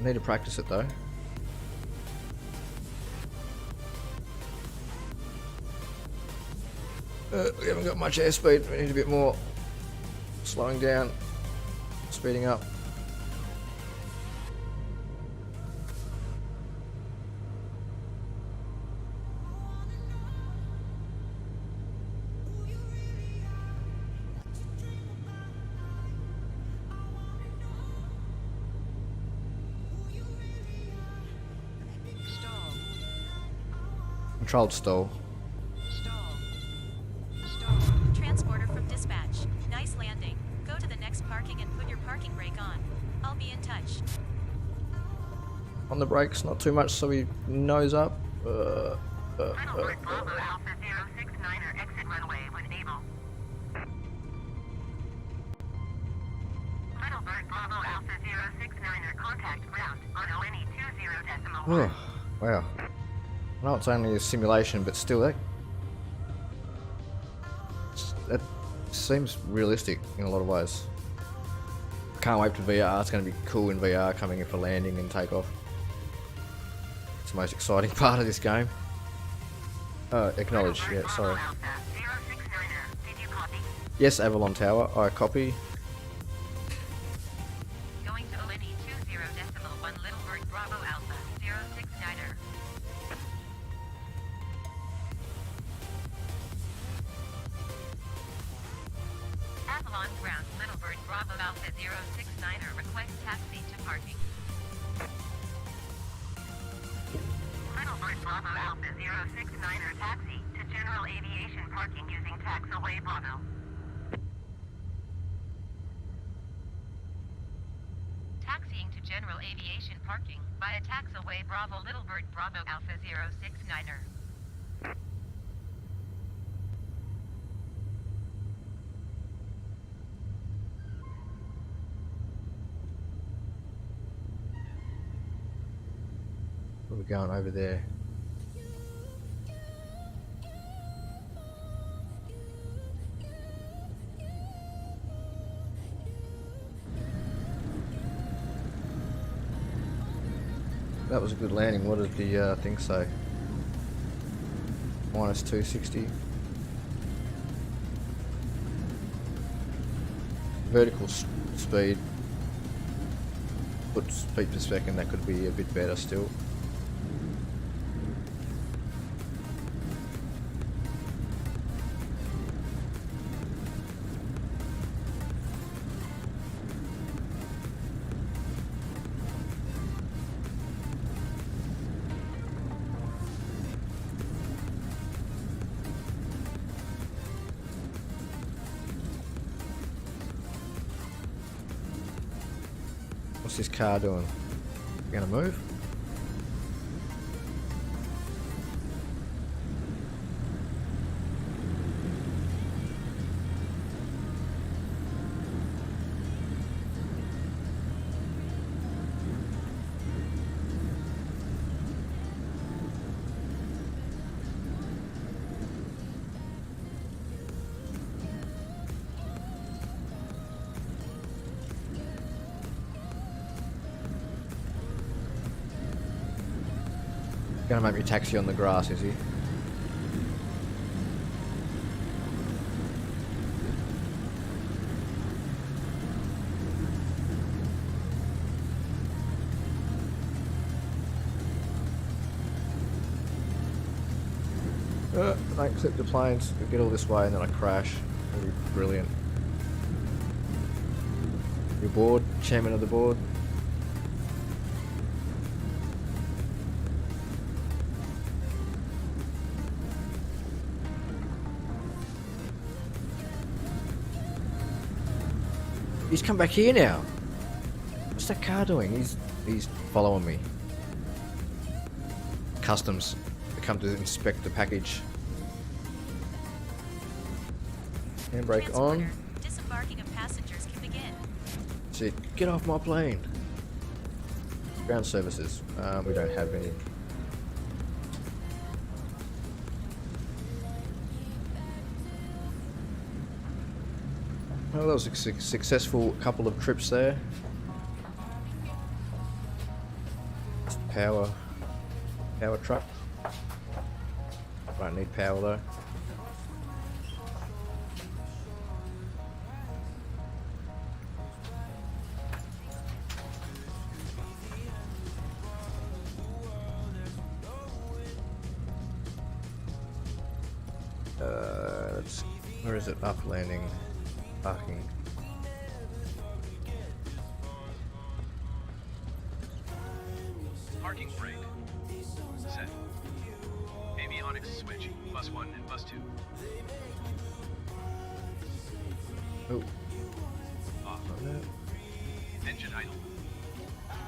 I need to practice it though. We haven't got much airspeed, we need a bit more. Slowing down, speeding up. Controlled stall. Transporter from dispatch. Nice landing. Go to the next parking and put your parking brake on. I'll be in touch. On the brakes, not too much, so we nose up. Littlebird Bravo Alpha 069er exit runway when able. Littlebird Bravo Alpha 069er contact ground on ONE 20.1. Oh, wow. I know it's only a simulation, but still, that seems realistic in a lot of ways. Can't wait for VR. It's going to be cool in VR, coming in for landing and takeoff. It's the most exciting part of this game. Acknowledge. Yeah, sorry. Yes, Avalon Tower. I copy. Going to ONE 20.1 Littlebird Bravo Alpha 069er. Avalon ground Littlebird Bravo Alpha 069er request taxi to parking. Littlebird Bravo Alpha 069er taxi to general aviation parking using taxiway Bravo. Taxiing to general aviation parking via taxiway Bravo Littlebird Bravo Alpha 069er. we're going over there. That was a good landing. What did the thing say? Minus 260. Vertical speed. Put feet per second, that could be a bit better still. What's this car doing? Gonna move? Gonna make me taxi on the grass, is he? I clip the planes, get all this way and then I crash. That'll be brilliant. Your board, chairman of the board. He's come back here now. What's that car doing? He's following me. Customs. They come to inspect the package. Handbrake on. Disembarking of passengers can begin. That's it. Get off my plane. Ground services. We don't have any. Well, that was a successful couple of trips there. Power truck. Won't need power though. Where is it? Up landing. Parking. Parking brake. Set. Avionics switch. Bus 1 and bus 2. Oh. Off. Engine idle.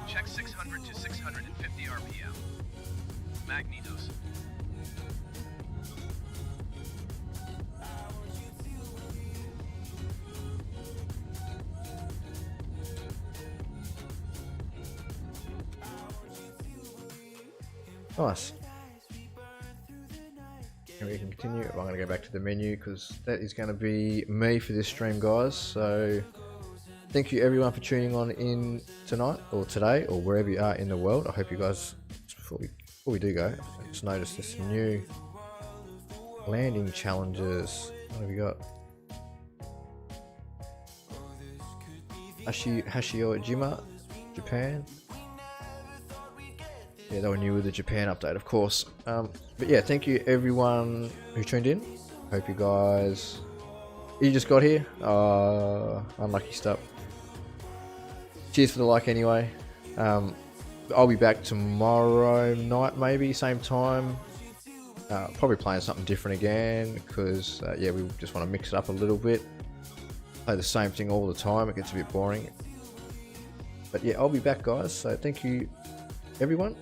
Check 600 to 650 RPM. Magnetos. Nice. And we can continue. I'm going to go back to the menu because that is going to be me for this stream, guys. So thank you everyone for tuning on in tonight or today or wherever you are in the world. I hope you guys, before we do go, I just noticed there's some new landing challenges. What have we got? Hashiyojima, Japan. Yeah, they were new with the Japan update, of course. But yeah, thank you everyone who tuned in. Hope you guys... You just got here? Unlucky stuff. Cheers for the like anyway. I'll be back tomorrow night maybe, same time. Probably playing something different again, because yeah, we just want to mix it up a little bit. Play the same thing all the time, it gets a bit boring. But yeah, I'll be back, guys, so thank you everyone.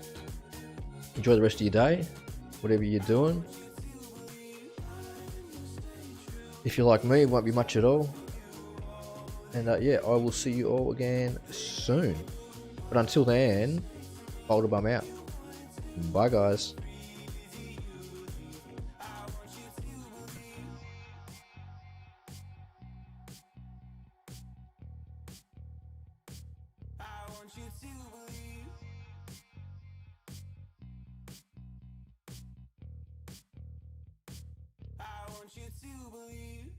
Enjoy the rest of your day, whatever you're doing. If you're like me, it won't be much at all. And yeah, I will see you all again soon. But until then, BoulderBum out. Bye guys. I want you to believe.